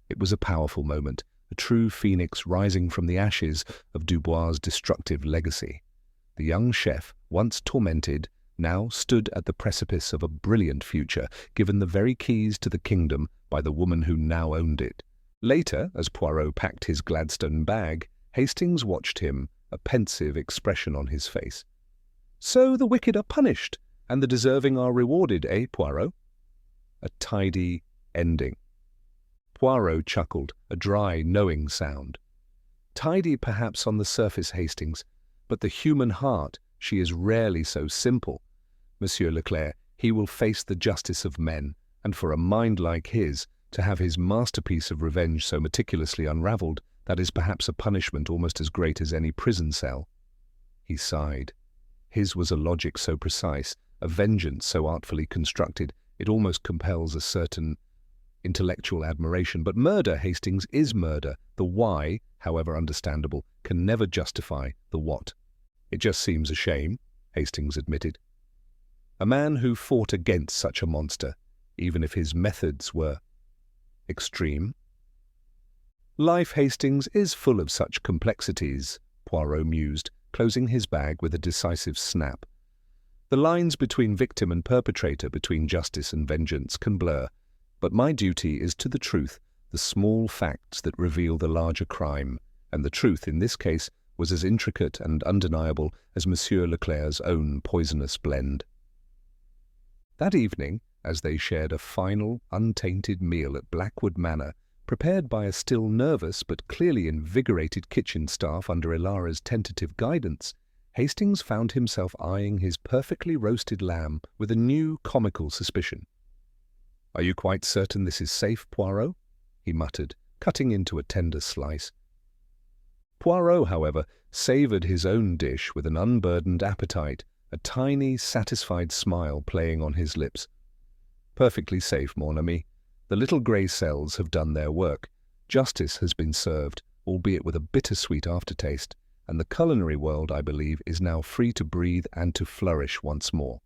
It was a powerful moment, a true phoenix rising from the ashes of Dubois' destructive legacy. The young chef, once tormented, now stood at the precipice of a brilliant future, given the very keys to the kingdom by the woman who now owned it. Later, as Poirot packed his Gladstone bag, Hastings watched him, a pensive expression on his face. "So the wicked are punished, and the deserving are rewarded, eh, Poirot?" A tidy ending. Poirot chuckled, a dry, knowing sound. "Tidy perhaps on the surface, Hastings, but the human heart, she is rarely so simple. Monsieur Leclerc, he will face the justice of men, and for a mind like his, to have his masterpiece of revenge so meticulously unravelled, that is perhaps a punishment almost as great as any prison cell." He sighed. His was a logic so precise, a vengeance so artfully constructed, it almost compels a certain intellectual admiration. But murder, Hastings, is murder. The why, however understandable, can never justify the what. "It just seems a shame," Hastings admitted. "A man who fought against such a monster, even if his methods were extreme." "Life, Hastings, is full of such complexities," Poirot mused, closing his bag with a decisive snap. "The lines between victim and perpetrator, between justice and vengeance, can blur, but my duty is to the truth, the small facts that reveal the larger crime, and the truth, in this case, was as intricate and undeniable as Monsieur Leclerc's own poisonous blend." That evening, as they shared a final, untainted meal at Blackwood Manor, prepared by a still nervous but clearly invigorated kitchen staff under Elara's tentative guidance, Hastings found himself eyeing his perfectly roasted lamb with a new comical suspicion. "Are you quite certain this is safe, Poirot?" he muttered, cutting into a tender slice. Poirot, however, savoured his own dish with an unburdened appetite, a tiny, satisfied smile playing on his lips. "Perfectly safe, mon ami. The little grey cells have done their work. Justice has been served, albeit with a bittersweet aftertaste, and the culinary world, I believe, is now free to breathe and to flourish once more."